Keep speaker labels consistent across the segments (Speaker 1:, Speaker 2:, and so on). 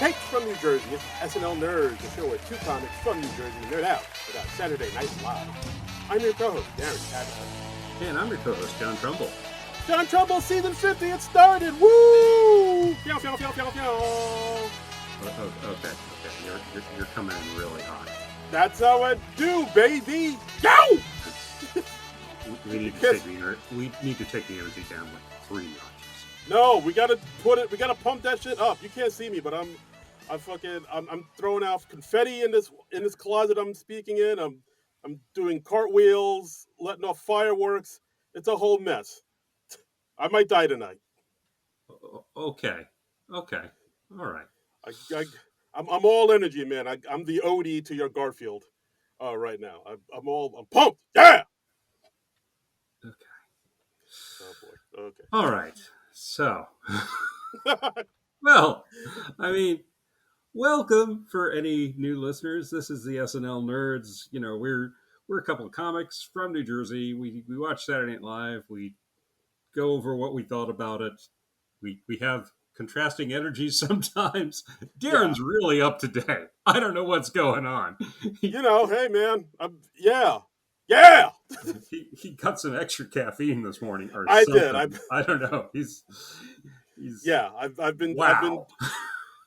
Speaker 1: Takes from New Jersey. It's SNL Nerds, the show where two comics from New Jersey nerd out about Saturday Night Live. I'm your co-host, Darren Cadman.
Speaker 2: And I'm your co-host, John Trumbull.
Speaker 1: John Trumbull, season 50, it started! Woo! Fiow, fiow, fiow, fiow, fiow.
Speaker 2: Okay. You're coming in really hot.
Speaker 1: That's how I do, baby! Go!
Speaker 2: We need to take the energy down like 3 notches.
Speaker 1: No, we gotta pump that shit up. You can't see me, but I'm throwing out confetti in this closet I'm speaking in. I'm doing cartwheels, letting off fireworks. It's a whole mess. I might die tonight.
Speaker 2: Okay. All right.
Speaker 1: I'm all energy, man. I'm the Odie to your Garfield right now. I'm pumped. Yeah.
Speaker 2: Okay.
Speaker 1: Oh boy. Okay.
Speaker 2: All right. So, well, I mean, welcome for any new listeners. This is the SNL Nerds. You know, we're a couple of comics from New Jersey. We watch Saturday Night Live. We go over what we thought about it. We have contrasting energies sometimes. Darren's really up today. I don't know what's going on.
Speaker 1: Hey man, yeah.
Speaker 2: He got some extra caffeine this morning, or
Speaker 1: I
Speaker 2: something.
Speaker 1: did.
Speaker 2: I don't know. He's
Speaker 1: I've been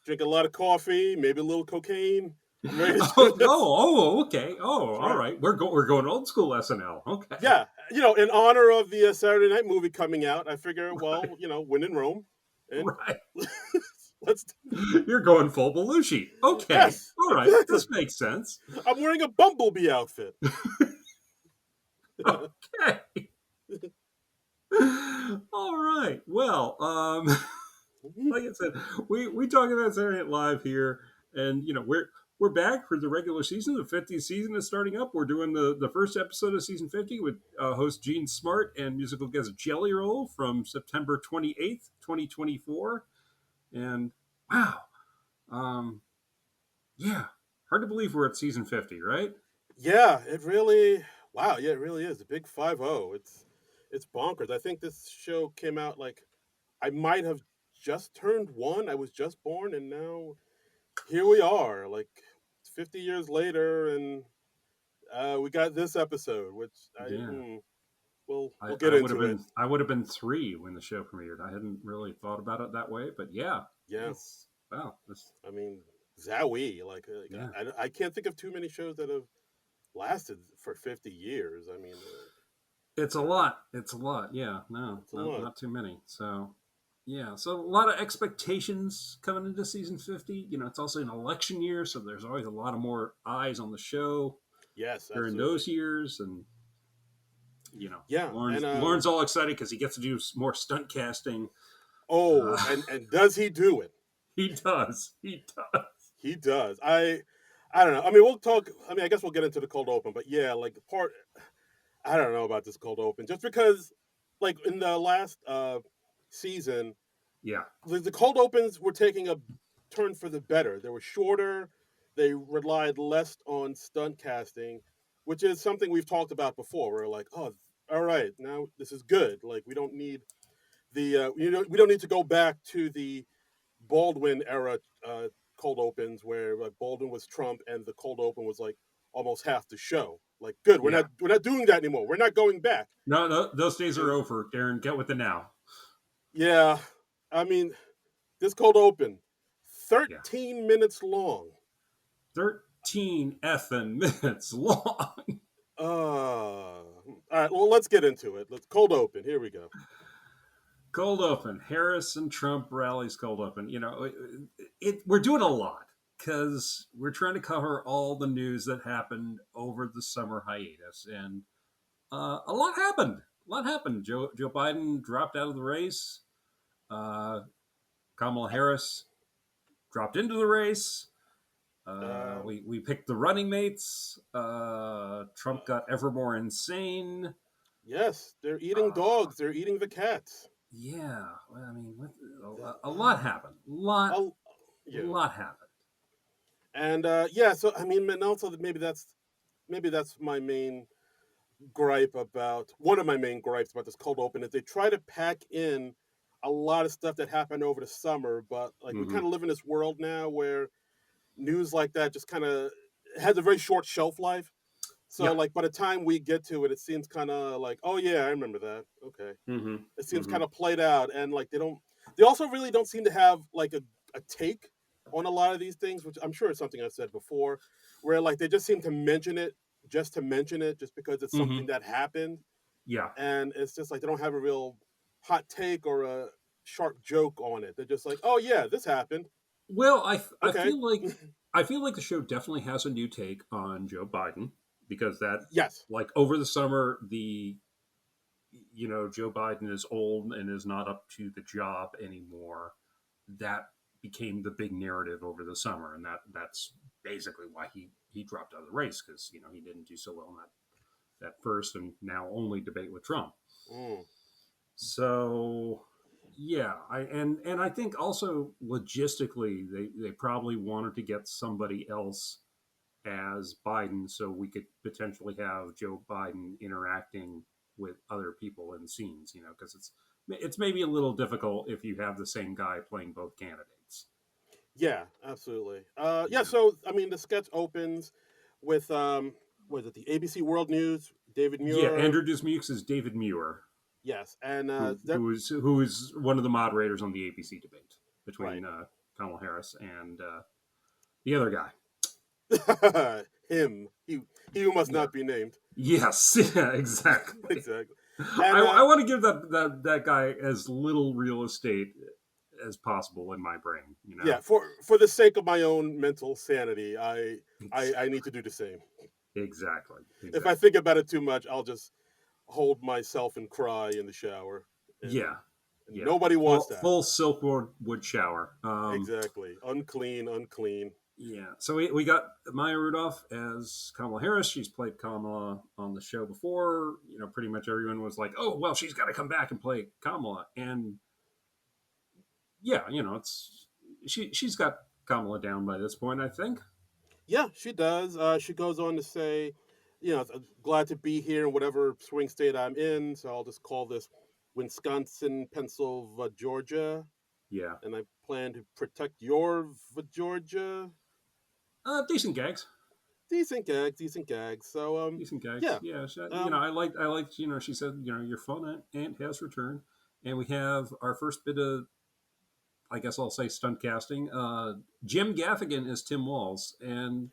Speaker 1: drinking a lot of coffee, maybe a little cocaine.
Speaker 2: Okay. All right. We're going old school SNL. Okay.
Speaker 1: Yeah, in honor of the Saturday Night movie coming out, I figure, when in Rome. And
Speaker 2: right.
Speaker 1: You're
Speaker 2: going full Belushi. Okay.
Speaker 1: Yes,
Speaker 2: all right. This makes sense.
Speaker 1: I'm wearing a Bumblebee outfit.
Speaker 2: Okay. All right. Well, like I said, we talk about Saturday Night Live here, and we're back for the regular season. The 50th season is starting up. We're doing the first episode of season 50 with host Gene Smart and musical guest Jelly Roll from September 28th, 2024. And wow, hard to believe we're at season 50, right?
Speaker 1: Yeah, it really. Wow, yeah, it really is. The big 5-0. It's bonkers. I think this show came out I might have just turned 1. I was just born, and now here we are, 50 years later, and we got this episode, which we'll get into it.
Speaker 2: I would have been 3 when the show premiered. I hadn't really thought about it that way, but yeah.
Speaker 1: Wow. I mean, Zowie. I can't think of too many shows that have lasted for 50 years. I mean,
Speaker 2: it's a lot. Yeah, not too many. So, yeah, so a lot of expectations coming into season 50. It's also an election year, so there's always a lot of more eyes on the show.
Speaker 1: Yes,
Speaker 2: during those years, and
Speaker 1: Lauren's,
Speaker 2: Lauren's all excited because he gets to do more stunt casting.
Speaker 1: Oh, and does he do it?
Speaker 2: He does.
Speaker 1: He does. I don't know. I mean, we'll talk. I mean, I guess we'll get into the cold open, but yeah, the part. I don't know about this cold open, just because, in the last season, the cold opens were taking a turn for the better. They were shorter. They relied less on stunt casting, which is something we've talked about before. We're like, oh, all right, now this is good. We don't need the we don't need to go back to the Baldwin era cold opens where Baldwin was Trump and the cold open was almost half the show. Good, we're not doing that anymore. We're not going back.
Speaker 2: No, those days are over, Darren. Get with it now.
Speaker 1: Yeah, I mean, this cold open, 13 minutes long.
Speaker 2: 13 effing minutes long.
Speaker 1: All right, well, let's get into it. Let's cold open. Here we go.
Speaker 2: Cold open. Harris and Trump rallies cold open. We're doing a lot because we're trying to cover all the news that happened over the summer hiatus. And a lot happened. Joe Biden dropped out of the race. Kamala Harris dropped into the race. We picked the running mates. Trump got ever more insane.
Speaker 1: Yes, they're eating dogs. They're eating the cats.
Speaker 2: Yeah, I mean, a lot happened. A lot happened.
Speaker 1: And so I mean, and also maybe that's my main gripe about one of my main gripes about this cold open is they try to pack in a lot of stuff that happened over the summer, but like we
Speaker 2: Mm-hmm.
Speaker 1: kind of live in this world now where news like that just kind of has a very short shelf life. So
Speaker 2: Yeah.
Speaker 1: like by the time we get to it, it seems kind of like, oh yeah, I remember that. Okay,
Speaker 2: Mm-hmm.
Speaker 1: it seems
Speaker 2: Mm-hmm.
Speaker 1: kind of played out, and like they also really don't seem to have like a take on a lot of these things, which I'm sure is something I've said before, where like they just seem to mention it just to mention it, just because it's
Speaker 2: Mm-hmm.
Speaker 1: something that happened,
Speaker 2: Yeah.
Speaker 1: and it's just like they don't have a real hot take or a sharp joke on it. They're just like, oh yeah, this happened.
Speaker 2: Well, I
Speaker 1: Okay,
Speaker 2: feel like the show definitely has a new take on Joe Biden because that,
Speaker 1: yes,
Speaker 2: like, over the summer, Joe Biden is old and is not up to the job anymore. That became the big narrative over the summer, and that's basically why he dropped out of the race, because he didn't do so well in that first and now only debate with Trump.
Speaker 1: mm,
Speaker 2: So yeah, and I think also logistically they probably wanted to get somebody else as Biden, so we could potentially have Joe Biden interacting with other people in scenes, because it's maybe a little difficult if you have the same guy playing both candidates.
Speaker 1: yeah, absolutely. Yeah,
Speaker 2: Yeah,
Speaker 1: so I mean, the sketch opens with was it the ABC World News? David
Speaker 2: yeah.
Speaker 1: Muir,
Speaker 2: Andrew Dismukes is David Muir,
Speaker 1: yes, and
Speaker 2: who
Speaker 1: that
Speaker 2: who is one of the moderators on the ABC debate
Speaker 1: right,
Speaker 2: between Kamala Harris and the other guy.
Speaker 1: him, he who must
Speaker 2: Yeah.
Speaker 1: not be named,
Speaker 2: Yes. Yeah. Exactly.
Speaker 1: exactly,
Speaker 2: I,
Speaker 1: and
Speaker 2: I want to give that guy as little real estate as possible in my brain.
Speaker 1: yeah, for the sake of my own mental sanity, I need to do the same.
Speaker 2: Exactly.
Speaker 1: If I
Speaker 2: Exactly.
Speaker 1: think about it too much, I'll just hold myself and cry in the shower, and,
Speaker 2: Yeah.
Speaker 1: and
Speaker 2: Yeah.
Speaker 1: nobody wants that.
Speaker 2: Full silkwood wood shower.
Speaker 1: Exactly, unclean, unclean.
Speaker 2: Yeah. So we got Maya Rudolph as Kamala Harris. She's played Kamala on the show before. Pretty much everyone was like, "Oh, well, she's got to come back and play Kamala." And yeah, she's got Kamala down by this point, I think.
Speaker 1: Yeah, she does. She goes on to say, glad to be here in whatever swing state I'm in. So I'll just call this Wisconsin, Pennsylvania, Georgia,
Speaker 2: Yeah.
Speaker 1: and I plan to protect your Georgia.
Speaker 2: Decent gags.
Speaker 1: Decent gags, decent gags. So
Speaker 2: Decent gags.
Speaker 1: yeah,
Speaker 2: Yeah.
Speaker 1: um,
Speaker 2: I liked. She said, your fun aunt has returned, and we have our first bit of, I guess I'll say, stunt casting. Jim Gaffigan is Tim Walz, and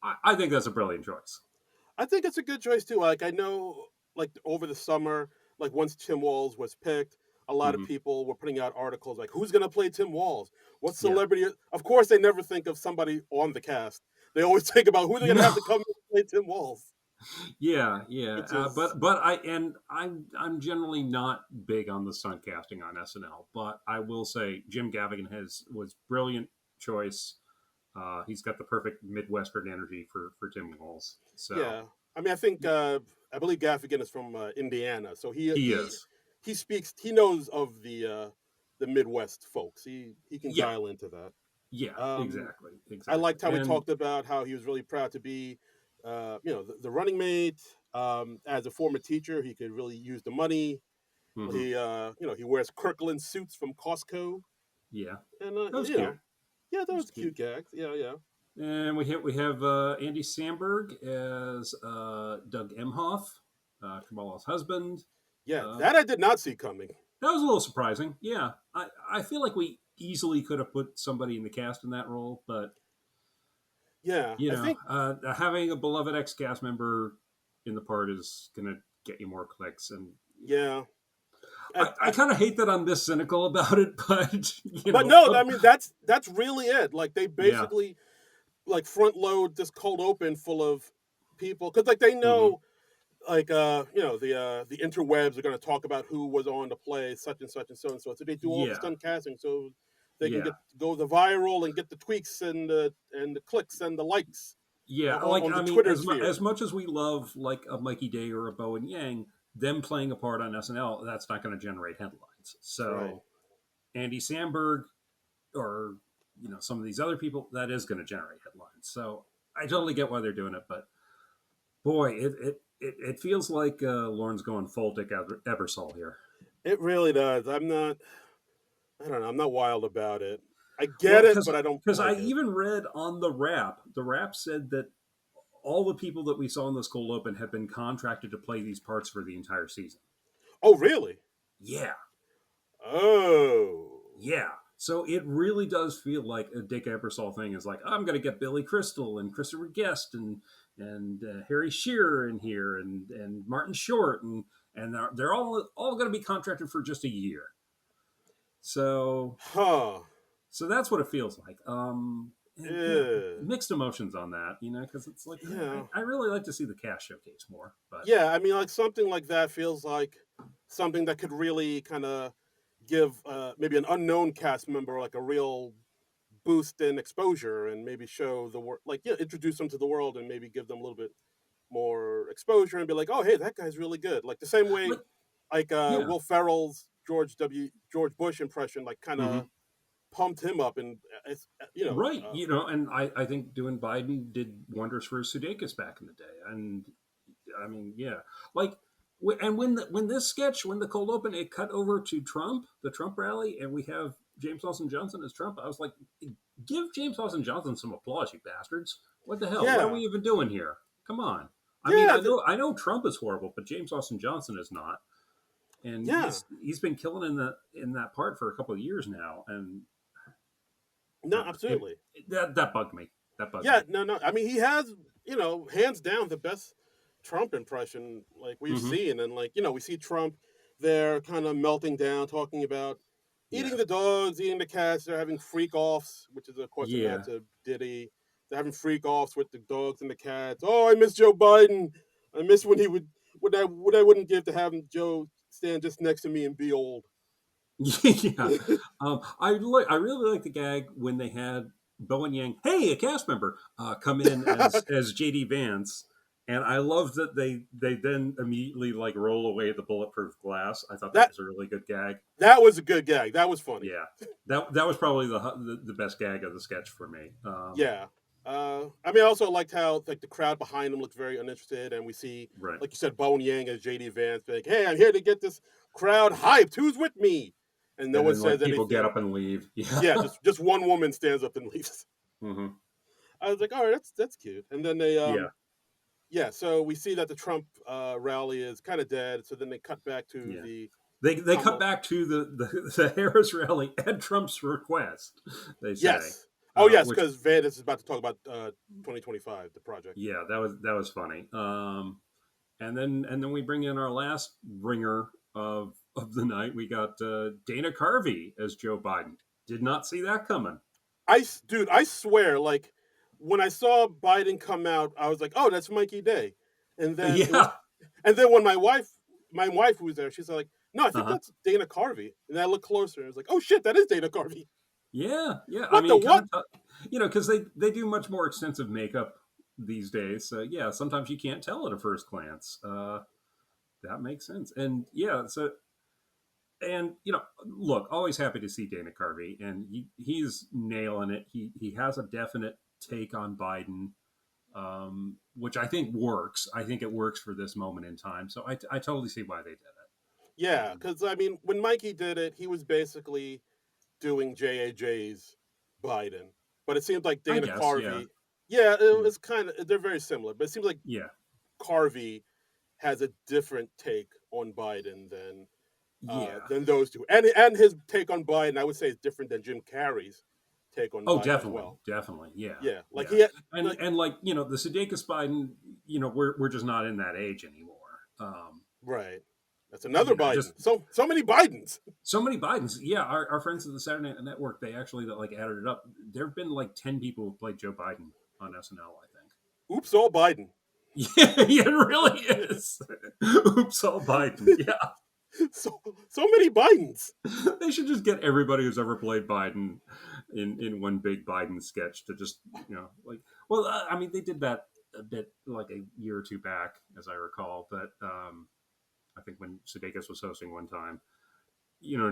Speaker 2: I think that's a brilliant choice.
Speaker 1: I think it's a good choice too. Like I know, like over the summer, like once Tim Walls was picked, a lot of
Speaker 2: Mm-hmm.
Speaker 1: people were putting out articles like, "Who's gonna play Tim Walls? What
Speaker 2: Yeah.
Speaker 1: celebrity?" Of course, they never think of somebody on the cast. They always think about who they're gonna have
Speaker 2: No.
Speaker 1: to come and play Tim Walls,
Speaker 2: Yeah, yeah,
Speaker 1: which is
Speaker 2: but I'm generally not big on the stunt casting on SNL, but I will say Jim Gaffigan was brilliant choice. He's got the perfect Midwestern energy for Tim Walz. So
Speaker 1: yeah. I mean, I believe Gaffigan is from Indiana, so he
Speaker 2: he
Speaker 1: he
Speaker 2: is.
Speaker 1: he speaks. He knows of the Midwest folks. He can
Speaker 2: Yeah,
Speaker 1: dial into that.
Speaker 2: yeah,
Speaker 1: Um,
Speaker 2: exactly,
Speaker 1: I
Speaker 2: exactly.
Speaker 1: liked how he
Speaker 2: And
Speaker 1: talked about how he was really proud to be, the running mate. As a former teacher, he could really use the money.
Speaker 2: mhm,
Speaker 1: He wears Kirkland suits from Costco,
Speaker 2: yeah,
Speaker 1: and
Speaker 2: that was cute.
Speaker 1: yeah,
Speaker 2: That
Speaker 1: those
Speaker 2: was cute.
Speaker 1: cute gags. Yeah, yeah,
Speaker 2: And we have Andy Samberg as Doug Emhoff, Kamala's husband.
Speaker 1: yeah.
Speaker 2: Uh,
Speaker 1: That I did not see coming.
Speaker 2: That was a little surprising. Yeah, I feel like we easily could have put somebody in the cast in that role, but
Speaker 1: Yeah, I think
Speaker 2: having a beloved ex cast member in the part is gonna get you more clicks. And
Speaker 1: yeah.
Speaker 2: I kind of hate that I'm this cynical about it, but
Speaker 1: But no, I mean that's really it. Like they
Speaker 2: yeah,
Speaker 1: basically like front load this cold open full of people because like they
Speaker 2: hmm,
Speaker 1: know like the interwebs are going to talk about who was on the play such and such and so and so. So they do all the
Speaker 2: yeah,
Speaker 1: stunt casting so they can
Speaker 2: yeah,
Speaker 1: go the viral and get the tweaks and the clicks and the likes
Speaker 2: yeah. Like,
Speaker 1: on the
Speaker 2: I mean,
Speaker 1: Twitter sphere.
Speaker 2: as much as we love like a Mikey Day or a Bowen Yang, them playing a part on SNL, that's not going to generate headlines.
Speaker 1: Right.
Speaker 2: So Andy Samberg or some of these other people, that is going to generate headlines. So I totally get why they're doing it, but boy, it feels like Lauren's going full Dick Ebersol here.
Speaker 1: It really does. I'm not. I don't know. I'm not wild about it. I
Speaker 2: Well,
Speaker 1: get it, but I don't
Speaker 2: because I
Speaker 1: like it.
Speaker 2: even read on the rap said that all the people that we saw in this cold open had been contracted to play these parts for the entire season.
Speaker 1: Oh, really?
Speaker 2: Yeah,
Speaker 1: Oh,
Speaker 2: yeah. So it really does feel like a Dick Ebersol thing. Is like I'm going to get Billy Crystal and Christopher Guest and Harry Shearer in here and Martin Short and they're all going to be contracted for just a year. So
Speaker 1: huh?
Speaker 2: that's what it feels like. And yeah,
Speaker 1: Yeah.
Speaker 2: mixed emotions on that, because it's like
Speaker 1: Yeah.
Speaker 2: I really like to see the cast showcase more, but
Speaker 1: Yeah. I mean, like something like that feels like something that could really kind of give maybe an unknown cast member like a real boost in exposure and maybe show the world, like yeah, introduce them to the world and maybe give them a little bit more exposure and be like, oh, hey, that guy's really good. Like the same way,
Speaker 2: like
Speaker 1: like
Speaker 2: yeah,
Speaker 1: Will Ferrell's George Bush impression, like kind
Speaker 2: hmm
Speaker 1: of pumped him up, and it's
Speaker 2: right, and I think doing Biden did wonders for Sudeikis back in the day, and I mean, yeah, like. And when this sketch, when the cold open, it cut over to Trump, the Trump rally, and we have James Austin Johnson as Trump. I was like, give James Austin Johnson some applause, you bastards! What the hell? What are
Speaker 1: yeah,
Speaker 2: we even doing here? Come on! I mean,
Speaker 1: yeah,
Speaker 2: I know Trump is horrible, but James Austin Johnson is not, and
Speaker 1: yeah.
Speaker 2: he's been killing in that part for a couple of years now, and I
Speaker 1: No,
Speaker 2: don't know.
Speaker 1: absolutely.
Speaker 2: That bugged me. That bugged
Speaker 1: Yeah,
Speaker 2: me.
Speaker 1: no, no. I mean, he has, hands down the best Trump impression like we've
Speaker 2: Hmm.
Speaker 1: seen, and like we see Trump there, kind of melting down, talking about
Speaker 2: Yeah,
Speaker 1: eating the dogs, eating the cats. They're having freak offs, which is of course a nod
Speaker 2: yeah.
Speaker 1: to Diddy. They're having freak offs with the dogs and the cats. Oh, I miss Joe Biden. I miss when he would what I wouldn't give to have Joe stand just next to me and be old.
Speaker 2: Yeah. I really like the gag when they had Bowen Yang, hey, a cast member, come in as JD Vance, and I love that they then immediately like roll away the bulletproof glass. I thought that
Speaker 1: that
Speaker 2: was a really good gag.
Speaker 1: that was a good gag. That was funny.
Speaker 2: Yeah, that was probably the best gag of the sketch for me.
Speaker 1: Yeah. I mean, I also liked how like the crowd behind him looked very uninterested, and we see,
Speaker 2: Right,
Speaker 1: like you said, Bone Yang as JD Vance, like, "Hey, I'm here to get this crowd hyped. Who's with me?" And no
Speaker 2: and
Speaker 1: one
Speaker 2: then
Speaker 1: says
Speaker 2: like people get
Speaker 1: anything.
Speaker 2: up and leave. Yeah.
Speaker 1: Yeah, just one woman stands up and leaves.
Speaker 2: Hmm.
Speaker 1: I was like, "All right, that's cute." And then they,
Speaker 2: Yeah.
Speaker 1: yeah, so we see that the Trump rally is kind of dead. So then they cut back to
Speaker 2: Yeah.
Speaker 1: the
Speaker 2: They cut
Speaker 1: Kamala.
Speaker 2: back to the Harris rally at Trump's request, they say,
Speaker 1: Yes. Oh yes,
Speaker 2: which
Speaker 1: because Van is about to talk about 2025, the project.
Speaker 2: yeah, that was funny. And then we bring in our last ringer of the night. We got Dana Carvey as Joe Biden. Did not see that coming.
Speaker 1: Dude, I swear, like when I saw Biden come out, I was like, "Oh, that's Mikey Day," and then it was,
Speaker 2: Yeah.
Speaker 1: and then when my wife who was there, she's like, "No, I
Speaker 2: Uh
Speaker 1: think
Speaker 2: huh.
Speaker 1: that's Dana Carvey," and I looked closer, and I was like, "Oh shit, that is Dana Carvey."
Speaker 2: Yeah. Yeah. I
Speaker 1: What the
Speaker 2: mean, kind
Speaker 1: what?
Speaker 2: of, because they do much more extensive makeup these days. So yeah, sometimes you can't tell at a first glance. That makes sense. And yeah, so and look, always happy to see Dana Carvey, and he's nailing it. He has a definite take on Biden, which I think works. I think it works for this moment in time. So I totally see why they did it.
Speaker 1: Yeah, because I mean, when Mikey did it, he was basically doing JAJ's Biden, but it seemed like
Speaker 2: I
Speaker 1: Dana
Speaker 2: guess, yeah,
Speaker 1: Carvey. Yeah,
Speaker 2: yeah,
Speaker 1: it's kind of they're very similar, but it seems like
Speaker 2: yeah,
Speaker 1: Carvey has a different take on Biden
Speaker 2: yeah.
Speaker 1: than those two, and his take on Biden, I would say, is different than Jim Carrey's take on
Speaker 2: Oh,
Speaker 1: Biden as
Speaker 2: definitely,
Speaker 1: well.
Speaker 2: definitely, yeah,
Speaker 1: Yeah, like
Speaker 2: yeah.
Speaker 1: he had,
Speaker 2: And
Speaker 1: like
Speaker 2: like the Sudeikis Biden, we're just not in that age anymore.
Speaker 1: right. That's another
Speaker 2: Just
Speaker 1: Biden. So many Bidens.
Speaker 2: so many Bidens. Yeah, our friends at the Saturday Night Network, they actually like added it up. There have been like 10 people who played Joe Biden on SNL, I think.
Speaker 1: Oops, all Biden.
Speaker 2: Yeah, it really is. Oops, all Biden. Yeah.
Speaker 1: So many Bidens.
Speaker 2: They should just get everybody who's ever played Biden in one big Biden sketch to just, like, well, I mean, they did that a bit like a year or two back, as I recall, but I think when Sudeikis was hosting one time,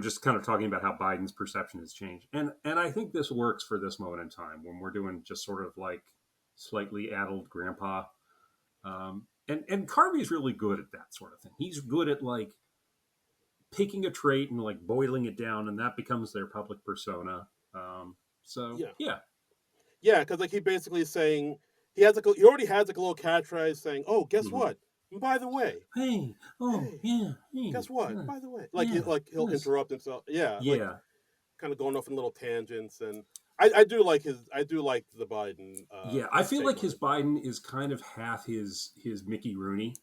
Speaker 2: just kind of talking about how Biden's perception has changed. And I think this works for this moment in time when we're doing just sort of like slightly addled grandpa. And Carvey's really good at that sort of thing. He's good at like picking a trait and like boiling it down, and that becomes their public persona. So
Speaker 1: Yeah,
Speaker 2: yeah.
Speaker 1: yeah, because like he basically is saying he has like he already has like a little catchphrase saying, "Oh, guess
Speaker 2: Mhm.
Speaker 1: what? And by the way,
Speaker 2: Hey, oh
Speaker 1: hey,
Speaker 2: yeah, hey,
Speaker 1: guess what? By the way," like
Speaker 2: yeah,
Speaker 1: like he'll
Speaker 2: yes,
Speaker 1: interrupt himself. Yeah, like
Speaker 2: yeah,
Speaker 1: kind of going off in little tangents, and I do like his I do like the Biden
Speaker 2: yeah. I
Speaker 1: his
Speaker 2: feel
Speaker 1: take
Speaker 2: like
Speaker 1: on
Speaker 2: his
Speaker 1: it.
Speaker 2: Biden is kind of half his Mickey Rooney.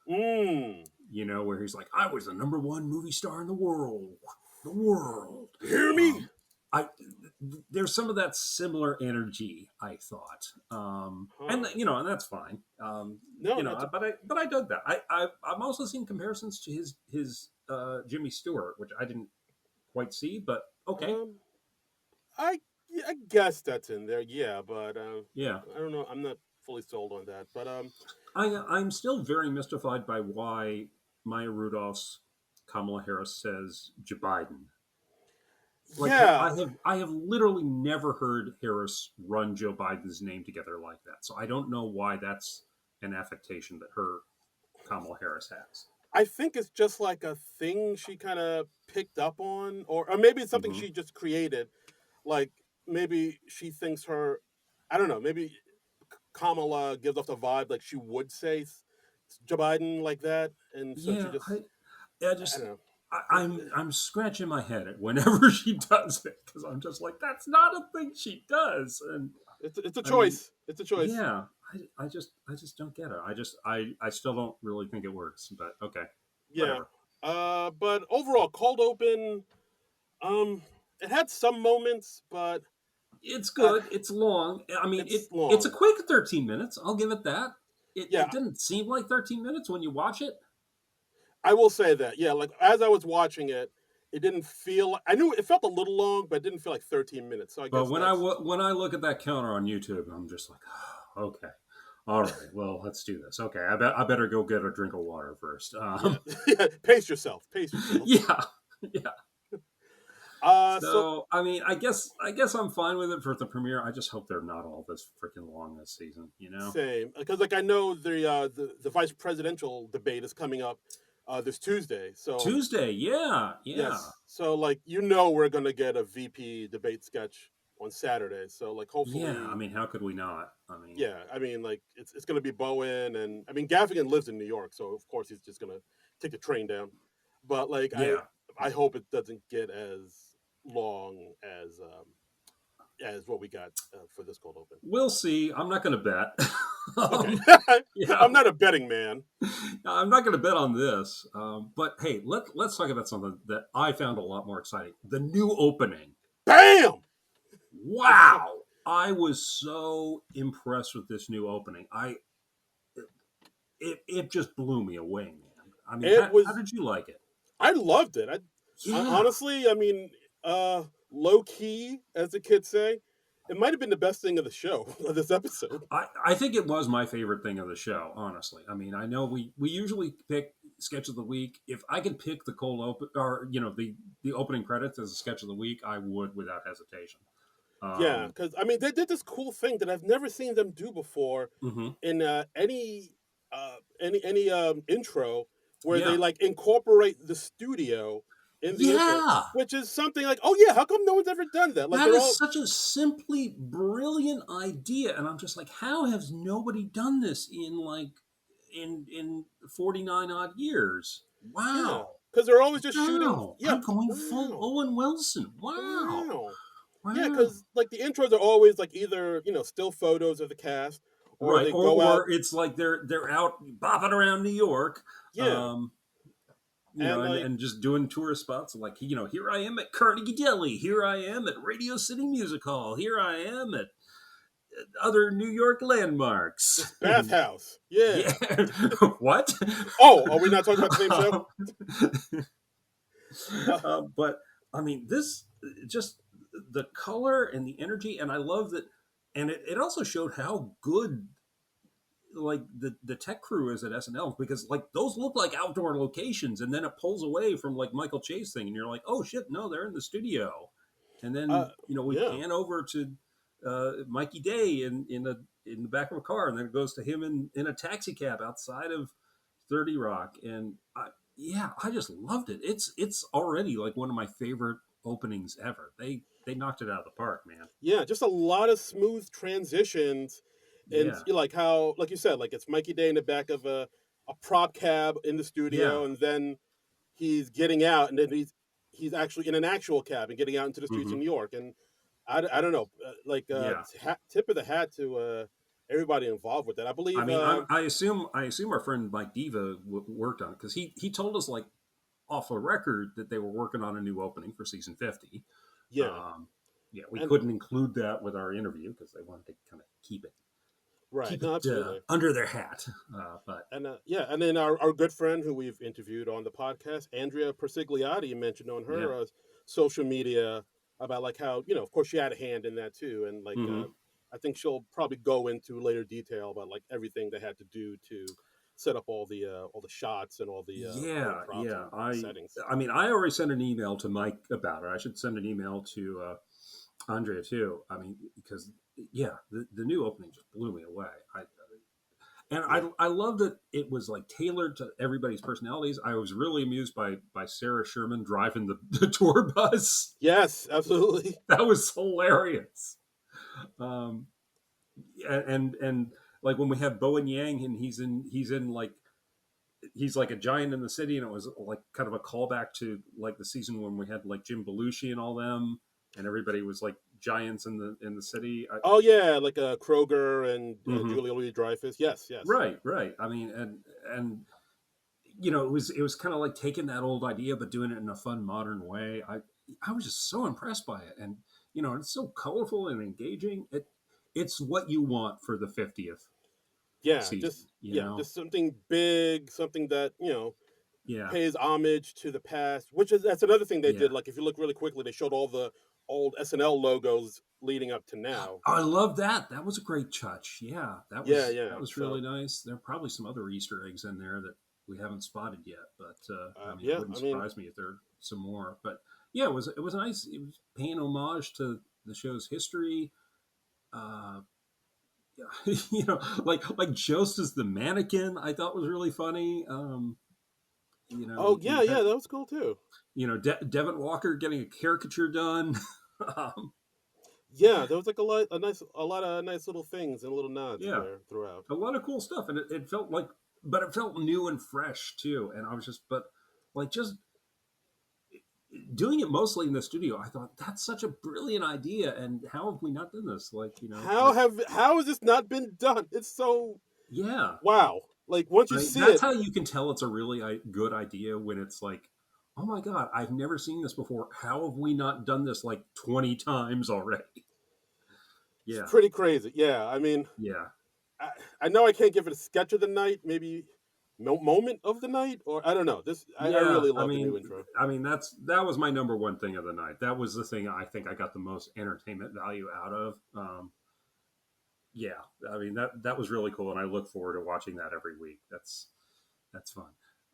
Speaker 1: Mm,
Speaker 2: Where he's like, I was the number one movie star in the world, the world.
Speaker 1: you hear me?
Speaker 2: Um, I there's some of that similar energy, I thought, and
Speaker 1: Huh?
Speaker 2: and that's fine.
Speaker 1: No, that's a,
Speaker 2: But I dug that. I'm also seeing comparisons to his Jimmy Stewart, which I didn't quite see, but okay,
Speaker 1: um I yeah, I guess that's in there. Yeah, but
Speaker 2: yeah.
Speaker 1: I don't know. I'm not fully sold on that. But
Speaker 2: I'm still very mystified by why Maya Rudolph's Kamala Harris says Joe Biden. Like
Speaker 1: yeah,
Speaker 2: I have literally never heard Harris run Joe Biden's name together like that. So I don't know why that's an affectation that her Kamala Harris has.
Speaker 1: I think it's just like a thing she kind of picked up on, or maybe it's something
Speaker 2: Hmm.
Speaker 1: she just created. Like maybe she thinks her, I don't know. Maybe Kamala gives off the vibe like she would say Joe Biden like that, and so she
Speaker 2: Yeah,
Speaker 1: just
Speaker 2: I
Speaker 1: I
Speaker 2: just
Speaker 1: don't know.
Speaker 2: I'm scratching my head at whenever she does it because I'm just like that's not a thing she does. And
Speaker 1: It's a
Speaker 2: I mean,
Speaker 1: choice. It's a choice.
Speaker 2: yeah, I just don't get it. I still don't really think it works. But okay,
Speaker 1: Yeah.
Speaker 2: whatever.
Speaker 1: But overall, cold open. Um, it had some moments, but
Speaker 2: It's
Speaker 1: uh,
Speaker 2: good. It's long. I mean,
Speaker 1: it's
Speaker 2: it's a
Speaker 1: long.
Speaker 2: quick 13 minutes. I'll give it that. It
Speaker 1: Yeah,
Speaker 2: didn't seem like 13 minutes when you watch it.
Speaker 1: I will say that. Yeah, like as I was watching it, it didn't feel. I knew it felt a little long, but it didn't feel like 13 minutes. So I
Speaker 2: But
Speaker 1: guess that's
Speaker 2: when I look at that counter on YouTube, I'm just like, oh, okay, all right, well, let's do this. Okay, I better go get a drink of water first.
Speaker 1: yeah. Yeah, pace yourself. Pace yourself.
Speaker 2: Yeah, yeah.
Speaker 1: So
Speaker 2: So I mean, I guess I'm fine with it for the premiere. I just hope they're not all this freaking long this season.
Speaker 1: same because like I know the vice presidential debate is coming up this Tuesday. So
Speaker 2: Tuesday, yeah, yeah.
Speaker 1: yes, so like we're gonna get a VP debate sketch on Saturday. So like
Speaker 2: Yeah, I
Speaker 1: hopefully
Speaker 2: mean, how could we not? I mean,
Speaker 1: yeah, I mean, like it's gonna be Bowen, and I mean Gaffigan lives in New York, so of course he's just gonna take the train down. But like
Speaker 2: yeah.
Speaker 1: I hope it doesn't get as long as what we got for this cold open.
Speaker 2: We'll see. I'm not going to bet.
Speaker 1: Okay,
Speaker 2: Yeah,
Speaker 1: I'm not a betting man.
Speaker 2: I'm not going to bet on this. But hey, let's talk about something that I found a lot more exciting: the new opening.
Speaker 1: Bam!
Speaker 2: Wow, I was so impressed with this new opening. It just blew me away, man. I mean,
Speaker 1: It
Speaker 2: how
Speaker 1: was
Speaker 2: did you like it?
Speaker 1: I loved it. I
Speaker 2: Yeah,
Speaker 1: honestly, I mean, low key, as the kids say, it might have been the best thing of the show of this episode.
Speaker 2: I think it was my favorite thing of the show, honestly. I mean, I know we usually pick sketch of the week. If I could pick the cold open or the opening credits as a sketch of the week, I would without hesitation.
Speaker 1: Yeah,
Speaker 2: Um,
Speaker 1: because I mean, they did this cool thing that I've never seen them do before
Speaker 2: mhm.
Speaker 1: in any intro where they
Speaker 2: Yeah,
Speaker 1: like incorporate the studio in the intro,
Speaker 2: yeah,
Speaker 1: which is something like, oh yeah, how come no one's ever done that? Like
Speaker 2: that
Speaker 1: they're
Speaker 2: is
Speaker 1: all
Speaker 2: such a simply brilliant idea, and I'm just like, how has nobody done this in 49 odd years?
Speaker 1: yeah,
Speaker 2: Wow,
Speaker 1: because they're always just shooting.
Speaker 2: wow,
Speaker 1: Yeah,
Speaker 2: I'm going full
Speaker 1: wow,
Speaker 2: Owen Wilson. Wow,
Speaker 1: wow. Yeah,
Speaker 2: wow.
Speaker 1: because like the intros are always like either still photos of the cast, or
Speaker 2: Right,
Speaker 1: they go out.
Speaker 2: or it's like they're out bopping around New York,
Speaker 1: Yeah, and like
Speaker 2: and just doing tourist spots. Like here I am at Carnegie Deli, here I am at Radio City Music Hall, here I am at other New York
Speaker 1: this
Speaker 2: landmarks.
Speaker 1: bathhouse. Yeah.
Speaker 2: Yeah, what?
Speaker 1: Oh, are we not talking about the same show?
Speaker 2: Um,
Speaker 1: Uh,
Speaker 2: but I mean, this just the color and the energy, and I love that. And it also showed how good like the tech crew is at SNL because like those look like outdoor locations, and then it pulls away from like Michael Chase thing, and you're like, oh shit, no, they're in the studio, and then we
Speaker 1: yeah.
Speaker 2: pan over to Mikey Day in the back of a car, and then it goes to him in a taxi cab outside of 30 Rock, and yeah, I just loved it. It's already like one of my favorite openings ever. They knocked it out of the park, man.
Speaker 1: Yeah, just a lot of smooth transitions, and
Speaker 2: Yeah,
Speaker 1: like how, like you said, like it's Mikey Day in the back of a prop cab in the
Speaker 2: yeah.
Speaker 1: studio, and then he's getting out, and then he's actually in an actual cab and getting out into the streets of
Speaker 2: Hmm.
Speaker 1: New York, and I don't know,
Speaker 2: Yeah.
Speaker 1: tip of the hat to everybody involved with that. I
Speaker 2: I
Speaker 1: believe,
Speaker 2: mean, I assume our friend Mike Diva worked on it because he told us like off the record that they were working on a new opening for season 50.
Speaker 1: yeah,
Speaker 2: Um, yeah, we
Speaker 1: and
Speaker 2: couldn't include that with our interview because they wanted to kind of
Speaker 1: right,
Speaker 2: keep
Speaker 1: no,
Speaker 2: it
Speaker 1: absolutely.
Speaker 2: under their hat. But
Speaker 1: And yeah, and then our good friend who we've interviewed on the podcast, Andrea Persigliotti, mentioned on
Speaker 2: yeah.
Speaker 1: her social media about like how, of course she had a hand in that too, and like
Speaker 2: Hmm.
Speaker 1: I think she'll probably go into later detail about like everything they had to do to set up all the shots and all the
Speaker 2: Yeah,
Speaker 1: props
Speaker 2: yeah.
Speaker 1: and settings.
Speaker 2: I mean, I already sent an email to Mike about it. I should send an email to Andrea too. I mean, because yeah, the new opening just blew me away.
Speaker 1: Yeah.
Speaker 2: I love that it was like tailored to everybody's personalities. I was really amused by Sarah Sherman driving the tour bus.
Speaker 1: Yes, absolutely.
Speaker 2: That was hilarious. Um, and like when we have Bowen Yang and he's in like he's like a giant in the city, and it was like kind of a callback to like the season when we had like Jim Belushi and all them, and everybody was like giants in the city.
Speaker 1: Oh yeah, like Kroger and
Speaker 2: Mhm.
Speaker 1: Julia Louis Dreyfus. Yes, yes.
Speaker 2: Right, right. I mean, and you know, it was kind of like taking that old idea but doing it in a fun modern way. I was just so impressed by it, and you know, it's so colorful and engaging. It's what you want for the 50th
Speaker 1: Yeah,
Speaker 2: season. You
Speaker 1: yeah,
Speaker 2: know,
Speaker 1: just something big, something that
Speaker 2: yeah,
Speaker 1: pays homage to the past, which is that's another thing they
Speaker 2: yeah.
Speaker 1: did. Like if you look really quickly, they showed all the old SNL logos leading up to now.
Speaker 2: I love that. That was a great touch. Yeah,
Speaker 1: Yeah,
Speaker 2: that
Speaker 1: yeah.
Speaker 2: was really
Speaker 1: So
Speaker 2: nice. There are probably some other Easter eggs in there that we haven't spotted yet, but I mean, it
Speaker 1: yeah,
Speaker 2: wouldn't
Speaker 1: I mean,
Speaker 2: surprise me if there are some more. But yeah, it was nice. It was paying homage to the show's history. Uh, yeah, you know, like Jost as the mannequin, I thought was really funny. You know,
Speaker 1: oh yeah, yeah, that was cool too.
Speaker 2: Devin Walker getting a caricature done. um,
Speaker 1: Yeah, there was like a lot of nice little things and little nods
Speaker 2: yeah,
Speaker 1: there throughout.
Speaker 2: a lot of cool stuff, and it felt like, but it felt new and fresh too. And I was just, but like just doing it mostly in the studio, I thought that's such a brilliant idea. And how have we not done this? Like, you know, like
Speaker 1: How has this not been done? It's so
Speaker 2: yeah,
Speaker 1: wow. Like once
Speaker 2: I
Speaker 1: you
Speaker 2: mean
Speaker 1: see
Speaker 2: that's
Speaker 1: it,
Speaker 2: how you can tell it's a really good idea when it's like, oh my god, I've never seen this before. How have we not done this like 20 times already?
Speaker 1: it's
Speaker 2: Yeah,
Speaker 1: pretty crazy. Yeah, I mean,
Speaker 2: yeah.
Speaker 1: I, I know I can't give it a sketch of the night, maybe moment of the night, or I don't know. I
Speaker 2: Yeah,
Speaker 1: really love the new intro.
Speaker 2: I mean that was my number one thing of the night. That was the thing I think I got the most entertainment value out of. Yeah, I mean that was really cool, and I look forward to watching that every week. That's fun.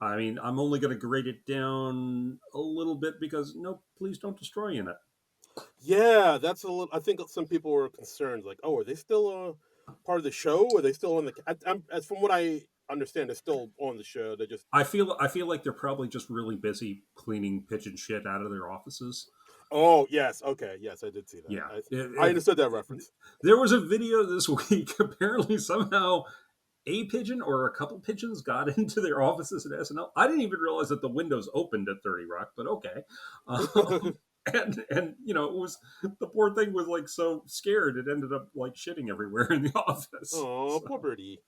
Speaker 2: I mean, I'm only going to grade it down a little bit because no, please don't destroy in it.
Speaker 1: Yeah, that's a little. I think some people were concerned, like, oh, are they still part of the show? Are they still on the? As from what I understand, they're still on the show. They just.
Speaker 2: I feel like they're probably just really busy cleaning pigeon shit out of their offices.
Speaker 1: Oh yes, okay, yes, I did see that.
Speaker 2: Yeah,
Speaker 1: I understood that reference.
Speaker 2: there was a video this week. Apparently, somehow a pigeon or a couple pigeons got into their offices at SNL. I didn't even realize that the windows opened at 30 Rock, but okay. And you know, it was the poor thing was like so scared it ended up like shitting everywhere in the office.
Speaker 1: Oh, poor birdie.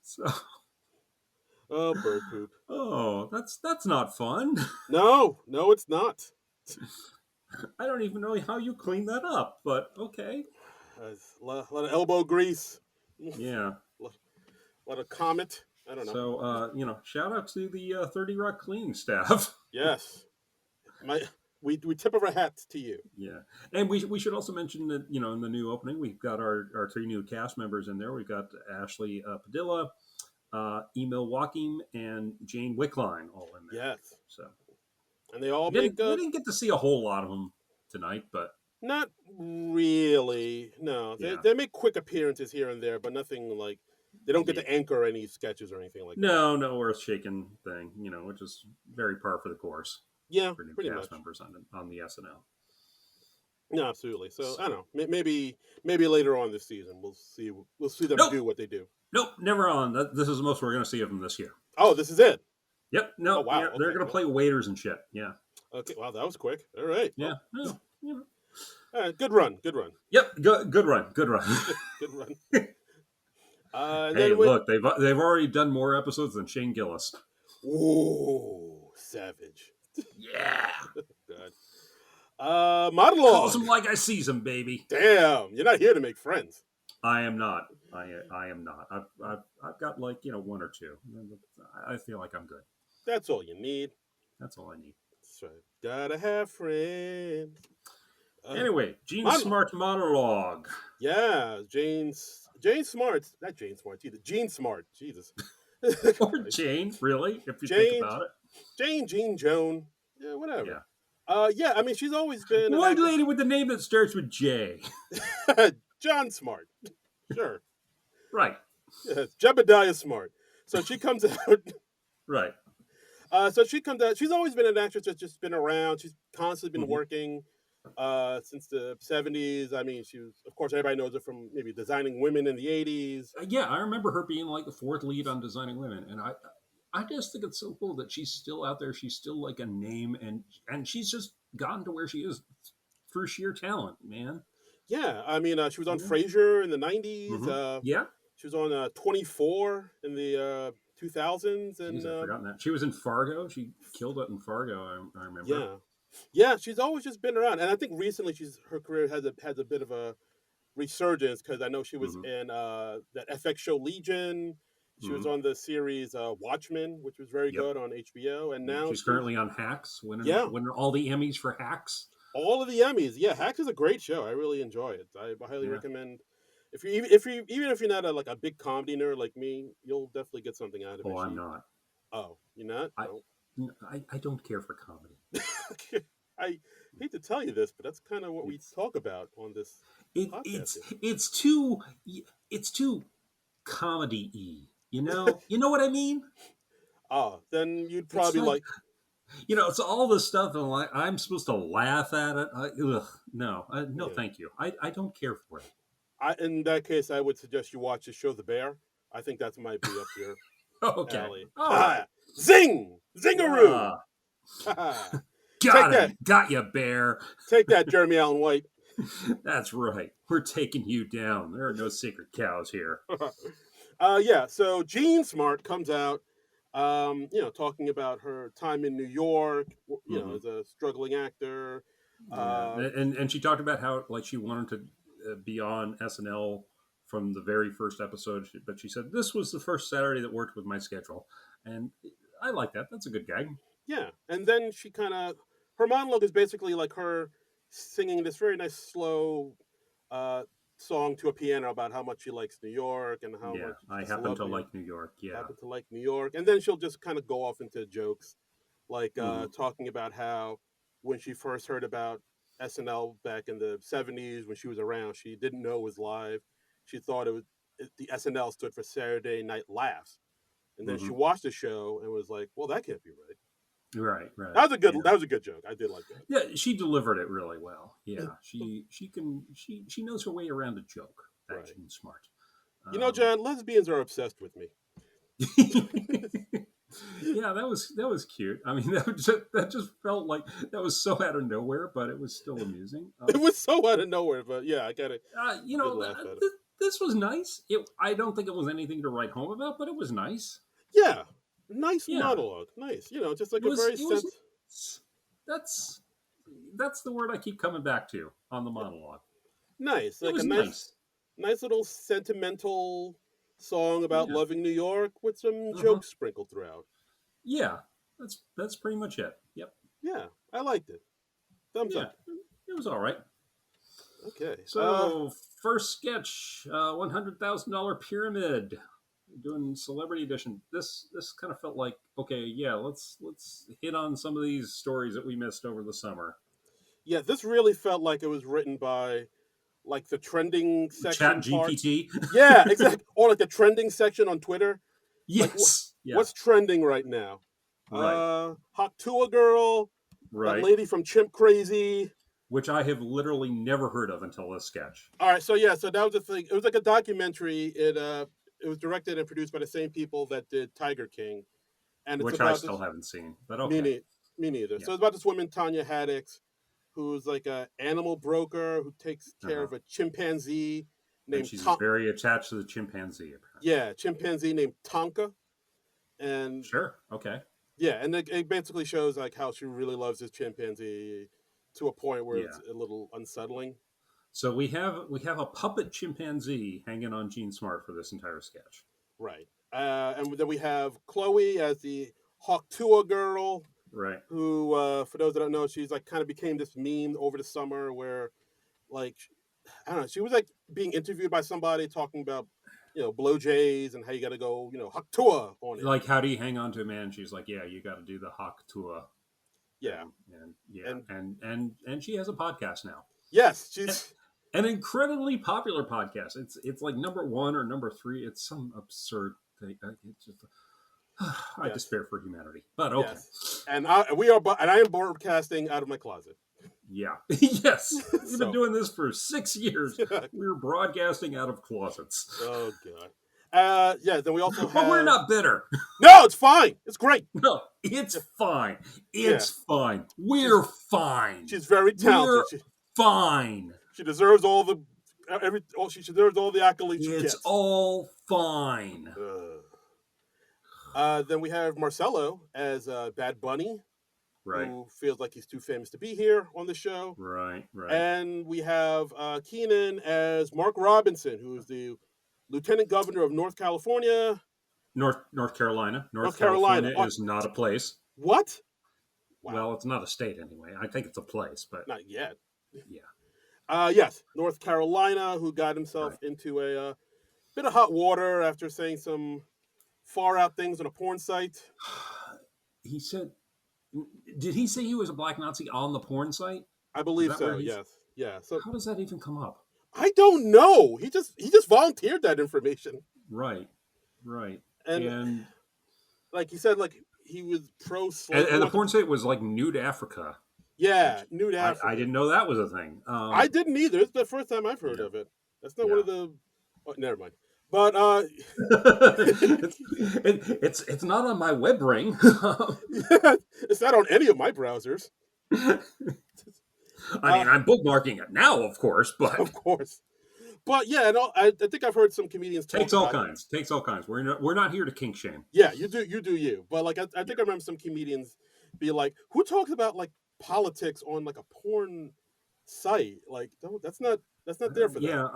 Speaker 2: So
Speaker 1: Oh, bird poop.
Speaker 2: oh, that's not fun.
Speaker 1: No, no, it's not.
Speaker 2: I don't even know how you clean that up, but okay.
Speaker 1: Lot of elbow grease.
Speaker 2: Yeah.
Speaker 1: lot, lot of comet. I don't know.
Speaker 2: So you know, shout out to the 30 Rock cleaning staff.
Speaker 1: Yes, my we tip of our hats to you.
Speaker 2: Yeah, and we should also mention that you know in the new opening we've got our three new cast members in there. We've got Ashley Padilla, Emil Walking, and Jane Wickline all in there.
Speaker 1: Yes,
Speaker 2: So
Speaker 1: and they all make
Speaker 2: we didn't get to see a whole lot of them tonight, but
Speaker 1: not really. No,
Speaker 2: yeah,
Speaker 1: they make quick appearances here and there, but nothing like They don't get
Speaker 2: Yeah.
Speaker 1: to anchor any sketches or anything like that.
Speaker 2: No earth shaking thing, which is very par for the course
Speaker 1: Yeah,
Speaker 2: for new
Speaker 1: pretty
Speaker 2: cast
Speaker 1: much.
Speaker 2: members on the SNL.
Speaker 1: No, absolutely. So I
Speaker 2: So
Speaker 1: don't know. Maybe later on this season we'll see. We'll see them
Speaker 2: nope,
Speaker 1: do what they do.
Speaker 2: nope, never on. This is the most we're going to see of them this year.
Speaker 1: Oh, this is it.
Speaker 2: Yep,
Speaker 1: Oh
Speaker 2: no,
Speaker 1: wow.
Speaker 2: yeah, they're
Speaker 1: Okay.
Speaker 2: going to
Speaker 1: Well.
Speaker 2: play waiters and shit. Yeah,
Speaker 1: Okay. Wow, that was quick. All right.
Speaker 2: yeah,
Speaker 1: Well.
Speaker 2: no, yeah.
Speaker 1: All right. Good run. Good run.
Speaker 2: Yep, good run, good run.
Speaker 1: Good run. And
Speaker 2: Hey,
Speaker 1: then with
Speaker 2: look, they've already done more episodes than Shane Gillis.
Speaker 1: ooh, savage.
Speaker 2: Yeah,
Speaker 1: God.
Speaker 2: calls
Speaker 1: Monologue.
Speaker 2: them like I sees them, baby.
Speaker 1: Damn, you're not here to make friends.
Speaker 2: I am not. I am not. I've got like one or two. I feel like I'm good.
Speaker 1: That's all you need.
Speaker 2: That's all I need.
Speaker 1: That's right. Gotta have friends.
Speaker 2: Anyway, Gene
Speaker 1: Monologue.
Speaker 2: Smart's monologue.
Speaker 1: Yeah, Jane Smart. Not Jane Smart either. Gene Smart. Jesus.
Speaker 2: Or Jane, really, if you think
Speaker 1: Jane,
Speaker 2: about it.
Speaker 1: Jean, Joan. Yeah, whatever.
Speaker 2: Yeah.
Speaker 1: Yeah, I mean, she's always been an
Speaker 2: One
Speaker 1: actress.
Speaker 2: lady with the name that starts with J.
Speaker 1: John Smart. Sure.
Speaker 2: Right.
Speaker 1: Yeah, Jebediah Smart. So she comes out.
Speaker 2: Right.
Speaker 1: So she comes out. She's always been an actress that's just been around. She's constantly been
Speaker 2: Mhm.
Speaker 1: working since the 70s. I mean, she was, of course, everybody knows her from maybe Designing Women in the 80s.
Speaker 2: Yeah, I remember her being like the fourth lead on Designing Women, and I just think it's so cool that she's still out there. She's still like a name, and she's just gotten to where she is through sheer talent, man.
Speaker 1: Yeah, I mean, she was on
Speaker 2: Yeah.
Speaker 1: Frasier in the 90s.
Speaker 2: Yeah.
Speaker 1: She was on 24 in the 2000s. And
Speaker 2: Jeez, I've forgotten that. She was in Fargo. She killed it in Fargo. I remember.
Speaker 1: yeah. Yeah, she's always just been around. And I think recently her career has a bit of a resurgence because I know she was
Speaker 2: Mhm.
Speaker 1: in that FX show Legion. She was
Speaker 2: Mhm.
Speaker 1: on the series Watchmen, which was very
Speaker 2: Yep.
Speaker 1: good on HBO. And now
Speaker 2: She's currently on Hacks,
Speaker 1: yeah,
Speaker 2: winning all the Emmys for Hacks.
Speaker 1: all of the Emmys. Yeah, Hacks is a great show. I really enjoy it. I highly
Speaker 2: Yeah.
Speaker 1: recommend. Even if you're not like a big comedy nerd like me, you'll definitely get something out of it.
Speaker 2: Oh, I'm not.
Speaker 1: Oh, you're not?
Speaker 2: I,
Speaker 1: No.
Speaker 2: I don't care for comedy.
Speaker 1: I hate to tell you this, but that's kind of what we
Speaker 2: It's
Speaker 1: talk about on this
Speaker 2: it,
Speaker 1: podcast.
Speaker 2: it's too comedy-y. You know what I mean?
Speaker 1: Then you'd
Speaker 2: It's
Speaker 1: probably
Speaker 2: like
Speaker 1: like.
Speaker 2: it's all this stuff, and like I'm supposed to laugh at it. No, no,
Speaker 1: Yeah.
Speaker 2: thank you. I don't care for it.
Speaker 1: In that case, I would suggest you watch the show The Bear. I think that might be up your
Speaker 2: Okay,
Speaker 1: alley.
Speaker 2: all right.
Speaker 1: Zing! Zingaroo! Take
Speaker 2: Got
Speaker 1: that!
Speaker 2: him, got you, bear.
Speaker 1: Take that, Jeremy Allen White.
Speaker 2: That's right. We're taking you down. There are no sacred cows here.
Speaker 1: Yeah, so Jean Smart comes out, talking about her time in New York,
Speaker 2: Mhm.
Speaker 1: as a struggling actor.
Speaker 2: Yeah, and she talked about how like she wanted to be on SNL from the very first episode, but she said this was the first Saturday that worked with my schedule, and I like that. That's a good gag.
Speaker 1: Yeah, and then her monologue is basically like her singing this very nice slow uh, song to a piano about how much she likes New York and how
Speaker 2: Yeah,
Speaker 1: much
Speaker 2: I
Speaker 1: just
Speaker 2: happen
Speaker 1: love
Speaker 2: to
Speaker 1: New York.
Speaker 2: like New York. Yeah.
Speaker 1: Happen to like New York, and then she'll just kind of go off into jokes, like
Speaker 2: Mhm.
Speaker 1: talking about how when she first heard about SNL back in the '70s when she was around, she didn't know it was live. She thought the SNL stood for Saturday Night Laughs, and then she
Speaker 2: Mhm.
Speaker 1: watched the show and was like, "Well, that can't be right."
Speaker 2: Right. Right.
Speaker 1: That was a good joke. I did like that.
Speaker 2: Yeah, she delivered it really well. Yeah, she knows her way around a joke. That
Speaker 1: Right.
Speaker 2: Jean Smart.
Speaker 1: John, lesbians are obsessed with me.
Speaker 2: Yeah, that was cute. I mean, that just felt like that was so out of nowhere, but it was still amusing.
Speaker 1: It was so out of nowhere, but yeah, I did laugh at it.
Speaker 2: This was nice. I don't think it was anything to write home about, but it was nice.
Speaker 1: Yeah, nice
Speaker 2: Yeah,
Speaker 1: monologue. Nice, just like
Speaker 2: it
Speaker 1: a
Speaker 2: was.
Speaker 1: very
Speaker 2: It was. That's that's the word I keep coming back to on the monologue.
Speaker 1: nice,
Speaker 2: It
Speaker 1: like a
Speaker 2: was
Speaker 1: nice,
Speaker 2: nice.
Speaker 1: nice little sentimental song about
Speaker 2: Yeah.
Speaker 1: loving New York with some
Speaker 2: Uh huh.
Speaker 1: jokes sprinkled throughout.
Speaker 2: Yeah. That's pretty much it. Yep.
Speaker 1: Yeah, I liked it. Thumbs
Speaker 2: Yeah.
Speaker 1: up.
Speaker 2: It was all right.
Speaker 1: Okay.
Speaker 2: So first sketch, $100,000 pyramid, doing celebrity edition. This kind of felt like okay, yeah, let's hit on some of these stories that we missed over the summer.
Speaker 1: Yeah, this really felt like it was written by like the trending
Speaker 2: Chat
Speaker 1: section part.
Speaker 2: GPT.
Speaker 1: Yeah, exactly. Or like the trending section on Twitter. Like
Speaker 2: Yes. Yeah.
Speaker 1: what's trending right now?
Speaker 2: Right.
Speaker 1: Haktua Girl, that
Speaker 2: Right.
Speaker 1: lady from Chimp Crazy.
Speaker 2: Which I have literally never heard of until this sketch.
Speaker 1: All right, so yeah, so that was the thing. It was like a documentary. It was directed and produced by the same people that did Tiger King, and it's
Speaker 2: Which I
Speaker 1: about
Speaker 2: still
Speaker 1: this.
Speaker 2: haven't seen. But
Speaker 1: Me,
Speaker 2: okay.
Speaker 1: ne- Me neither.
Speaker 2: Yeah.
Speaker 1: So it's about this woman Tanya Haddix, who's like a animal broker who takes care
Speaker 2: Uh-huh.
Speaker 1: of a chimpanzee
Speaker 2: And
Speaker 1: named
Speaker 2: she's
Speaker 1: Tom.
Speaker 2: very attached to the chimpanzee, apparently.
Speaker 1: Yeah, chimpanzee named Tonka, and
Speaker 2: Sure. Okay.
Speaker 1: yeah, and it basically shows like how she really loves this chimpanzee to a point where
Speaker 2: Yeah.
Speaker 1: it's a little unsettling.
Speaker 2: So we have a puppet chimpanzee hanging on Gene Smart for this entire sketch.
Speaker 1: Right. And then we have Chloe as the Hawktua girl,
Speaker 2: Right.
Speaker 1: who, for those that don't know, she's like kind of became this meme over the summer where, like, I don't know, she was like being interviewed by somebody talking about, blow jays and how you got to go, Hawktua on it.
Speaker 2: Like, how do you hang on to a man? She's like, yeah, you got to do the hawk tour.
Speaker 1: Yeah.
Speaker 2: And yeah,
Speaker 1: And
Speaker 2: and she has a podcast now.
Speaker 1: yes,
Speaker 2: And
Speaker 1: she's
Speaker 2: an incredibly popular podcast. It's like number 1 or number 3. It's some absurd thing. It's just I
Speaker 1: yes,
Speaker 2: despair for humanity. But okay.
Speaker 1: yes. And I am broadcasting out of my closet.
Speaker 2: Yeah. Yes. We've been
Speaker 1: So,
Speaker 2: doing this for 6 years. We're broadcasting out of closets.
Speaker 1: oh god. Yeah. Then we also have.
Speaker 2: But we're not bitter.
Speaker 1: No, it's fine. It's great.
Speaker 2: No, it's fine.
Speaker 1: Yeah.
Speaker 2: It's fine. We're fine.
Speaker 1: She's very talented.
Speaker 2: We're fine.
Speaker 1: She deserves all the she deserves all the accolades she
Speaker 2: It's
Speaker 1: gets.
Speaker 2: all fine.
Speaker 1: Then we have Marcelo as Bad Bunny,
Speaker 2: Right.
Speaker 1: who feels like he's too famous to be here on the show.
Speaker 2: Right.
Speaker 1: And we have Keenan as Mark Robinson, who is the Lieutenant Governor of North California.
Speaker 2: North Carolina.
Speaker 1: North Carolina.
Speaker 2: California is not a place.
Speaker 1: What? Wow.
Speaker 2: Well, it's not a state anyway. I think it's a place, but
Speaker 1: Not yet.
Speaker 2: yeah.
Speaker 1: Yes, North Carolina, who got himself into a bit of hot water after saying some far out things on a porn site.
Speaker 2: He said, did he say he was a black Nazi on the porn site?
Speaker 1: I believe so. Yes. Yeah. So
Speaker 2: how does that even come up?
Speaker 1: I don't know. He just volunteered that information.
Speaker 2: Right.
Speaker 1: And like he said, like he was pro.
Speaker 2: And the porn site was like Nude Africa.
Speaker 1: Yeah, Nude Africa.
Speaker 2: I didn't know that was a thing.
Speaker 1: I didn't either. It's the first time I've heard of it. That's not one of the. Oh, never mind. But
Speaker 2: it's not on my web ring.
Speaker 1: It's not on any of my browsers.
Speaker 2: I mean, I'm bookmarking it now, of course, but
Speaker 1: of course. But yeah, no, I think I've heard some comedians talk
Speaker 2: takes all
Speaker 1: about
Speaker 2: kinds. Takes all kinds. We're not here to kink shame.
Speaker 1: Yeah, you do you. But like I think I remember some comedians be like, "Who talks about like politics on like a porn site? Like, no, that's not there for that."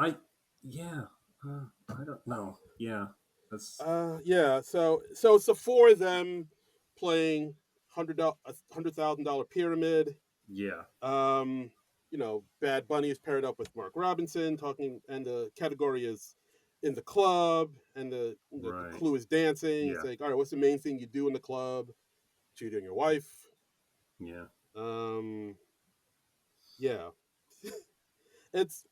Speaker 2: I don't know. Yeah, that's
Speaker 1: yeah. So it's the four of them playing $100,000 pyramid.
Speaker 2: yeah.
Speaker 1: Bad Bunny is paired up with Mark Robinson talking, and the category is in the club, and the clue is dancing.
Speaker 2: Yeah.
Speaker 1: It's like, all right, what's the main thing you do in the club? Cheating on your wife.
Speaker 2: Yeah.
Speaker 1: Yeah. It's.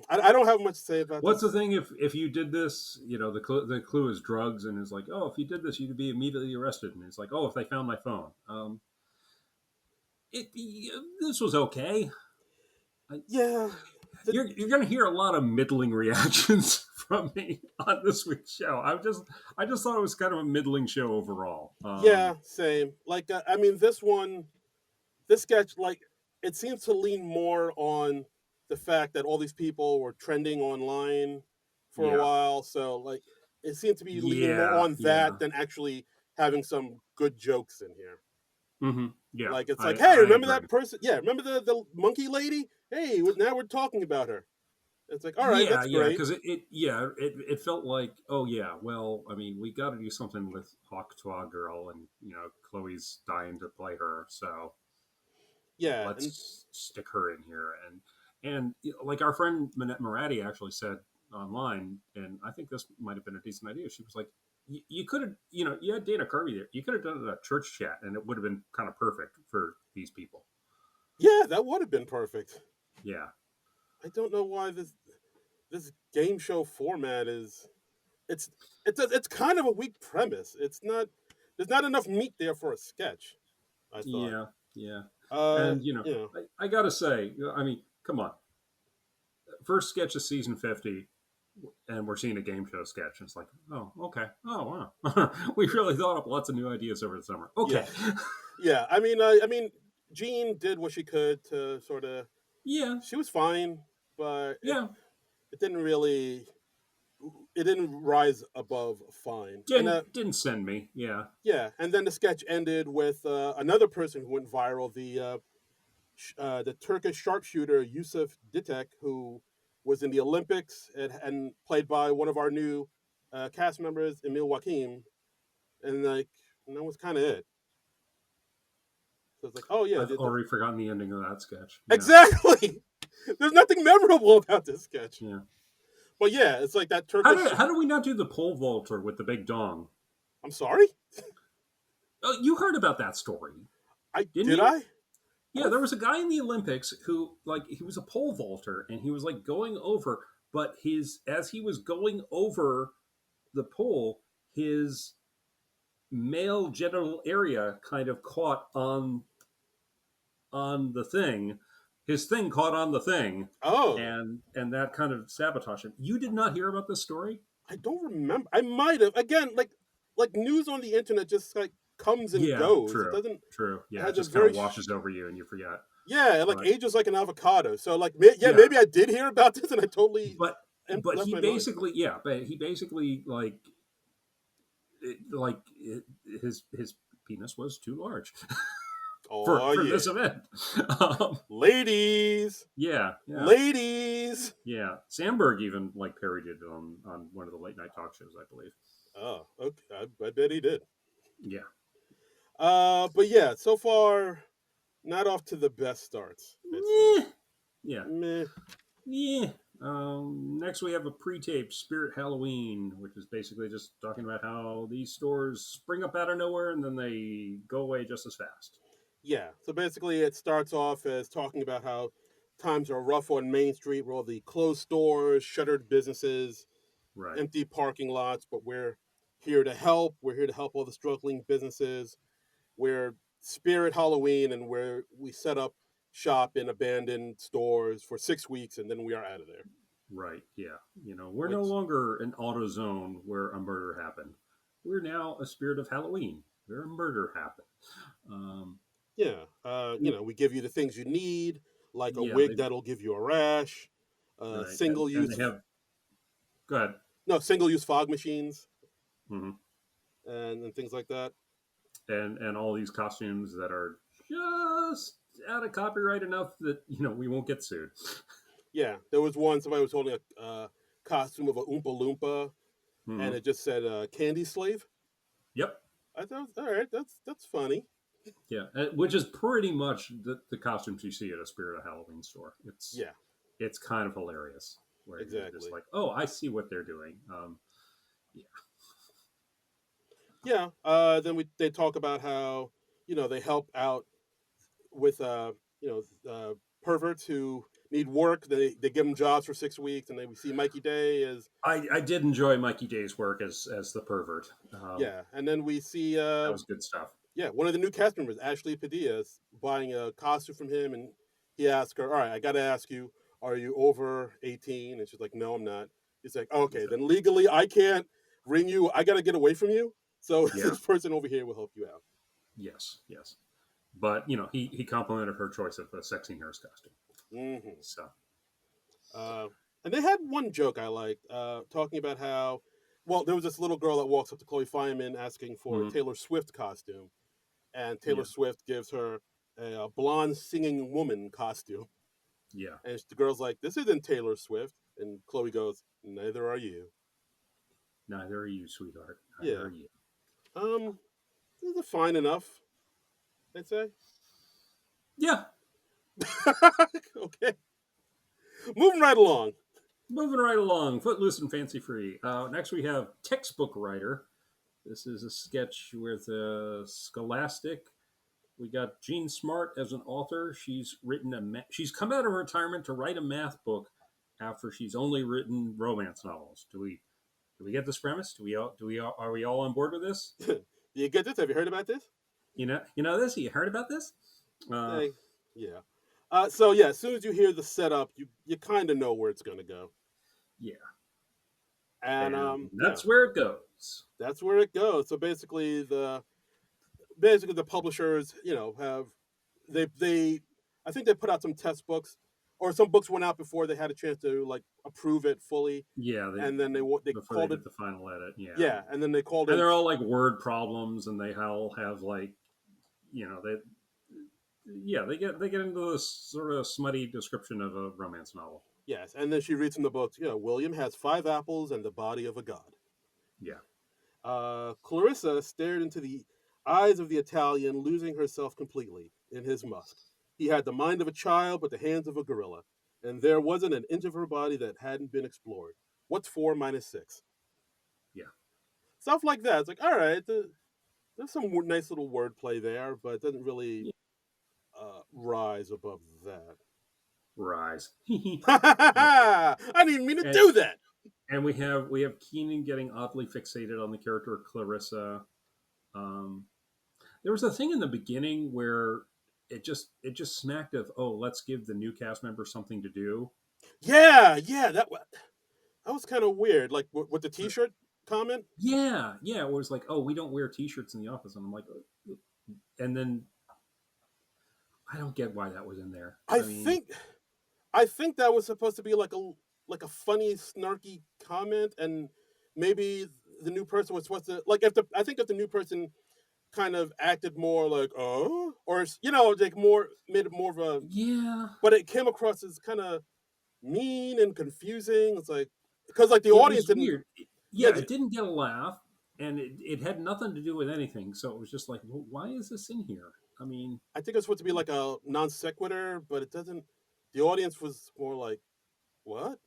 Speaker 1: I don't have much to say about.
Speaker 2: What's the thing? If you did this, the clue is drugs, and it's like, oh, if you did this, you'd be immediately arrested. And it's like, oh, if they found my phone. This was okay.
Speaker 1: Yeah.
Speaker 2: You're going to hear a lot of middling reactions from me on this week's show. I just thought it was kind of a middling show overall.
Speaker 1: Yeah, same. Like, I mean, this sketch, like, it seems to lean more on the fact that all these people were trending online for a while. So, like, it seemed to be leaning more on that than actually having some good jokes in here.
Speaker 2: Mm-hmm. Yeah.
Speaker 1: Like, it's like, hey, remember that person? Yeah, remember the monkey lady? Hey, now we're talking about her. It's like, all right, that's great.
Speaker 2: Because it felt like, oh yeah, well, I mean, we got to do something with Hawktua Girl, and Chloe's dying to play her, so
Speaker 1: yeah,
Speaker 2: let's stick her in here. And like our friend Minette Moratti actually said online, and I think this might have been a decent idea. She was like, you could have, you had Dana Carvey there. You could have done a church chat, and it would have been kind of perfect for these people.
Speaker 1: Yeah, that would have been perfect.
Speaker 2: Yeah.
Speaker 1: I don't know why this game show format is it's it's kind of a weak premise. It's not there's not enough meat there for a sketch. I thought.
Speaker 2: Yeah, yeah.
Speaker 1: Uh,
Speaker 2: And,
Speaker 1: you know,
Speaker 2: I got to say, I mean, come on. First sketch of season 50, and we're seeing a game show sketch. And it's like, oh, okay. Oh, wow. We really thought up lots of new ideas over the summer.
Speaker 1: yeah,
Speaker 2: Okay.
Speaker 1: yeah. I mean, Jean did what she could to sort of.
Speaker 2: Yeah,
Speaker 1: She was fine, but
Speaker 2: yeah.
Speaker 1: it didn't really it didn't rise above fine. And
Speaker 2: Didn't send me. Yeah.
Speaker 1: yeah, and then the sketch ended with another person who went viral, the Turkish sharpshooter Yusuf Ditek, who was in the Olympics and played by one of our new cast members, Emil Wakim, and like and that was kind of it. So it's like, oh yeah,
Speaker 2: I've already forgotten the ending of that sketch. Yeah.
Speaker 1: exactly. There's nothing memorable about this sketch,
Speaker 2: Yeah.
Speaker 1: but yeah, it's like that Turkish.
Speaker 2: How do we not do the pole vaulter with the big dong?
Speaker 1: I'm sorry,
Speaker 2: Oh, you heard about that story,
Speaker 1: I
Speaker 2: didn't
Speaker 1: did
Speaker 2: you?
Speaker 1: I? I
Speaker 2: Yeah, there was a guy in the Olympics who, like, he was a pole vaulter and he was like going over, but his as he was going over the pole, his male genital area kind of caught on the thing. His thing caught on the thing,
Speaker 1: Oh,
Speaker 2: and that kind of sabotaged him. You did not hear about this story?
Speaker 1: I don't remember. I might have. Again, like news on the internet just like comes and
Speaker 2: Yeah,
Speaker 1: goes. It
Speaker 2: true,
Speaker 1: doesn't.
Speaker 2: true.
Speaker 1: It
Speaker 2: Yeah, it
Speaker 1: has a
Speaker 2: just kind
Speaker 1: very
Speaker 2: of washes over you and you forget.
Speaker 1: yeah, it like
Speaker 2: But
Speaker 1: ages like an avocado. So like yeah,
Speaker 2: yeah,
Speaker 1: maybe I did hear about this and I totally
Speaker 2: but
Speaker 1: left
Speaker 2: he
Speaker 1: my mind.
Speaker 2: basically like his penis was too large
Speaker 1: Oh
Speaker 2: for
Speaker 1: yeah,
Speaker 2: this event.
Speaker 1: ladies,
Speaker 2: Yeah, yeah,
Speaker 1: ladies.
Speaker 2: yeah. Sandberg even like parodied it on one of the late night talk shows, I believe.
Speaker 1: Oh, okay. I bet he did.
Speaker 2: Yeah.
Speaker 1: But yeah, so far not off to the best starts. I'd say.
Speaker 2: Yeah. Yeah.
Speaker 1: Meh.
Speaker 2: Yeah. Next, we have a pre-tape Spirit Halloween, which is basically just talking about how these stores spring up out of nowhere and then they go away just as fast.
Speaker 1: Yeah. So basically, it starts off as talking about how times are rough on Main Street, where all the closed stores, shuttered businesses,
Speaker 2: Right.
Speaker 1: empty parking lots, but we're here to help. We're here to help all the struggling businesses. We're Spirit Halloween, and where we set up shop in abandoned stores for 6 weeks, and then we are out of there.
Speaker 2: Right. Yeah. We're no
Speaker 1: Which,
Speaker 2: longer an auto zone where a murder happened. We're now a Spirit of Halloween where a murder happened. Um,
Speaker 1: yeah, we give you the things you need, like a
Speaker 2: yeah.
Speaker 1: wig
Speaker 2: They
Speaker 1: that'll give you a rash,
Speaker 2: right.
Speaker 1: single
Speaker 2: And they
Speaker 1: use,
Speaker 2: have. Go ahead.
Speaker 1: no, single use fog machines,
Speaker 2: Hmm.
Speaker 1: and things like that.
Speaker 2: And all these costumes that are just out of copyright enough that we won't get sued.
Speaker 1: Yeah, there was one somebody was holding a costume of a Oompa Loompa, and
Speaker 2: Hmm.
Speaker 1: it just said "Candy Slave."
Speaker 2: Yep.
Speaker 1: I thought, all right, that's funny.
Speaker 2: Yeah, which is pretty much the costumes you see at a Spirit of Halloween store.
Speaker 1: Yeah,
Speaker 2: It's kind of hilarious where you're just
Speaker 1: exactly.
Speaker 2: like, oh, I see what they're doing. Yeah,
Speaker 1: Yeah. Then they talk about how they help out with perverts who need work. They give them jobs for 6 weeks, and then we see Mikey Day as
Speaker 2: I did enjoy Mikey Day's work as the pervert.
Speaker 1: yeah, and then we see
Speaker 2: That was good stuff.
Speaker 1: yeah, one of the new cast members, Ashley Padilla, is buying a costume from him, and he asks her, "All right, I got to ask you, are you over 18?" And she's like, "No, I'm not." He's like, "Okay, then legally I can't ring you. I got to get away from you. So
Speaker 2: Yeah.
Speaker 1: this person over here will help you out."
Speaker 2: Yes. Yes. But he complimented her choice of a sexy nurse costume.
Speaker 1: Hmm.
Speaker 2: So
Speaker 1: Uh, and they had one joke I liked, talking about how, well, there was this little girl that walks up to Chloe Fineman asking for a
Speaker 2: mhm,
Speaker 1: Taylor Swift costume, and Taylor
Speaker 2: yeah,
Speaker 1: Swift gives her a blonde singing woman costume.
Speaker 2: yeah.
Speaker 1: And the girl's like, "This isn't Taylor Swift." And Chloe goes, "Neither are you."
Speaker 2: Neither are you, sweetheart. Neither
Speaker 1: Yeah.
Speaker 2: are you.
Speaker 1: Um, this is fine enough, I'd say.
Speaker 2: Yeah.
Speaker 1: Okay. Moving right along.
Speaker 2: Moving right along, footloose and fancy free. Next, we have textbook writer. This is a sketch with Scholastic We got Jean Smart as an author. She's come out of retirement to write a math book after she's only written romance novels. Do we get this premise? Do we are we all on board with this?
Speaker 1: Do you get this? Have you heard about this?
Speaker 2: You know this. You heard about this? Uh,
Speaker 1: Hey, yeah. So yeah, as soon as you hear the setup, you kind of know where it's gonna go,
Speaker 2: yeah,
Speaker 1: and
Speaker 2: and
Speaker 1: yeah,
Speaker 2: that's where it goes.
Speaker 1: that's where it goes. So basically the publishers, have they I think they put out some test books, or some books went out before they had a chance to like approve it fully,
Speaker 2: Yeah,
Speaker 1: and then they
Speaker 2: before they
Speaker 1: called it,
Speaker 2: did the final edit. Yeah,
Speaker 1: yeah, and then they called
Speaker 2: and
Speaker 1: it,
Speaker 2: they're all like word problems, and they all have like they they get into this sort of smutty description of a romance novel.
Speaker 1: yes, and then she reads from the books, William has 5 apples and the body of a god.
Speaker 2: Yeah,
Speaker 1: Clarissa stared into the eyes of the Italian, losing herself completely in his musk. He had the mind of a child, but the hands of a gorilla, and there wasn't an inch of her body that hadn't been explored. What's 4 minus 6?
Speaker 2: yeah,
Speaker 1: Stuff like that. It's like, all right, there's some nice little wordplay there, but it doesn't really
Speaker 2: yeah.
Speaker 1: rise above that.
Speaker 2: Rise.
Speaker 1: I didn't even mean to
Speaker 2: and
Speaker 1: do that.
Speaker 2: and we have Keenan getting oddly fixated on the character of Clarissa. Um, there was a thing in the beginning where it just smacked of, oh, let's give the new cast member something to do.
Speaker 1: Yeah, that was kind of weird. Like with the T-shirt comment.
Speaker 2: Yeah, it was like, oh, we don't wear T-shirts in the office, and I'm like, and then I don't get why that was in there.
Speaker 1: I
Speaker 2: I mean,
Speaker 1: think I think that was supposed to be like a funny, snarky comment, and maybe the new person was supposed to like if the new person kind of acted more like or like more made it more of a,
Speaker 2: yeah,
Speaker 1: but it came across as kind of mean and confusing. It's like because like the
Speaker 2: it
Speaker 1: audience
Speaker 2: was
Speaker 1: didn't,
Speaker 2: weird.
Speaker 1: yeah,
Speaker 2: Yeah, it didn't get a laugh, and it had nothing to do with anything. So it was just like, well, why is this in here? I mean,
Speaker 1: I think it was supposed to be like a non sequitur, but it doesn't. The audience was more like, what?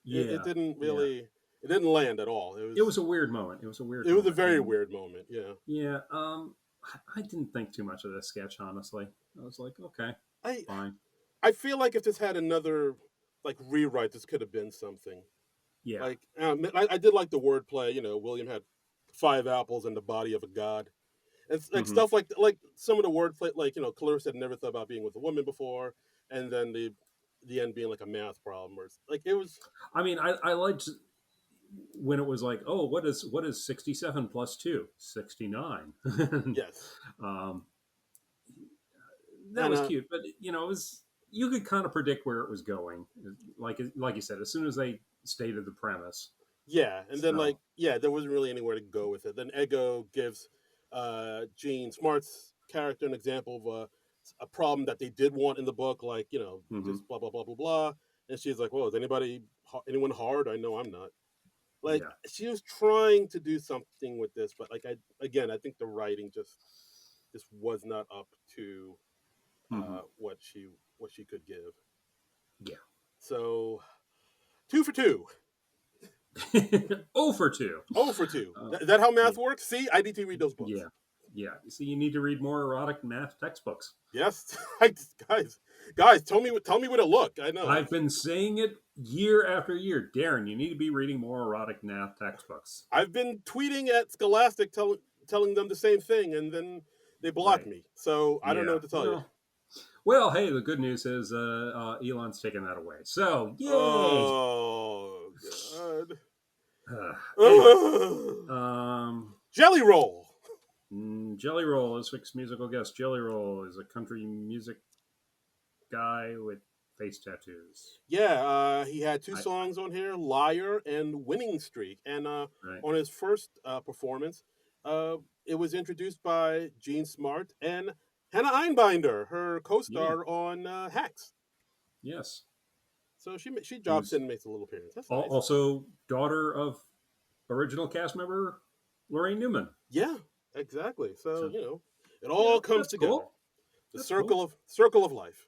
Speaker 1: It
Speaker 2: yeah,
Speaker 1: didn't
Speaker 2: yeah.
Speaker 1: really, it didn't land at all.
Speaker 2: It was a weird moment. It was a weird
Speaker 1: It was a
Speaker 2: moment,
Speaker 1: very
Speaker 2: and
Speaker 1: weird moment. Yeah.
Speaker 2: yeah, I didn't think too much of this sketch. Honestly, I was like, okay,
Speaker 1: I
Speaker 2: fine.
Speaker 1: I feel like if this had another like rewrite, this could have been something.
Speaker 2: Yeah.
Speaker 1: Like I did like the wordplay. William had 5 apples and the body of a god. It's like
Speaker 2: Hmm.
Speaker 1: stuff like some of the wordplay, like Clarissa had never thought about being with a woman before, and then the end being like a math problem, or like it was.
Speaker 2: I mean, I liked when it was like, oh, what is 67 plus 2? 69.
Speaker 1: Yes,
Speaker 2: um, that
Speaker 1: and
Speaker 2: was cute, but it was, you could kind of predict where it was going. Like you said, as soon as they stated the premise.
Speaker 1: yeah, and then like
Speaker 2: So
Speaker 1: yeah, there wasn't really anywhere to go with it. Then Ego gives Gene Smart's character an example of a problem that they did want in the book, like
Speaker 2: mhm.
Speaker 1: just blah blah blah blah blah, and she's like, "Well, is anyone hard? I know I'm not." Like
Speaker 2: Yeah.
Speaker 1: she was trying to do something with this, but like I think the writing just was not up to
Speaker 2: Hmm.
Speaker 1: what she could give.
Speaker 2: Yeah.
Speaker 1: So 2 for 2.
Speaker 2: Oh for 2.
Speaker 1: 0 for 2.
Speaker 2: Uh,
Speaker 1: Is that how
Speaker 2: yeah.
Speaker 1: math works? See, I need to read those books.
Speaker 2: Yeah. Yeah. So you need to read more erotic math textbooks.
Speaker 1: Yes, tell me where to look. I know.
Speaker 2: I've been saying it year after year. Darren, you need to be reading more erotic math textbooks.
Speaker 1: I've been tweeting at Scholastic telling them the same thing, and then they blocked
Speaker 2: Right.
Speaker 1: me. So I don't know
Speaker 2: Yeah.
Speaker 1: what to tell you.
Speaker 2: Well, hey, the good news is Elon's taking that away. So, yay!
Speaker 1: Oh God.
Speaker 2: Anyway,
Speaker 1: Ugh.
Speaker 2: um,
Speaker 1: Jelly Roll.
Speaker 2: Jelly Roll, this week's musical guest. Jelly Roll is a country music guy with face tattoos.
Speaker 1: Yeah, he had 2
Speaker 2: I,
Speaker 1: songs on here, "Liar" and "Winning Streak," and
Speaker 2: right?
Speaker 1: on his first performance, uh, it was introduced by Gene Smart and Hannah Einbinder, her
Speaker 2: Yeah.
Speaker 1: co-star on Hacks.
Speaker 2: Yes.
Speaker 1: So she drops
Speaker 2: Who's
Speaker 1: in and makes a little appearance. That's nice.
Speaker 2: also daughter of original cast member Lorraine Newman.
Speaker 1: Yeah, exactly. So
Speaker 2: So,
Speaker 1: it all comes
Speaker 2: that's
Speaker 1: together.
Speaker 2: cool.
Speaker 1: The
Speaker 2: That's cool.
Speaker 1: circle of life.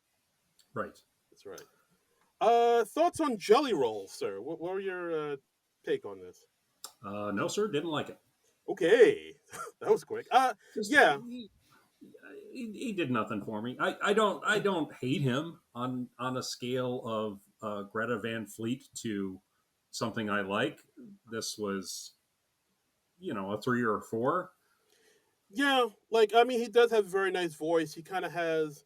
Speaker 2: Right.
Speaker 1: That's right. Thoughts on Jelly Roll, sir? What were your take on this?
Speaker 2: No, sir, didn't like it.
Speaker 1: Okay, that was quick.
Speaker 2: Just
Speaker 1: Yeah,
Speaker 2: he did nothing for me. I don't hate him on a scale of Greta Van Fleet to something I like. This was, a 3 or 4.
Speaker 1: Yeah, like I mean, he does have a very nice voice. He kind of has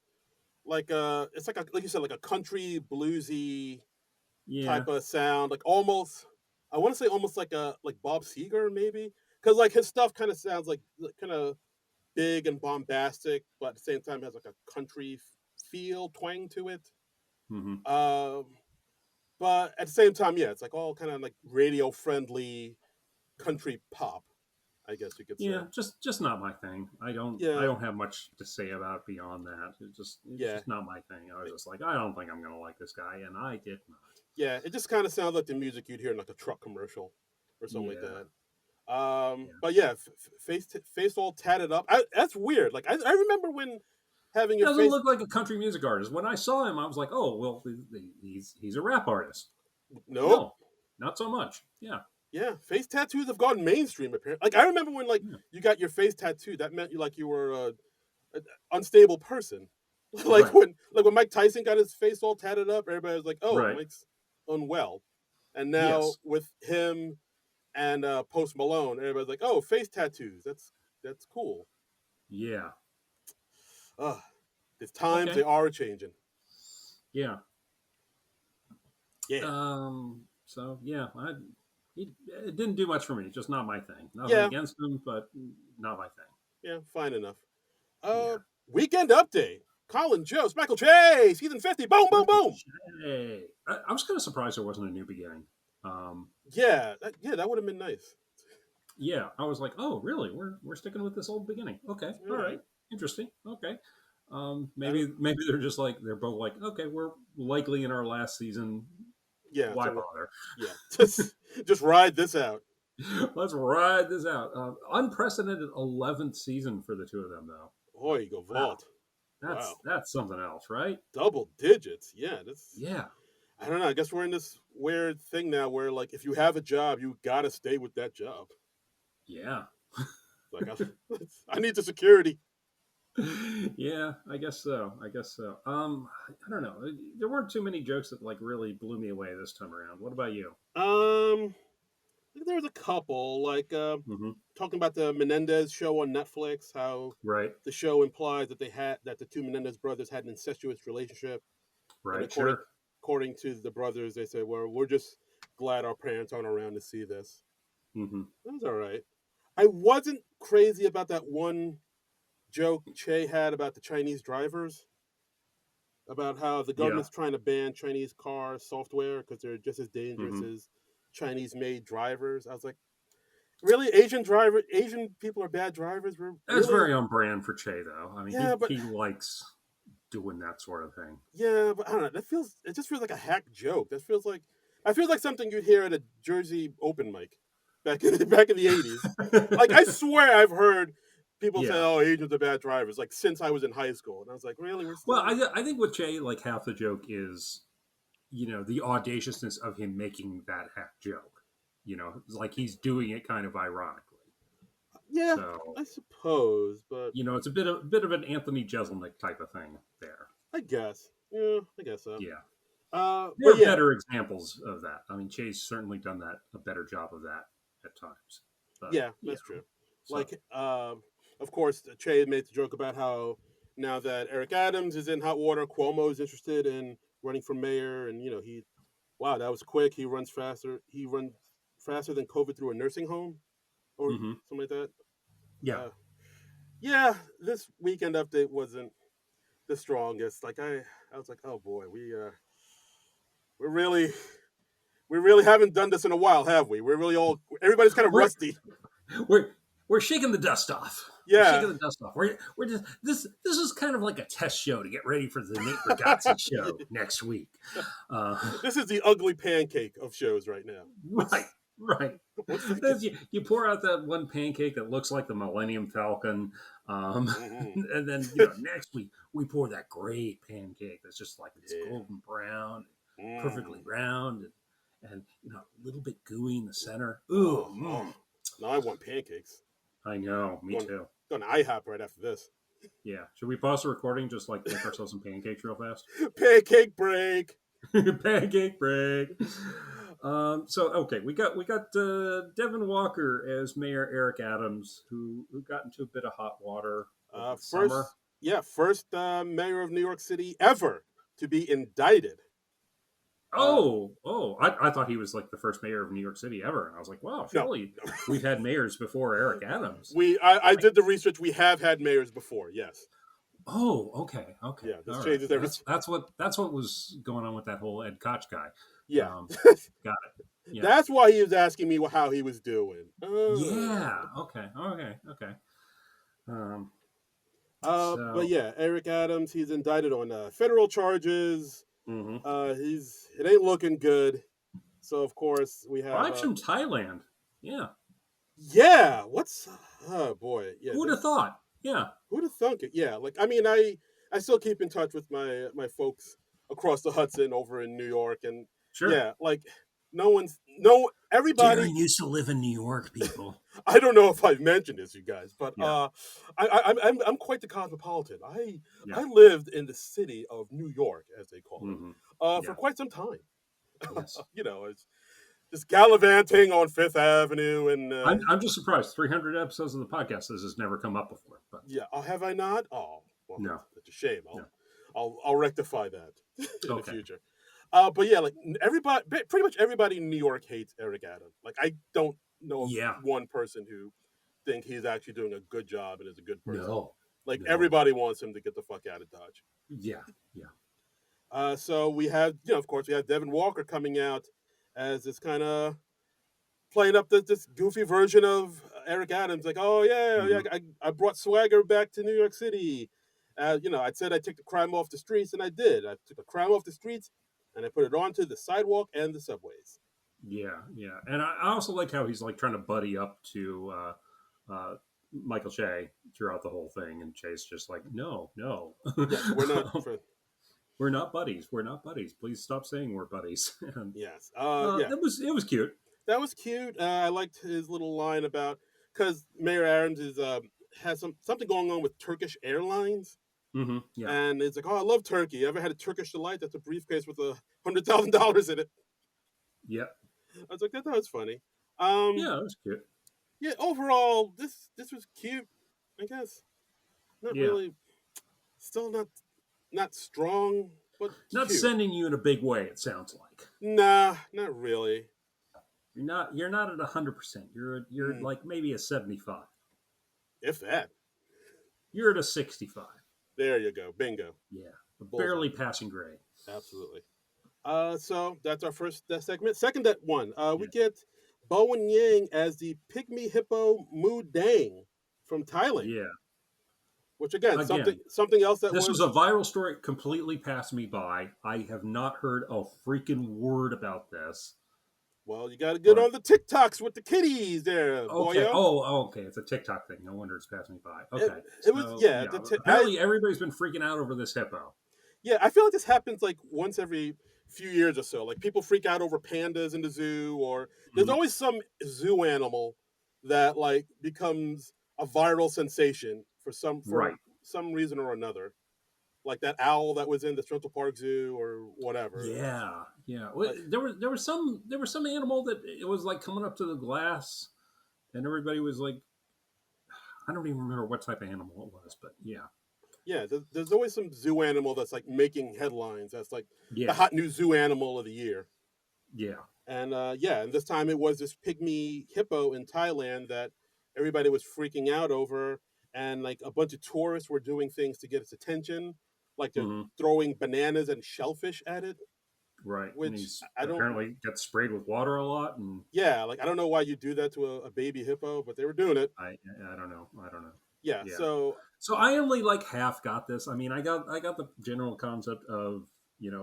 Speaker 1: like it's like like you said, like a country bluesy
Speaker 2: Yeah.
Speaker 1: type of sound, like almost. I want to say almost like a like Bob Seger maybe, because like his stuff kind of sounds like kind of big and bombastic, but at the same time has like a country feel twang to it.
Speaker 2: Hmm.
Speaker 1: Um, but at the same time, yeah, it's like all kind of like radio friendly country pop, I guess you could say.
Speaker 2: Yeah, just not my thing. I
Speaker 1: Yeah,
Speaker 2: don't have much to say about it beyond that. It's
Speaker 1: yeah,
Speaker 2: just not my thing. I was just like, I don't think I'm gonna like this guy, and I did not.
Speaker 1: yeah. It just kind of sounds like the music you'd hear in like a truck commercial or something like
Speaker 2: Yeah,
Speaker 1: that.
Speaker 2: yeah.
Speaker 1: But yeah, face all tatted up. That's weird. Like I remember when having your
Speaker 2: Doesn't
Speaker 1: face.
Speaker 2: look like a country music artist. When I saw him, I was like, oh well, he's a rap artist.
Speaker 1: Nope.
Speaker 2: No, not so much. Yeah,
Speaker 1: Yeah, face tattoos have gone mainstream. Apparently, like I remember when like
Speaker 2: yeah.
Speaker 1: you got your face tattooed, that meant you were an unstable person.
Speaker 2: Right,
Speaker 1: like when Mike Tyson got his face all tatted up, everybody was like, "Oh,
Speaker 2: right.
Speaker 1: Mike's unwell." And now
Speaker 2: Yes,
Speaker 1: with him and Post Malone, everybody's like, "Oh, face tattoos. That's cool."
Speaker 2: yeah.
Speaker 1: Ugh, it's times they
Speaker 2: Okay,
Speaker 1: are changing.
Speaker 2: yeah.
Speaker 1: Yeah,
Speaker 2: So yeah, it didn't do much for me. Just not my thing. Nothing
Speaker 1: yeah,
Speaker 2: against him, but not my thing.
Speaker 1: yeah. Fine enough. Uh,
Speaker 2: Yeah.
Speaker 1: weekend update. Colin Jost, Michael J, season 50. Boom, boom,
Speaker 2: Michael
Speaker 1: boom.
Speaker 2: J. I was kind of surprised there wasn't a new beginning. Um,
Speaker 1: Yeah, that would have been nice.
Speaker 2: yeah, I was like, oh, really? We're sticking with this old beginning. Okay,
Speaker 1: All
Speaker 2: all
Speaker 1: right.
Speaker 2: right, interesting. Okay,
Speaker 1: I don't.
Speaker 2: maybe they're just like they're both like, okay, we're likely in our last season.
Speaker 1: Yeah.
Speaker 2: Why
Speaker 1: So
Speaker 2: bother?
Speaker 1: yeah, just ride this out.
Speaker 2: Let's ride this out. Unprecedented 11th season for the two of them, though.
Speaker 1: Oh, you go
Speaker 2: Wow,
Speaker 1: vault. Wow,
Speaker 2: that's something else, right?
Speaker 1: double digits. Yeah, that's.
Speaker 2: Yeah,
Speaker 1: I don't know. I guess we're in this weird thing now where like if you have a job, you gotta stay with that job.
Speaker 2: yeah.
Speaker 1: Like I need the security.
Speaker 2: Yeah, I guess so. I guess so. I don't know. There weren't too many jokes that like really blew me away this time around. What about you?
Speaker 1: Um, there was a couple like
Speaker 2: Hmm.
Speaker 1: talking about the Menendez show on Netflix. How
Speaker 2: Right,
Speaker 1: the show implies that the two Menendez brothers had an incestuous relationship, and
Speaker 2: right, sure.
Speaker 1: according to the brothers, they said, "Well, we're just glad our parents aren't around to see this."
Speaker 2: Hmm.
Speaker 1: That was all right. I wasn't crazy about that one joke Che had about the Chinese drivers, about how the
Speaker 2: Yeah.
Speaker 1: government's trying to ban Chinese car software because they're just as dangerous
Speaker 2: Hmm.
Speaker 1: as Chinese-made drivers. I was like, really, Asian people are bad drivers? We're
Speaker 2: That's
Speaker 1: really,
Speaker 2: very on brand for Che, though. I mean,
Speaker 1: yeah, but
Speaker 2: he likes doing that sort of thing.
Speaker 1: yeah, but I don't know. It just feels like a hack joke. I feel like something you'd hear at a Jersey open mic back in the 80s. Like I swear I've heard people say,
Speaker 2: Yeah.
Speaker 1: "Oh, Asians are bad drivers," like since I was in high school, and I was like, "Really? We're
Speaker 2: Well,
Speaker 1: still."
Speaker 2: I think with Che, like half the joke is, the audaciousness of him making that half joke. Like he's doing it kind of ironically.
Speaker 1: Yeah,
Speaker 2: So
Speaker 1: I suppose, but
Speaker 2: it's a bit of an Anthony Jeselnik type of thing there.
Speaker 1: I guess. Yeah, I guess so.
Speaker 2: Yeah. There
Speaker 1: But
Speaker 2: are
Speaker 1: yeah,
Speaker 2: better examples of that. I mean, Che's certainly done a better job of that at times. But
Speaker 1: yeah,
Speaker 2: yeah,
Speaker 1: that's true.
Speaker 2: so
Speaker 1: Like, of course, Che made the joke about how now that Eric Adams is in hot water, Cuomo is interested in running for mayor, and wow, that was quick. He runs faster. He runs faster than COVID through a nursing home or
Speaker 2: hmm,
Speaker 1: something like that.
Speaker 2: yeah.
Speaker 1: Uh, yeah, this weekend update wasn't the strongest. Like I was like, oh boy, we're really we really haven't done this in a while, have we? We're really all everybody's kind of
Speaker 2: We're
Speaker 1: rusty.
Speaker 2: we're we're shaking the dust off. We're
Speaker 1: Yeah,
Speaker 2: shaking the dust off. We're just this is kind of like a test show to get ready for the Nate Bargatze show next week. Uh,
Speaker 1: this is the ugly pancake of shows right now.
Speaker 2: right,
Speaker 1: What's
Speaker 2: right.
Speaker 1: what's the
Speaker 2: You pour out that one pancake that looks like the Millennium Falcon,
Speaker 1: mm-hmm.
Speaker 2: and then next week we pour that great pancake that's just like this
Speaker 1: Yeah.
Speaker 2: golden brown, perfectly
Speaker 1: Mm.
Speaker 2: round, and a little bit gooey in the center. Ooh,
Speaker 1: Oh, now I want pancakes.
Speaker 2: I know, me
Speaker 1: Going
Speaker 2: too.
Speaker 1: going to IHOP right after this.
Speaker 2: Yeah. Should we pause the recording, just like make ourselves some pancakes real fast?
Speaker 1: Pancake break.
Speaker 2: Pancake break. So okay, we got Devin Walker as Mayor Eric Adams, who got into a bit of hot water over the summer.
Speaker 1: First mayor of New York City ever to be indicted. Uh,
Speaker 2: I thought he was like the first mayor of New York City ever, and I was like, wow,
Speaker 1: no,
Speaker 2: surely we've had mayors before Eric Adams.
Speaker 1: I
Speaker 2: Like,
Speaker 1: did the research. We have had mayors before. Yes.
Speaker 2: oh, okay, okay,
Speaker 1: Yeah. This
Speaker 2: all right.
Speaker 1: changes every.
Speaker 2: That's what was going on with that whole Ed Koch guy.
Speaker 1: Yeah.
Speaker 2: Um, got it. Yeah,
Speaker 1: That's why he was asking me how he was doing.
Speaker 2: yeah. Okay, okay, okay. Um,
Speaker 1: But
Speaker 2: so
Speaker 1: yeah, Eric Adams, he's indicted on federal charges.
Speaker 2: mhm.
Speaker 1: It ain't looking good. So of course we have
Speaker 2: Vibes from Thailand. Yeah,
Speaker 1: yeah. What's oh boy, yeah.
Speaker 2: who would have
Speaker 1: This
Speaker 2: thought? Yeah,
Speaker 1: who'd have thunk it? Yeah, like I mean, I still keep in touch with my folks across the Hudson over in New York, and
Speaker 2: sure.
Speaker 1: yeah, like no everybody.
Speaker 2: Darren used to live in New York, people.
Speaker 1: I don't know if I've mentioned this, you guys, but
Speaker 2: Yeah,
Speaker 1: I'm quite the cosmopolitan.
Speaker 2: yeah,
Speaker 1: I lived in the city of New York, as they call it,
Speaker 2: hmm
Speaker 1: for
Speaker 2: yeah,
Speaker 1: quite some time.
Speaker 2: yes.
Speaker 1: It's just gallivanting on Fifth Avenue, and
Speaker 2: I'm just surprised. 300 episodes of the podcast, this has never come up before. But
Speaker 1: yeah. Oh, have I not? Oh, well,
Speaker 2: no,
Speaker 1: that's a shame.
Speaker 2: no.
Speaker 1: I'll rectify that in the
Speaker 2: Okay.
Speaker 1: future. But yeah, like everybody, pretty much everybody in New York hates Eric Adams. Like I don't know of
Speaker 2: Yeah.
Speaker 1: one person who think he's actually doing a good job and is a good person.
Speaker 2: No.
Speaker 1: Like
Speaker 2: No.
Speaker 1: everybody wants him to get the fuck out of Dodge.
Speaker 2: Yeah. Yeah.
Speaker 1: So we have, of course, we have Devin Walker coming out as this kind of playing up this goofy version of Eric Adams. Like, oh yeah,
Speaker 2: hmm
Speaker 1: I brought swagger back to New York City. I said I'd take the crime off the streets, and I did. I took the crime off the streets, and I put it onto the sidewalk and the subways.
Speaker 2: Yeah. Yeah. And I also like how he's like trying to buddy up to uh, Michael Shea throughout the whole thing, and Che's just like, no, no,
Speaker 1: Yes, we're not.
Speaker 2: we're not buddies. We're not buddies. Please stop saying we're buddies. And,
Speaker 1: Yes. Yeah.
Speaker 2: it was cute.
Speaker 1: That was cute. I liked his little line about because Mayor Adams is has something going on with Turkish Airlines,
Speaker 2: Yeah.
Speaker 1: and it's like, oh, I love Turkey. You ever had a Turkish delight? That's a briefcase with $100,000 in it.
Speaker 2: Yeah.
Speaker 1: I was like, that was funny.
Speaker 2: Yeah. It was cute.
Speaker 1: Yeah. Overall, this was cute. I guess not
Speaker 2: Yeah.
Speaker 1: really. Still not strong, but
Speaker 2: Not
Speaker 1: cute.
Speaker 2: sending you in a big way. It sounds like.
Speaker 1: Nah, not really.
Speaker 2: You're not at 100%. You're
Speaker 1: Mm,
Speaker 2: like maybe a 75.
Speaker 1: if that.
Speaker 2: You're at a 65.
Speaker 1: There you go. Bingo.
Speaker 2: Yeah,
Speaker 1: Bullseye.
Speaker 2: barely passing grade.
Speaker 1: Absolutely. So that's our first segment. Second one, we
Speaker 2: Yeah,
Speaker 1: get Bowen Yang as the pygmy hippo Mu Dang from Thailand,
Speaker 2: yeah.
Speaker 1: which again
Speaker 2: Again,
Speaker 1: something else that
Speaker 2: this was
Speaker 1: was
Speaker 2: a viral story. Completely passed me by. I have not heard a freaking word about this.
Speaker 1: well, you got to get
Speaker 2: But
Speaker 1: on the TikToks with the kitties there,
Speaker 2: okay.
Speaker 1: boyo.
Speaker 2: Oh, okay. It's a TikTok thing. No wonder it's passed me by.
Speaker 1: It,
Speaker 2: Okay.
Speaker 1: it was
Speaker 2: So
Speaker 1: yeah.
Speaker 2: yeah, apparently everybody's been freaking out over this hippo.
Speaker 1: Yeah, I feel like this happens like once every few years or so. Like people freak out over pandas in the zoo, or there's
Speaker 2: Mhm.
Speaker 1: always some zoo animal that like becomes a viral sensation for
Speaker 2: Right.
Speaker 1: some reason or another. Like that owl that was in the Central Park Zoo or whatever.
Speaker 2: Yeah, yeah.
Speaker 1: Like
Speaker 2: There was some animal that it was like coming up to the glass, and everybody was like, I don't even remember what type of animal it was, but yeah,
Speaker 1: yeah, there's always some zoo animal that's like making headlines. That's like the
Speaker 2: yeah,
Speaker 1: hot new zoo animal of the year.
Speaker 2: yeah.
Speaker 1: And yeah, and this time it was this pygmy hippo in Thailand that everybody was freaking out over, and like a bunch of tourists were doing things to get its attention, like they're
Speaker 2: hmm
Speaker 1: throwing bananas and shellfish at it.
Speaker 2: Right. And
Speaker 1: Which
Speaker 2: he's
Speaker 1: I don't,
Speaker 2: apparently gets sprayed with water a lot, and
Speaker 1: yeah, like I don't know why you do that to a baby hippo, but they were doing it.
Speaker 2: I don't know. I don't know.
Speaker 1: Yeah,
Speaker 2: Yeah.
Speaker 1: so
Speaker 2: So I only like half got this. I mean, I got the general concept of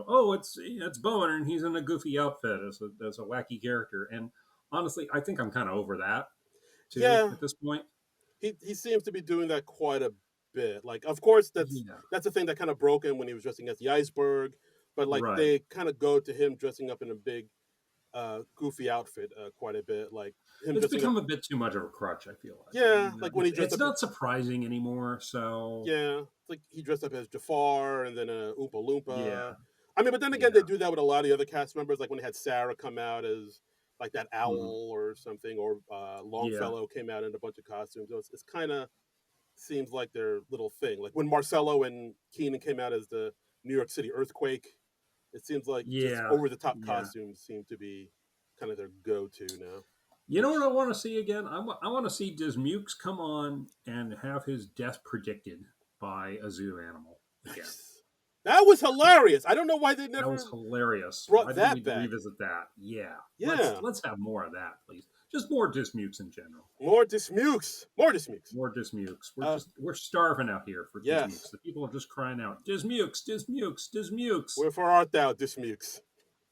Speaker 2: oh, it's Bowen and he's in a goofy outfit as a wacky character, and honestly, I think I'm kind of over that too
Speaker 1: yeah,
Speaker 2: at this point.
Speaker 1: he seems to be doing that quite a bit. Like, of course,
Speaker 2: Yeah.
Speaker 1: that's the thing that kind of broke him when he was dressing as the iceberg. But like
Speaker 2: Right.
Speaker 1: they kind of go to him dressing up in a big goofy outfit quite a bit. Like him
Speaker 2: It's
Speaker 1: dressing up.
Speaker 2: become a bit too much of a crutch. I feel like,
Speaker 1: Yeah,
Speaker 2: you know,
Speaker 1: like when he dressed
Speaker 2: it's
Speaker 1: up.
Speaker 2: not surprising anymore. So
Speaker 1: Yeah, it's like he dressed up as Jafar and then a Oompa
Speaker 2: yeah,
Speaker 1: Loompa. I mean, but then again, they
Speaker 2: yeah,
Speaker 1: do that with a lot of the other cast members. Like when they had Sarah come out as like that
Speaker 2: hmm
Speaker 1: owl or something, or
Speaker 2: yeah,
Speaker 1: Longfellow came out in a bunch of costumes. So it's kind of seems like their little thing. Like when Marcello and Keenan came out as the New York City earthquake, it seems like just
Speaker 2: yeah,
Speaker 1: over the top
Speaker 2: yeah.
Speaker 1: costumes seem to be kind of their go to now.
Speaker 2: You know what
Speaker 1: Which
Speaker 2: I want to see again? I want to see Dismukes come on and have his death predicted by a zoo animal again.
Speaker 1: nice. That was hilarious. I don't know why they
Speaker 2: That was
Speaker 1: never
Speaker 2: hilarious. Why
Speaker 1: brought
Speaker 2: didn't
Speaker 1: that
Speaker 2: we
Speaker 1: back.
Speaker 2: revisit that? Yeah,
Speaker 1: Yeah,
Speaker 2: let's have more of that, please. Just more Dismukes in general.
Speaker 1: more Dismukes. More Dismukes.
Speaker 2: More Dismukes.
Speaker 1: Uh,
Speaker 2: We're starving out here for Dismukes.
Speaker 1: yes.
Speaker 2: The people are just crying out, Dismukes, Dismukes, Dismukes.
Speaker 1: Wherefore art thou, Dismukes?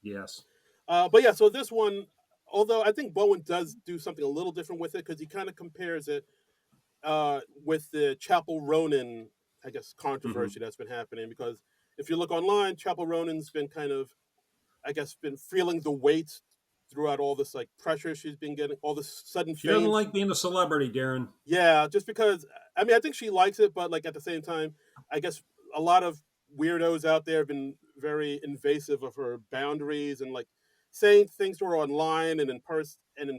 Speaker 2: Yes.
Speaker 1: But yeah, so this one, although I think Bowen does do something a little different with it because he kind of compares it with the Chapel Ronin, I guess,
Speaker 2: hmm
Speaker 1: controversy that's been happening. Because if you look online, Chapel Ronin's been kind of, I guess, been feeling the weight throughout all this like pressure she's been getting, all this sudden
Speaker 2: She doesn't
Speaker 1: fame.
Speaker 2: like being a celebrity, Darren.
Speaker 1: Yeah, just because I mean I think she likes it, but like at the same time, I guess a lot of weirdos out there have been very invasive of her boundaries and like saying things to her online and in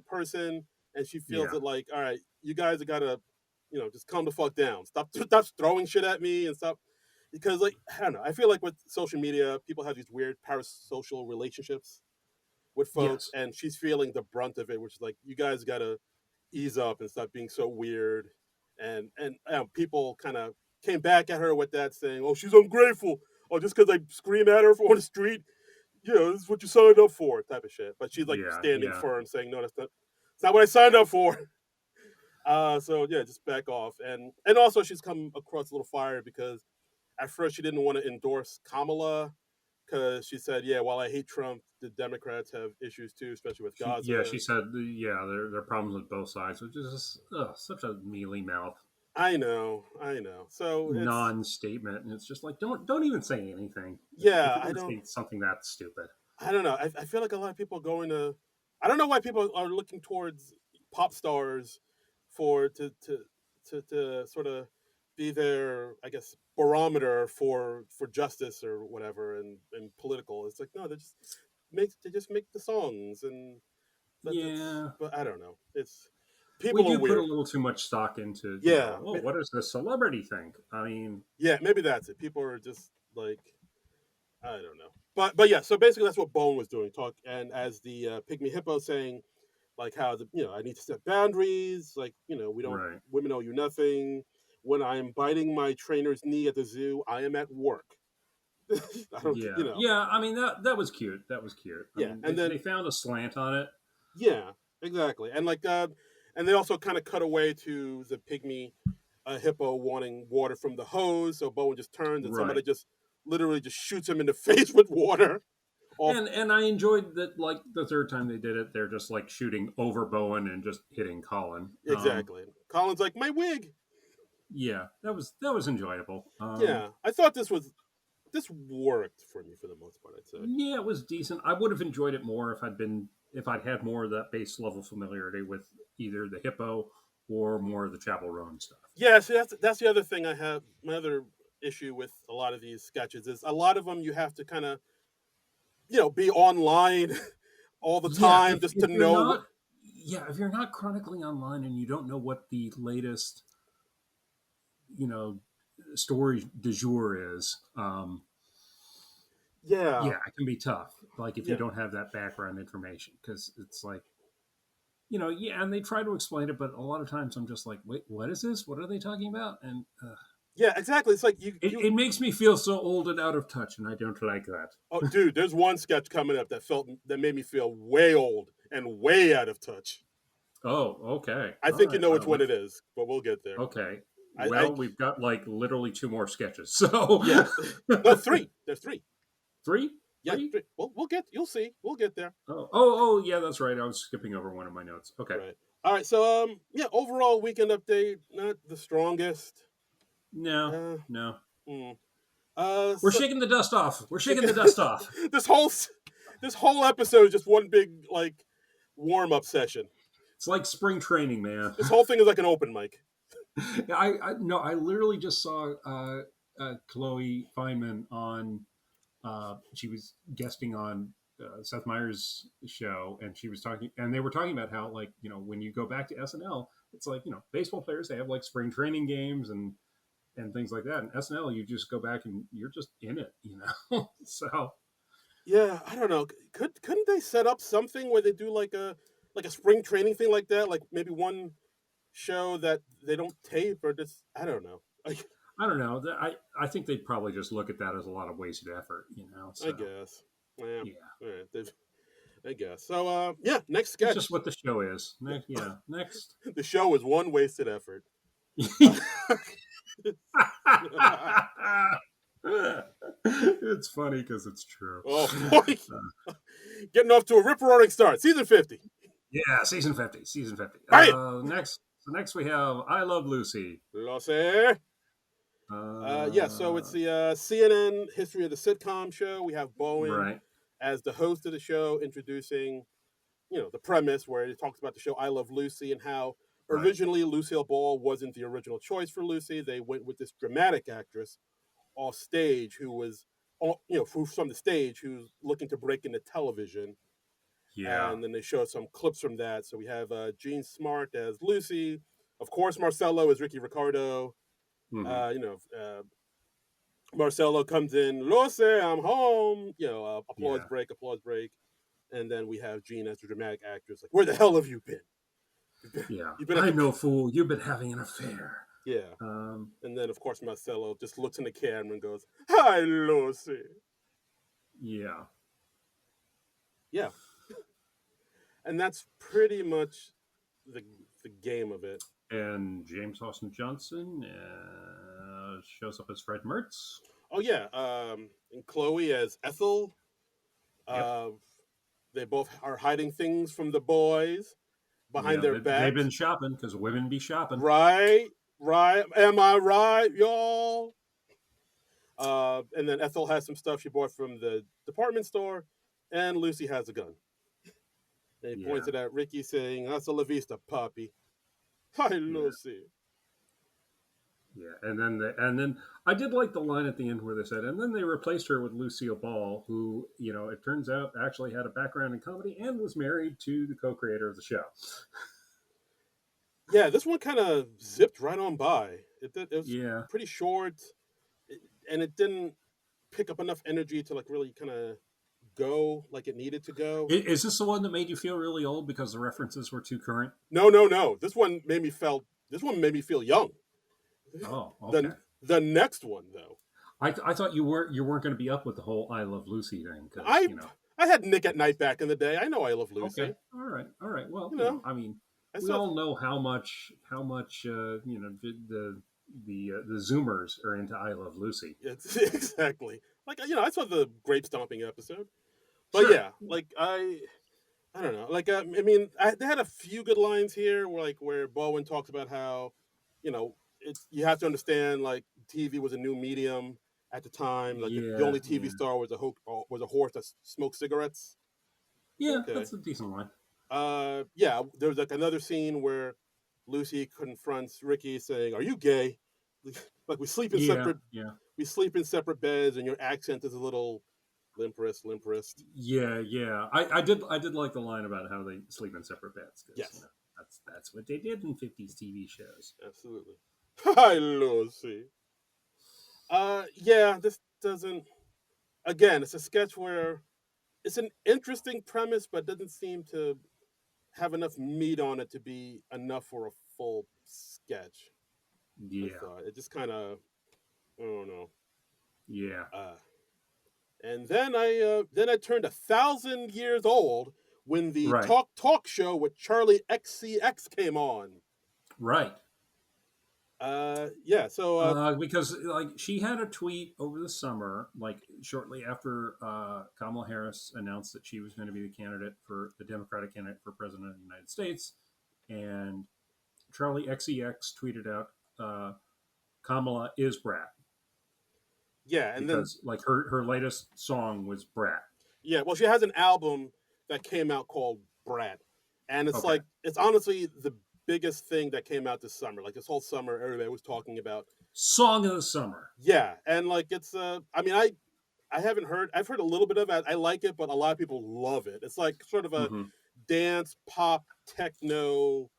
Speaker 1: person, and she feels
Speaker 2: Yeah.
Speaker 1: it like, all right, you guys have gotta, just calm the fuck down. Stop throwing shit at me and stop because like I don't know. I feel like with social media, people have these weird parasocial relationships with folks,
Speaker 2: Yes.
Speaker 1: and she's feeling the brunt of it, which is like you guys gotta ease up and stop being so weird. And people kind of came back at her with that, saying, "Oh, she's ungrateful. Oh, just because I scream at her on the street, this is what you signed up for," type of shit. But she's like
Speaker 2: Yeah.
Speaker 1: standing
Speaker 2: Yeah.
Speaker 1: firm, saying, "No, that's not. It's not what I signed up for." So yeah, just back off. And also she's come across a little fire because at first she didn't want to endorse Kamala because she said, "Yeah, while I hate Trump, the Democrats have issues too, especially with
Speaker 2: She
Speaker 1: Gaza."
Speaker 2: said, yeah, there are problems with both sides, which is just, such a mealy mouth
Speaker 1: I know. So it's
Speaker 2: non-statement, and it's just like don't even say anything if
Speaker 1: yeah,
Speaker 2: you're
Speaker 1: I
Speaker 2: going to
Speaker 1: don't
Speaker 2: say something that stupid.
Speaker 1: I don't know. I feel like a lot of people are going to. I don't know why people are looking towards pop stars for to sort of be their, I guess, barometer for justice or whatever and political. It's like no, they just make the songs and that's
Speaker 2: Yeah,
Speaker 1: but I don't know. It's
Speaker 2: we
Speaker 1: people are
Speaker 2: do put a
Speaker 1: weird.
Speaker 2: little too much stock into,
Speaker 1: Yeah,
Speaker 2: oh, what does the celebrity think? I mean,
Speaker 1: yeah, maybe that's it. People are just like I don't know. But yeah, so basically that's what Bone was doing. Talk and as the pygmy hippo saying like how I need to set boundaries. Like we don't
Speaker 2: right.
Speaker 1: women owe you nothing. When I'm biting my trainer's knee at the zoo, I am at work. I don't
Speaker 2: Yeah, yeah. I mean that was cute. That was cute. I
Speaker 1: yeah,
Speaker 2: mean
Speaker 1: and then
Speaker 2: they found a slant on it.
Speaker 1: yeah, exactly, and like and they also kind of cut away to the pygmy hippo wanting water from the hose. So Bowen just turns and somebody
Speaker 2: Right.
Speaker 1: just literally just shoots him in the face with water. Off
Speaker 2: And I enjoyed that. Like the third time they did it, they're just like shooting over Bowen and just hitting Colin.
Speaker 1: exactly. Colin's like my wig.
Speaker 2: Yeah, that was enjoyable.
Speaker 1: Yeah, I thought this worked for me for the most part. I'd say.
Speaker 2: Yeah, it was decent. I would have enjoyed it more if I'd had more of that base level familiarity with either the hippo or more of the Chapel Roan stuff.
Speaker 1: Yeah, see, that's the other thing I have. My other issue with a lot of these sketches is a lot of them you have to kind of be online all the
Speaker 2: Yeah,
Speaker 1: time just to
Speaker 2: if you're
Speaker 1: know.
Speaker 2: not if you're not chronically online and you don't know what the latest you know story du jour is,
Speaker 1: Yeah,
Speaker 2: yeah, it can be tough. Like if you
Speaker 1: yeah,
Speaker 2: don't have that background information, because it's like yeah, and they try to explain it, but a lot of times I'm just like, wait, what is this? What are they talking about? And
Speaker 1: yeah, exactly. It's like
Speaker 2: it makes me feel so old and out of touch, and I don't like that.
Speaker 1: oh, dude, there's one sketch coming up that made me feel way old and way out of touch.
Speaker 2: Oh, okay,
Speaker 1: I
Speaker 2: all
Speaker 1: think you
Speaker 2: right.
Speaker 1: know which
Speaker 2: Well,
Speaker 1: one it is, but we'll get there.
Speaker 2: okay.
Speaker 1: I
Speaker 2: Well, we've got like literally two more sketches, so
Speaker 1: yeah, no three. There's three.
Speaker 2: three,
Speaker 1: Yeah,
Speaker 2: three.
Speaker 1: three. We'll get. You'll see. We'll get there.
Speaker 2: Oh, yeah, that's right. I was skipping over one of my notes. Okay.
Speaker 1: Right. All right. So yeah, overall weekend update not the strongest.
Speaker 2: No,
Speaker 1: Uh,
Speaker 2: no.
Speaker 1: mm.
Speaker 2: We're
Speaker 1: So
Speaker 2: shaking the dust off. We're shaking the dust off.
Speaker 1: this whole This whole episode is just one big like warm up session.
Speaker 2: It's like spring training, man.
Speaker 1: This whole thing is like an open mic.
Speaker 2: I no, I literally just saw Chloe Feynman on. She was guesting on Seth Meyers' show, and she was talking, and they were talking about how, like, when you go back to SNL, it's like, baseball players, they have like spring training games and things like that. And SNL, you just go back and you're just in it. So
Speaker 1: Yeah, I don't know. Couldn't they set up something where they do like a spring training thing like that? Like maybe one show that they don't tape or just I don't know.
Speaker 2: I don't know. I think they'd probably just look at that as a lot of wasted effort.
Speaker 1: I
Speaker 2: So
Speaker 1: guess. Yeah.
Speaker 2: yeah,
Speaker 1: All right. I guess. So yeah, next
Speaker 2: it's
Speaker 1: sketch.
Speaker 2: just what the show is. Next, yeah, next.
Speaker 1: The show is one wasted effort. Uh,
Speaker 2: It's funny because it's true.
Speaker 1: oh boy. Getting off to a rip roaring start. Season 50.
Speaker 2: Yeah, season 50. Season 50.
Speaker 1: Right.
Speaker 2: Next we have I Love Lucy.
Speaker 1: Lo sé. Yeah, so it's
Speaker 2: Uh,
Speaker 1: the CNN History of the Sitcom show. We have Bowen
Speaker 2: right,
Speaker 1: as the host of the show, introducing, the premise where he talks about the show I Love Lucy and how
Speaker 2: right.
Speaker 1: originally Lucille Ball wasn't the original choice for Lucy. They went with this dramatic actress off stage who was, from the stage who's looking to break into television.
Speaker 2: Yeah.
Speaker 1: And then they showed some clips from that. So we have Gene Smart as Lucy. Of course, Marcello as Ricky Ricardo.
Speaker 2: Hmm.
Speaker 1: Marcello comes in, Lucy, I'm home.
Speaker 2: Yeah.
Speaker 1: Applause break. And then we have Gene as the dramatic actress. Like, where the hell have you been?
Speaker 2: Yeah.
Speaker 1: You've been at
Speaker 2: I'm
Speaker 1: the.
Speaker 2: no fool. You've been having an affair.
Speaker 1: Yeah.
Speaker 2: Um,
Speaker 1: And then, of course, Marcello just looks in the camera and goes, Hi, Lucy.
Speaker 2: yeah.
Speaker 1: Yeah. And that's pretty much the, the game of it.
Speaker 2: And James Austin Johnson shows up as Fred Mertz.
Speaker 1: Oh, yeah. And Chloe as Ethel.
Speaker 2: Yep.
Speaker 1: Uh, they both are hiding things from the boys behind
Speaker 2: Yeah,
Speaker 1: their
Speaker 2: they've
Speaker 1: backs.
Speaker 2: been shopping because women be shopping.
Speaker 1: Right. Am I right, y'all? And then Ethel has some stuff she bought from the department store, and Lucy has a gun. And he
Speaker 2: Yeah.
Speaker 1: points it at Ricky, saying, "Hasta la vista, puppy." Hi,
Speaker 2: Yeah.
Speaker 1: Lucy.
Speaker 2: Yeah, and then I did like the line at the end where they said, and then they replaced her with Lucille Ball, who it turns out actually had a background in comedy and was married to the co-creator of the show.
Speaker 1: Yeah, this one kind of zipped right on by. It was
Speaker 2: Yeah,
Speaker 1: pretty short, and it didn't pick up enough energy to like really kind of go like it needed to go.
Speaker 2: is this the one that made you feel really old because the references were too current?
Speaker 1: No, no, no. This one made me feel young.
Speaker 2: Oh, okay.
Speaker 1: The next one though,
Speaker 2: I thought you weren't going to be up with the whole I Love Lucy thing because
Speaker 1: I I had Nick at Night back in the day. I know I Love Lucy.
Speaker 2: Okay, all right. Well,
Speaker 1: You know,
Speaker 2: I mean,
Speaker 1: I
Speaker 2: we
Speaker 1: saw.
Speaker 2: all know how much the Zoomers are into I Love Lucy.
Speaker 1: It's exactly like I saw the grape stomping episode, but
Speaker 2: Sure.
Speaker 1: yeah, like I don't know, like I mean, they had a few good lines here, where Baldwin talks about how, it's you have to understand like TV was a new medium at the time. Like the
Speaker 2: Yeah,
Speaker 1: only TV
Speaker 2: yeah,
Speaker 1: star was a horse that smoked cigarettes.
Speaker 2: yeah.
Speaker 1: Okay.
Speaker 2: That's a decent line.
Speaker 1: Yeah, there was like another scene where Lucy confronts Ricky saying, "Are you gay? Like
Speaker 2: Yeah, yeah,
Speaker 1: we sleep in separate beds, and your accent is a little limp wrist."
Speaker 2: yeah, yeah. I did like the line about how they sleep in separate beds because
Speaker 1: Yes,
Speaker 2: that's what they did in '50s TV shows.
Speaker 1: absolutely. Hi, Lucy. Yeah, this doesn't. Again, it's a sketch where it's an interesting premise, but doesn't seem to have enough meat on it to be enough for a full sketch. I
Speaker 2: Yeah,
Speaker 1: thought it just kind of, I don't know.
Speaker 2: yeah.
Speaker 1: Uh, and then I turned 1,000 years old when the
Speaker 2: Right,
Speaker 1: talk show with Charlie XCX came on.
Speaker 2: right.
Speaker 1: Yeah. So
Speaker 2: Because like she had a tweet over the summer, like shortly after Kamala Harris announced that she was going to be the Democratic candidate for president of the United States, and Charlie XEX tweeted out, "Kamala is Brat,"
Speaker 1: yeah, and then
Speaker 2: because like her latest song was Brat.
Speaker 1: Yeah, well, she has an album that came out called Brat, and it's
Speaker 2: Okay.
Speaker 1: like it's honestly the biggest thing that came out this summer. Like this whole summer, everybody was talking about.
Speaker 2: Song of the summer.
Speaker 1: Yeah, and like it's I mean, I haven't heard. I've heard a little bit of it. I like it, but a lot of people love it. It's like sort of a
Speaker 2: Mm-hmm.
Speaker 1: dance pop techno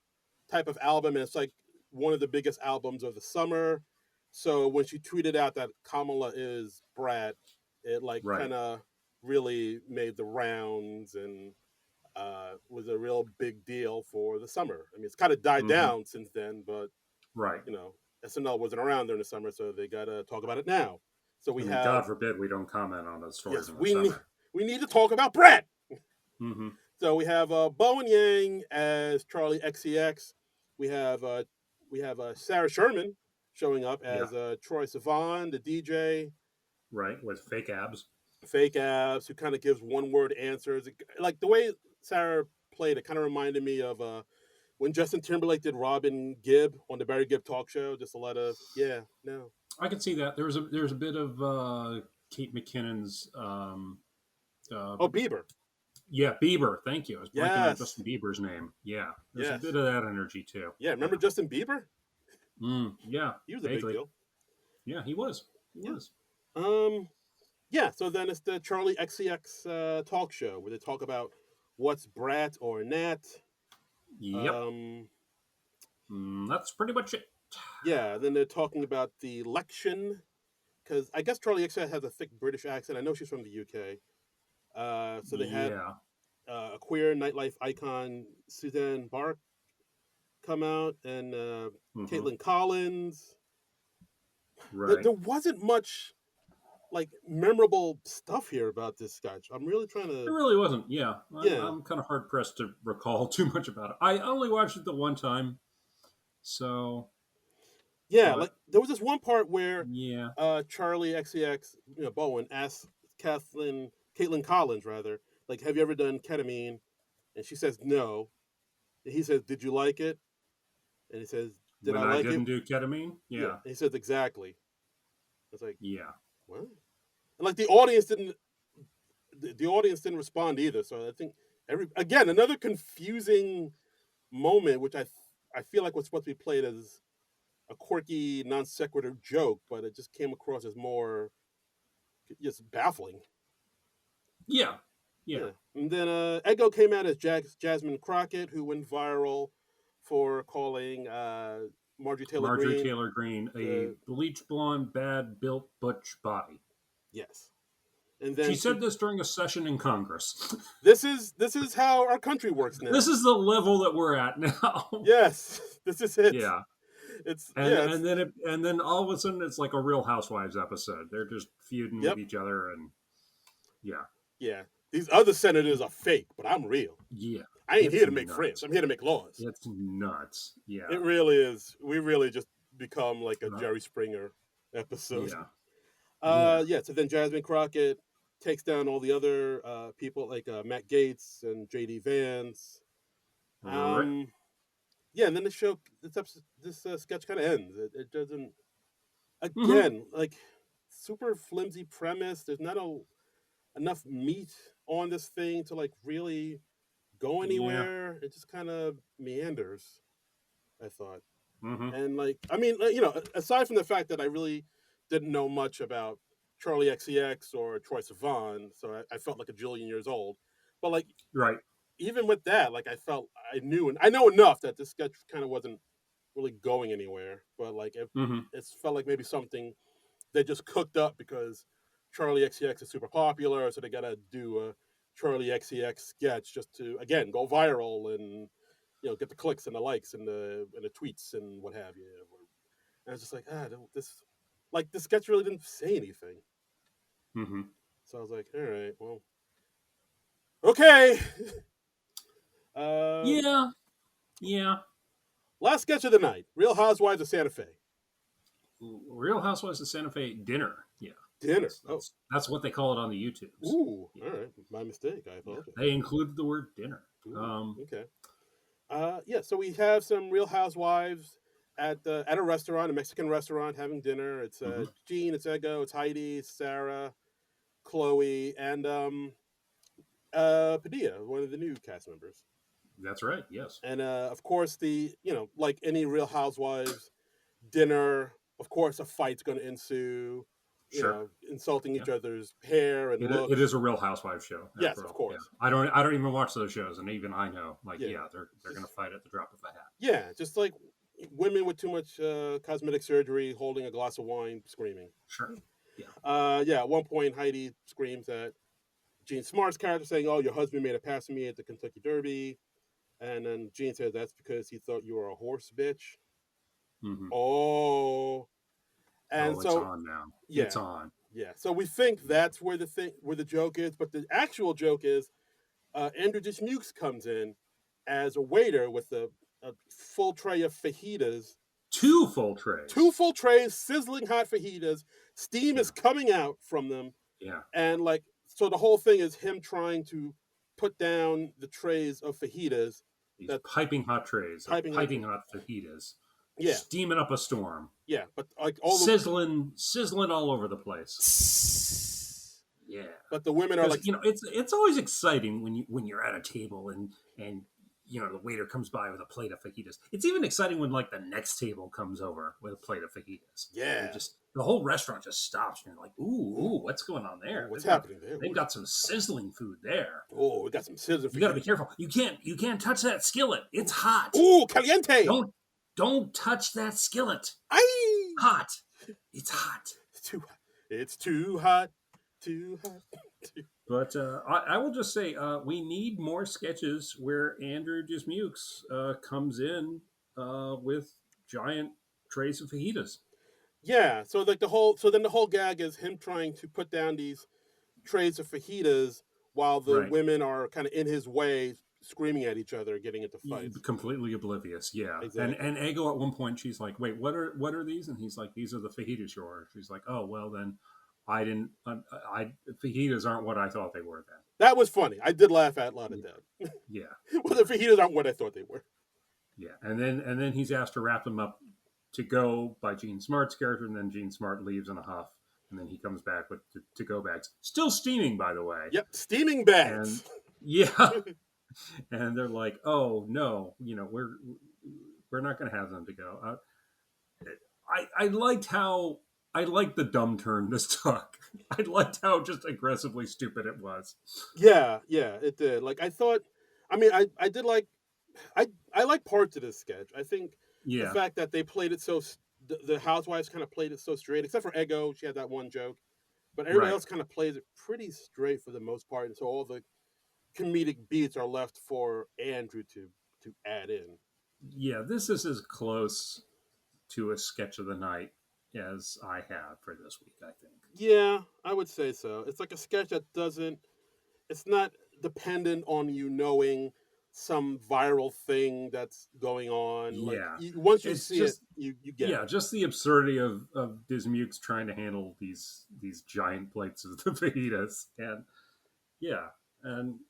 Speaker 1: type of album, and it's like one of the biggest albums of the summer. So when she tweeted out that Kamala is Brat, it like
Speaker 2: Right.
Speaker 1: kind of really made the rounds and was a real big deal for the summer. I mean, it's kind of died
Speaker 2: Mm-hmm.
Speaker 1: down since then, but
Speaker 2: Right.
Speaker 1: you know, SNL wasn't around during the summer, so they got to talk about it now. So
Speaker 2: I
Speaker 1: we
Speaker 2: mean,
Speaker 1: have
Speaker 2: God forbid we don't comment on the stories
Speaker 1: yes,
Speaker 2: in the summer.
Speaker 1: we need to talk about Brat.
Speaker 2: Mm-hmm.
Speaker 1: So we have Bowen Yang as Charlie XCX. We have Sarah Sherman showing up
Speaker 2: Yeah.
Speaker 1: as Troy Sivan, the DJ.
Speaker 2: Right. With fake abs.
Speaker 1: Fake abs who kind of gives one word answers. Like the way Sarah played it kind of reminded me of when Justin Timberlake did Robin Gibb on the Barry Gibb talk show. Just a lot of yeah, no.
Speaker 2: I can see that. There's a bit of Kate McKinnon's uh,
Speaker 1: Oh, Bieber.
Speaker 2: yeah, Bieber. Thank you. I was blanking on
Speaker 1: Yes,
Speaker 2: Justin Bieber's name. Yeah, there's a bit
Speaker 1: yes,
Speaker 2: of that energy too.
Speaker 1: yeah.
Speaker 2: Yeah.
Speaker 1: Remember Justin Bieber?
Speaker 2: Yeah.
Speaker 1: He was a big
Speaker 2: Vaguely.
Speaker 1: deal.
Speaker 2: Yeah, he was. He
Speaker 1: Yeah.
Speaker 2: was.
Speaker 1: Um. Yeah. So then it's the Charlie XCX talk show where they talk about what's brat or nat.
Speaker 2: Yep.
Speaker 1: Um.
Speaker 2: That's pretty much it.
Speaker 1: Yeah. Then they're talking about the election because I guess Charlie XCX has a thick British accent. I know she's from the UK. So they had
Speaker 2: Yeah.
Speaker 1: a queer nightlife icon, Suzanne Bark, come out, and
Speaker 2: Hmm.
Speaker 1: Caitlin Collins.
Speaker 2: Right.
Speaker 1: There wasn't much like memorable stuff here about this sketch. I'm really trying
Speaker 2: It
Speaker 1: to,
Speaker 2: really wasn't. Yeah,
Speaker 1: yeah,
Speaker 2: I'm kind of hard pressed to recall too much about it. I only watched it the one time, so
Speaker 1: yeah. Like
Speaker 2: but
Speaker 1: there was this one part where
Speaker 2: yeah,
Speaker 1: Charlie XCX, Bowen asks Caitlin Collins rather, like, have you ever done ketamine? And she says no. And he says, did you like it? And he says, did I
Speaker 2: when I
Speaker 1: like it?
Speaker 2: didn't do ketamine,
Speaker 1: Yeah.
Speaker 2: yeah,
Speaker 1: And he says exactly. It's like
Speaker 2: yeah,
Speaker 1: what? And like the audience didn't respond either. So I think another confusing moment, which I feel like was supposed to be played as a quirky non sequitur joke, but it just came across as more just baffling.
Speaker 2: yeah, yeah.
Speaker 1: Yeah, and then Ego came out as Jasmine Crockett, who went viral for calling Marjorie Taylor
Speaker 2: Marjorie
Speaker 1: Greene
Speaker 2: Taylor Greene, a
Speaker 1: the
Speaker 2: bleach blonde, bad built butch body.
Speaker 1: yes, and
Speaker 2: She
Speaker 1: then
Speaker 2: said this during a session in Congress.
Speaker 1: this is how our country works
Speaker 2: This
Speaker 1: now.
Speaker 2: is the level that we're at now.
Speaker 1: Yes, this is it.
Speaker 2: Yeah,
Speaker 1: It's
Speaker 2: and
Speaker 1: yeah,
Speaker 2: and then and then all of a sudden it's like a Real Housewives episode. They're just feuding with
Speaker 1: yep,
Speaker 2: each other, and yeah,
Speaker 1: yeah. These other senators are fake, but I'm real.
Speaker 2: yeah,
Speaker 1: I ain't
Speaker 2: it's
Speaker 1: here to make friends.
Speaker 2: nuts.
Speaker 1: I'm here to make laws.
Speaker 2: It's nuts. Yeah,
Speaker 1: It really is. We really just become like a
Speaker 2: uh,
Speaker 1: Jerry Springer episode.
Speaker 2: yeah, yeah.
Speaker 1: Yeah. So then Jasmine Crockett takes down all the other people like Matt Gaetz and JD Vance.
Speaker 2: Right.
Speaker 1: Um, yeah, and then this sketch kind of ends. It doesn't
Speaker 2: Mm-hmm.
Speaker 1: again like super flimsy premise. There's not enough meat on this thing to like really go
Speaker 2: Yeah.
Speaker 1: anywhere. It just kind of meanders. I thought.
Speaker 2: Mm-hmm.
Speaker 1: And like, I mean, aside from the fact that I really didn't know much about Charlie XCX or Troy Sivan, so I felt like a jillion years old. But like,
Speaker 2: Right.
Speaker 1: even with that, like, I felt I knew and I know enough that this sketch kind of wasn't really going anywhere. But like,
Speaker 2: Mm-hmm.
Speaker 1: it felt like maybe something they just cooked up because Charlie XCX is super popular, so they gotta do a Charlie XCX sketch just to again go viral and get the clicks and the likes and the tweets and what have you. And I was just like, this sketch really didn't say anything.
Speaker 2: Mm-hmm.
Speaker 1: So I was like, all right, well, okay. uh,
Speaker 2: Yeah. Yeah.
Speaker 1: Last sketch of the night: Real Housewives of Santa Fe.
Speaker 2: Real Housewives of Santa Fe dinner. Yeah.
Speaker 1: Dinner.
Speaker 2: That's
Speaker 1: Oh,
Speaker 2: that's that's what they call it on the YouTubes.
Speaker 1: ooh,
Speaker 2: Yeah.
Speaker 1: all right, my mistake. I
Speaker 2: Yeah.
Speaker 1: apologize.
Speaker 2: They included the word dinner.
Speaker 1: Ooh,
Speaker 2: Um.
Speaker 1: okay. Yeah. So we have some Real Housewives at a restaurant, a Mexican restaurant, having dinner. It's
Speaker 2: Mm-hmm.
Speaker 1: Jean, it's Ego, it's Heidi, it's Sarah, Chloe, and Padilla, one of the new cast members.
Speaker 2: That's right. Yes.
Speaker 1: And of course, like any Real Housewives dinner, of course, a fight's going to ensue.
Speaker 2: Sure.
Speaker 1: Insulting
Speaker 2: Yeah.
Speaker 1: each other's hair and
Speaker 2: It
Speaker 1: looks.
Speaker 2: is a Real Housewives show,
Speaker 1: Yes,
Speaker 2: after
Speaker 1: of
Speaker 2: all. Yeah.
Speaker 1: course.
Speaker 2: I don't even watch those shows, and even I know, like,
Speaker 1: Yeah,
Speaker 2: yeah, they're gonna
Speaker 1: just
Speaker 2: fight at the drop of a hat.
Speaker 1: yeah, just like women with too much cosmetic surgery holding a glass of wine, screaming.
Speaker 2: Sure. Yeah.
Speaker 1: Yeah, at one point, Heidi screams at Gene Smart's character, saying, "Oh, your husband made a pass at me at the Kentucky Derby," and then Gene says, "That's because he thought you were a horse, bitch."
Speaker 2: Hmm.
Speaker 1: Oh, and
Speaker 2: Oh, it's
Speaker 1: so
Speaker 2: on now. It's
Speaker 1: yeah,
Speaker 2: on.
Speaker 1: yeah. So we think that's where the joke is, but the actual joke is Andrew Dismukes comes in as a waiter with a full tray of fajitas,
Speaker 2: Two full
Speaker 1: two
Speaker 2: trays.
Speaker 1: full trays, sizzling hot fajitas. Steam is
Speaker 2: Yeah.
Speaker 1: coming out from them,
Speaker 2: Yeah.
Speaker 1: and like so, the whole thing is him trying to put down the trays of fajitas.
Speaker 2: These
Speaker 1: That
Speaker 2: piping hot trays of
Speaker 1: piping hot
Speaker 2: piping
Speaker 1: trays.
Speaker 2: hot fajitas,
Speaker 1: Yeah,
Speaker 2: steaming up a storm,
Speaker 1: yeah, but like all the
Speaker 2: sizzling all over the place. Yeah.
Speaker 1: but the women are
Speaker 2: Because
Speaker 1: like,
Speaker 2: it's always exciting when you're at a table and the waiter comes by with a plate of fajitas. It's even exciting when like the next table comes over with a plate of fajitas. They're
Speaker 1: yeah,
Speaker 2: just the whole restaurant just stops and you're like, ooh,
Speaker 1: ooh,
Speaker 2: what's going on
Speaker 1: ooh,
Speaker 2: there?
Speaker 1: what's happening there?
Speaker 2: They've got some sizzling food there.
Speaker 1: Oh, we got some sizzling
Speaker 2: You got to be
Speaker 1: fajitas.
Speaker 2: careful. You can't touch that skillet. It's hot.
Speaker 1: Ooh, caliente.
Speaker 2: Don't touch that skillet.
Speaker 1: Ay,
Speaker 2: Hot. It's hot.
Speaker 1: it's too hot. It's too hot. Too hot.
Speaker 2: But I will just say we need more sketches where Andrew Dismukes comes in with giant trays of fajitas.
Speaker 1: Yeah, so like the whole gag is him trying to put down these trays of fajitas while the
Speaker 2: Right.
Speaker 1: women are kind of in his way, screaming at each other, getting into fights.
Speaker 2: Completely oblivious, yeah. And
Speaker 1: Exactly.
Speaker 2: and Ego at one point she's like, "Wait, what are these?" And he's like, "These are the fajitas you ordered." She's like, "Oh well, then I didn't. Fajitas aren't what I thought they were then."
Speaker 1: That was funny. I did laugh out loud at that.
Speaker 2: Yeah,
Speaker 1: Well, the fajitas aren't what I thought they were.
Speaker 2: yeah. And then he's asked to wrap them up to go by Gene Smart's character, and then Gene Smart leaves in a huff, and then he comes back with to go bags, still steaming, by the way.
Speaker 1: Yep, steaming
Speaker 2: And
Speaker 1: bags.
Speaker 2: yeah, and they're like, "Oh no, we're not going to have them to go." I liked how I liked the dumb turn this took. I liked how just aggressively stupid it was.
Speaker 1: Yeah, yeah, it did. Like I thought. I mean, I did like. I like parts of this sketch. I think the
Speaker 2: Yeah,
Speaker 1: fact that they played it so. The housewives kind of played it so straight, except for Ego. She had that one joke, but everybody
Speaker 2: right.
Speaker 1: else kind of plays it pretty straight for the most part, and so all the comedic beats are left for Andrew to add in.
Speaker 2: Yeah, this is as close to a sketch of the night as I have for this week, I think.
Speaker 1: Yeah, I would say so. It's like a sketch that doesn't. It's not dependent on you knowing some viral thing that's going on. Like
Speaker 2: Yeah.
Speaker 1: once you
Speaker 2: It's
Speaker 1: see it,
Speaker 2: just
Speaker 1: you get it.
Speaker 2: yeah, just the absurdity of Dismukes trying to handle these giant plates of the fajitas. And yeah, and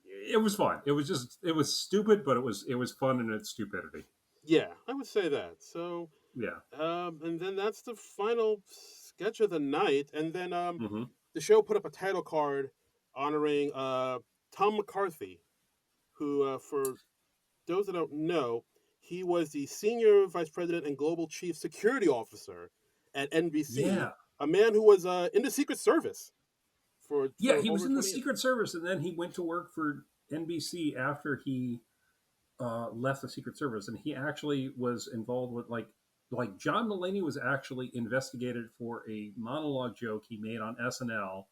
Speaker 2: it was fun. It was stupid, but it was fun in its stupidity.
Speaker 1: Yeah, I would say that. So,
Speaker 2: Yeah.
Speaker 1: and then that's the final sketch of the night, and then
Speaker 2: Hmm.
Speaker 1: the show put up a title card honoring Tom McCarthy, who, for those that don't know, he was the senior vice president and global chief security officer at NBC,
Speaker 2: Yeah.
Speaker 1: a man who was in the Secret Service
Speaker 2: Yeah,
Speaker 1: for
Speaker 2: he was
Speaker 1: over
Speaker 2: in the
Speaker 1: 20 years.
Speaker 2: Secret Service, and then he went to work for NBC after he left the Secret Service, and he actually was involved with like John Mulaney was actually investigated for a monologue joke he made on SNL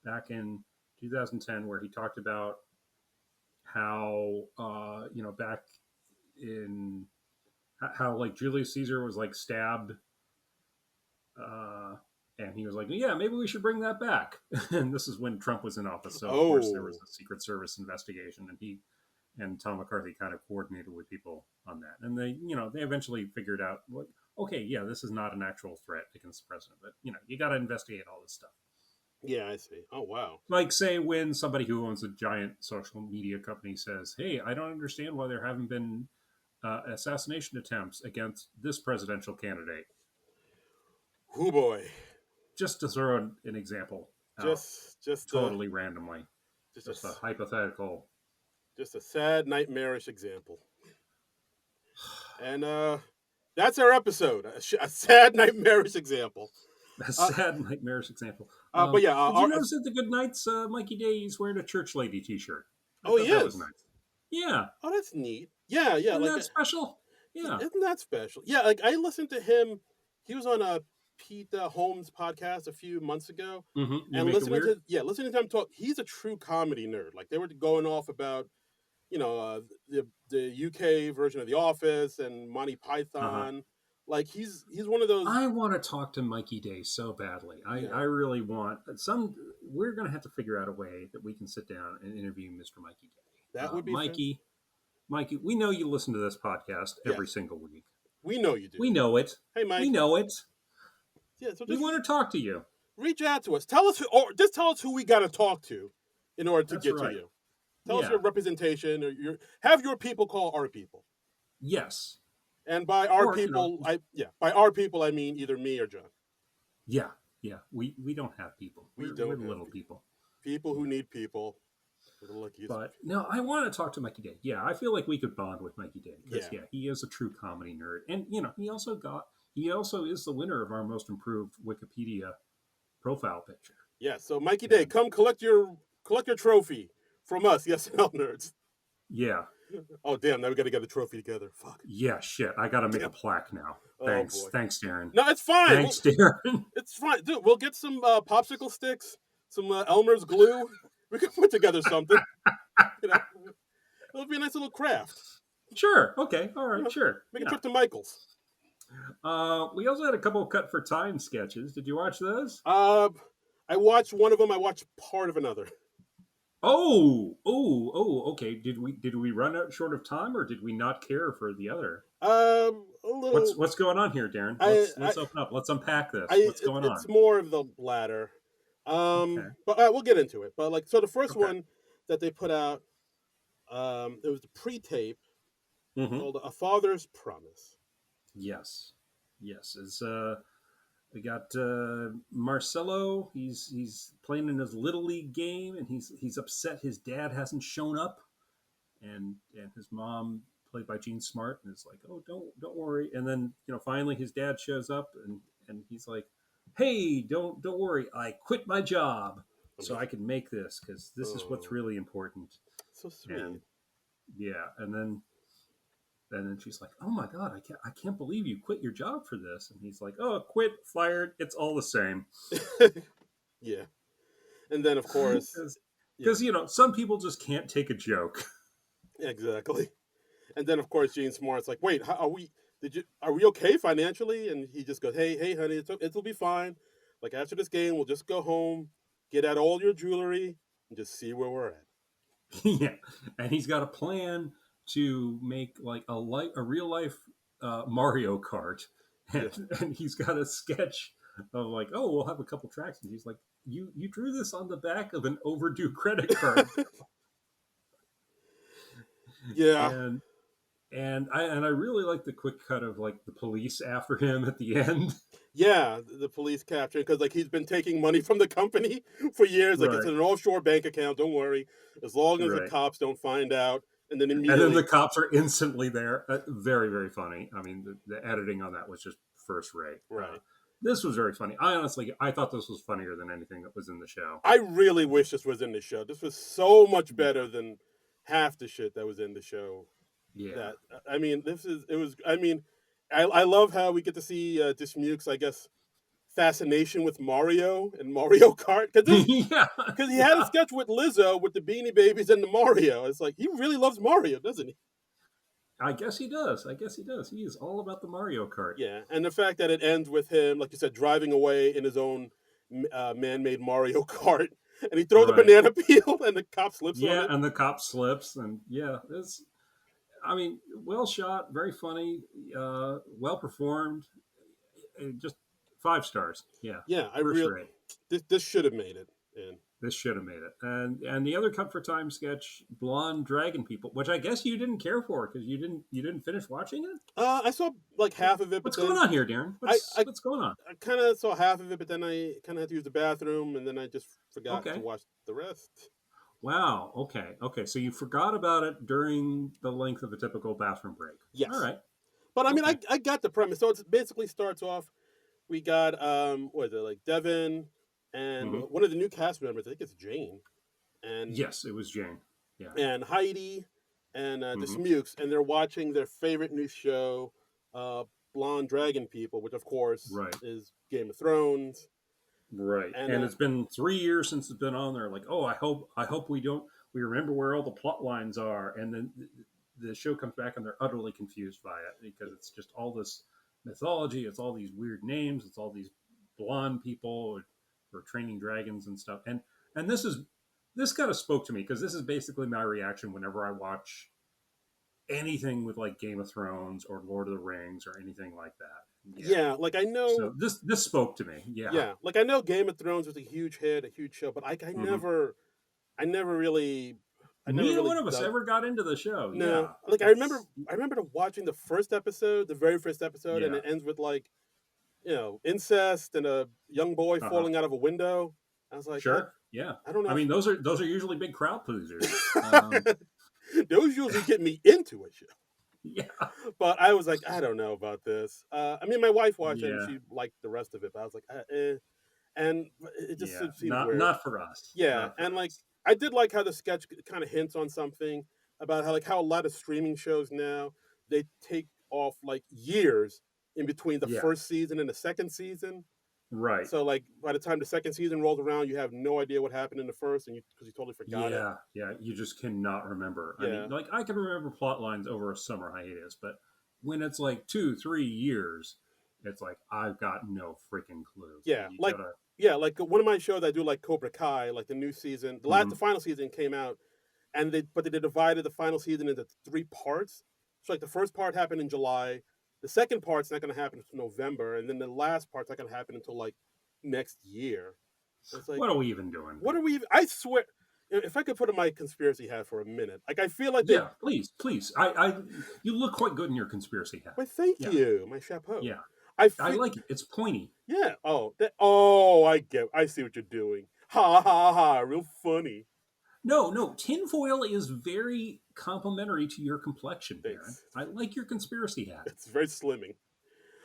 Speaker 2: back in 2010, where he talked about how back in how like Julius Caesar was like stabbed, uh, and he was like, yeah, maybe we should bring that back. And this is when Trump was in office, so of course there was
Speaker 1: Oh,
Speaker 2: a Secret Service investigation, and he and Tom McCarthy kind of coordinated with people on that. And they eventually figured out, like, okay, yeah, this is not an actual threat against the president, but you got to investigate all this stuff.
Speaker 1: yeah, I see. Oh, wow.
Speaker 2: Like, say, when somebody who owns a giant social media company says, "Hey, I don't understand why there haven't been assassination attempts against this presidential candidate,"
Speaker 1: Oh, boy.
Speaker 2: just to throw an example. out
Speaker 1: just
Speaker 2: totally randomly,
Speaker 1: just a
Speaker 2: just a hypothetical.
Speaker 1: just a sad nightmarish example. And that's our episode. A sad nightmarish example.
Speaker 2: A
Speaker 1: Uh,
Speaker 2: sad, nightmarish example.
Speaker 1: but yeah,
Speaker 2: Did you notice at the Good Nights, Mikey Day, he's wearing a church lady T-shirt? I
Speaker 1: oh, he
Speaker 2: thought that was
Speaker 1: is.
Speaker 2: nice. Yeah,
Speaker 1: Oh, that's neat. Yeah, yeah.
Speaker 2: isn't
Speaker 1: Like,
Speaker 2: that special? Yeah.
Speaker 1: isn't that special? Yeah, like I listened to him. He was on a Pete Holmes podcast a few months ago,
Speaker 2: You
Speaker 1: and
Speaker 2: make it weird.
Speaker 1: listening to him talk, he's a true comedy nerd. Like they were going off about the UK version of The Office and Monty
Speaker 2: Uh huh.
Speaker 1: Python. Like he's one of those.
Speaker 2: I want to talk to Mikey Day so badly.
Speaker 1: Yeah,
Speaker 2: I really want some. We're going to have to figure out a way that we can sit down and interview Mr. Mikey Day.
Speaker 1: that would be fun.
Speaker 2: Mikey, we know you listen to this podcast every
Speaker 1: Yes,
Speaker 2: single week.
Speaker 1: we know you do.
Speaker 2: We know it.
Speaker 1: Hey,
Speaker 2: We
Speaker 1: Mike.
Speaker 2: know it.
Speaker 1: Yeah, so
Speaker 2: We
Speaker 1: just
Speaker 2: want to talk to you.
Speaker 1: reach out to us. Tell us, or just tell us who we got to talk to in order to
Speaker 2: That's
Speaker 1: get to
Speaker 2: right.
Speaker 1: you. Tell us
Speaker 2: Yeah.
Speaker 1: your representation, or have your people call our people.
Speaker 2: Yes.
Speaker 1: And by our
Speaker 2: Or,
Speaker 1: people, by our people I mean either me or John.
Speaker 2: yeah. Yeah. We don't have people.
Speaker 1: We
Speaker 2: We're
Speaker 1: don't have
Speaker 2: little people.
Speaker 1: people who need people. We're the luckiest.
Speaker 2: But no, I want to talk to Mikey Day. Yeah, I feel like we could bond with Mikey Day because
Speaker 1: Yeah.
Speaker 2: he is a true comedy nerd, and he also is the winner of our most improved Wikipedia profile picture.
Speaker 1: Yeah, so Mikey Day, come collect your trophy from us, the SNL nerds.
Speaker 2: Yeah,
Speaker 1: Oh damn! Now we got to get a trophy together. Fuck.
Speaker 2: yeah, shit. I got to make a plaque now.
Speaker 1: Oh,
Speaker 2: Thanks,
Speaker 1: boy.
Speaker 2: thanks, Darren.
Speaker 1: No, it's fine.
Speaker 2: Thanks, Darren.
Speaker 1: It's fine, dude. We'll get some popsicle sticks, some Elmer's glue. We can put together something. It'll be a nice little craft.
Speaker 2: Sure. Okay. All right. Sure.
Speaker 1: Make a trip to Michael's.
Speaker 2: We also had a couple of cut for time sketches. Did you watch those?
Speaker 1: I watched one of them. I watched part of another.
Speaker 2: Okay. Did we run out short of time, or did we not care for the other?
Speaker 1: A little.
Speaker 2: What's going on here, Darren? Let's open up. Let's unpack this. What's going on?
Speaker 1: It's more of the latter.
Speaker 2: Okay.
Speaker 1: But we'll get into it. But so the first
Speaker 2: Okay.
Speaker 1: one that they put out, it was the pre-tape
Speaker 2: Mm-hmm.
Speaker 1: called "A Father's Promise."
Speaker 2: Yes. It's we got Marcelo. He's playing in his little league game, and he's upset his dad hasn't shown up, and his mom, played by Jean Smart, and is like, oh, don't worry. And then finally his dad shows up, and he's like, hey, don't worry, I quit my job so I can make this because this is what's really important.
Speaker 1: So sweet.
Speaker 2: And yeah, and then she's like, "Oh my God, I can't believe you quit your job for this." And he's like, "Oh, quit, fired. It's all the same."
Speaker 1: Yeah. And then of course,
Speaker 2: because some people just can't take a joke.
Speaker 1: exactly. And then of course, Gene Smart's like, "Wait, how, are we okay financially?" And he just goes, "Hey, honey, it'll be fine. Like after this game, we'll just go home, get out all your jewelry, and just see where we're at."
Speaker 2: Yeah, and he's got a plan to make like a real life Mario Kart, and he's got a sketch of like, oh, we'll have a couple tracks, and he's like, you drew this on the back of an overdue credit card.
Speaker 1: Yeah.
Speaker 2: And I really like the quick cut of like the police after him at the end.
Speaker 1: Yeah, the police capture because like he's been taking money from the company for years. Like it's in an offshore bank account. Don't worry, as long as the cops don't find out. And then
Speaker 2: the cops are instantly there. Very, very funny. I mean, the editing on that was just first rate.
Speaker 1: Right.
Speaker 2: This was very funny. I thought this was funnier than anything that was in the show.
Speaker 1: I really wish this was in the show. This was so much better than half the shit that was in the show.
Speaker 2: Yeah.
Speaker 1: I love how we get to see Dismuke's, I guess, fascination with Mario and Mario Kart. Because he had a sketch with Lizzo with the Beanie Babies and the Mario. It's like, he really loves Mario, doesn't he?
Speaker 2: I guess he does. He is all about the Mario Kart.
Speaker 1: Yeah, and the fact that it ends with him, like you said, driving away in his own man-made Mario Kart. And he throws the banana peel and the cop slips on it.
Speaker 2: Yeah, and the cop slips. And well shot, very funny, well performed. Just 5 stars. Yeah.
Speaker 1: Yeah, this should have made it. And
Speaker 2: This should have made it. And the other Cut for Time sketch, Blonde Dragon People, which I guess you didn't care for because you didn't finish watching it.
Speaker 1: I saw like half of it, but
Speaker 2: What's going
Speaker 1: then
Speaker 2: on here, Darren?
Speaker 1: I I,
Speaker 2: What's going on?
Speaker 1: I kind of saw half of it, but then I kind of had to use the bathroom, and then I just forgot to
Speaker 2: Okay.
Speaker 1: watch the rest.
Speaker 2: Wow. Okay. Okay. So you forgot about it during the length of a typical bathroom break. All
Speaker 1: Yes,
Speaker 2: right.
Speaker 1: but I mean,
Speaker 2: Okay.
Speaker 1: I got the premise. So it basically starts off. We got what is it, like Devin and
Speaker 2: Hmm.
Speaker 1: one of the new cast members. I think it's Jane and
Speaker 2: Yes, it was Jane. Yeah.
Speaker 1: Heidi and the
Speaker 2: Hmm.
Speaker 1: Smukes, and they're watching their favorite new show, uh, Blonde Dragon People, which of course
Speaker 2: Right.
Speaker 1: is Game of Thrones.
Speaker 2: Right.
Speaker 1: And
Speaker 2: And it's been 3 years since it's been on there. Like, oh, I hope we remember where all the plot lines are. And then the show comes back and they're utterly confused by it because it's just all this mythology. It's all these weird names. It's all these blonde people who are training dragons and stuff. And this kind of spoke to me because this is basically my reaction whenever I watch anything with like Game of Thrones or Lord of the Rings or anything like that. Yeah.
Speaker 1: yeah, like I know,
Speaker 2: So this spoke to me. Yeah.
Speaker 1: yeah, like I know Game of Thrones was a huge hit, a huge show, but like
Speaker 2: Hmm.
Speaker 1: I never really, I never
Speaker 2: Neither
Speaker 1: really
Speaker 2: one of us
Speaker 1: dug.
Speaker 2: ever got into the show.
Speaker 1: No,
Speaker 2: Yeah,
Speaker 1: like
Speaker 2: it's
Speaker 1: I remember watching the first episode, the very first episode, and
Speaker 2: yeah.
Speaker 1: it ends with like incest and a young boy
Speaker 2: Uh huh.
Speaker 1: falling out of a window. I was like,
Speaker 2: Sure. Yeah.
Speaker 1: I don't
Speaker 2: I
Speaker 1: know
Speaker 2: mean, those are usually big crowd pleasers.
Speaker 1: if those usually get me into a show.
Speaker 2: Yeah.
Speaker 1: But I was like, I don't know about this. I mean, my wife watched it and
Speaker 2: Yeah.
Speaker 1: she liked the rest of it, but I was like, and it just
Speaker 2: Yeah.
Speaker 1: seemed
Speaker 2: Not
Speaker 1: weird.
Speaker 2: not for us.
Speaker 1: Yeah,
Speaker 2: Not for
Speaker 1: and like
Speaker 2: us.
Speaker 1: I did like how the sketch kind of hints on something about how a lot of streaming shows now they take off like years in between the
Speaker 2: Yeah.
Speaker 1: first season and the second season.
Speaker 2: Right.
Speaker 1: So like by the time the second season rolls around, you have no idea what happened in the first, and because you totally forgot it.
Speaker 2: Yeah. Yeah. You just cannot remember. I mean,
Speaker 1: Yeah,
Speaker 2: like I can remember plot lines over a summer hiatus, but when it's like 2, 3 years, it's like I've got no freaking clue. So
Speaker 1: yeah,
Speaker 2: you
Speaker 1: like
Speaker 2: gotta.
Speaker 1: yeah, like one of my shows I do like Cobra Kai, like the new season, the
Speaker 2: Mhm.
Speaker 1: final season came out, and they divided the final season into three parts. So like the first part happened in July, the second part's not going to happen until November, and then the last part's not going to happen until like next year. It's like,
Speaker 2: What are we even doing,
Speaker 1: what are
Speaker 2: people?
Speaker 1: we? I swear, if I could put on my conspiracy hat for a minute, like I feel like they.
Speaker 2: Yeah, please, please. You look quite good in your conspiracy hat.
Speaker 1: Why, thank
Speaker 2: Yeah,
Speaker 1: you, my chapeau.
Speaker 2: yeah.
Speaker 1: I
Speaker 2: I
Speaker 1: feel,
Speaker 2: like it. It's pointy.
Speaker 1: yeah. Oh, oh, I see what you're doing. Ha ha ha! Real funny.
Speaker 2: No, no. Tinfoil is very complimentary to your complexion, Darren.
Speaker 1: Thanks.
Speaker 2: I like your conspiracy hat,
Speaker 1: It's very slimming.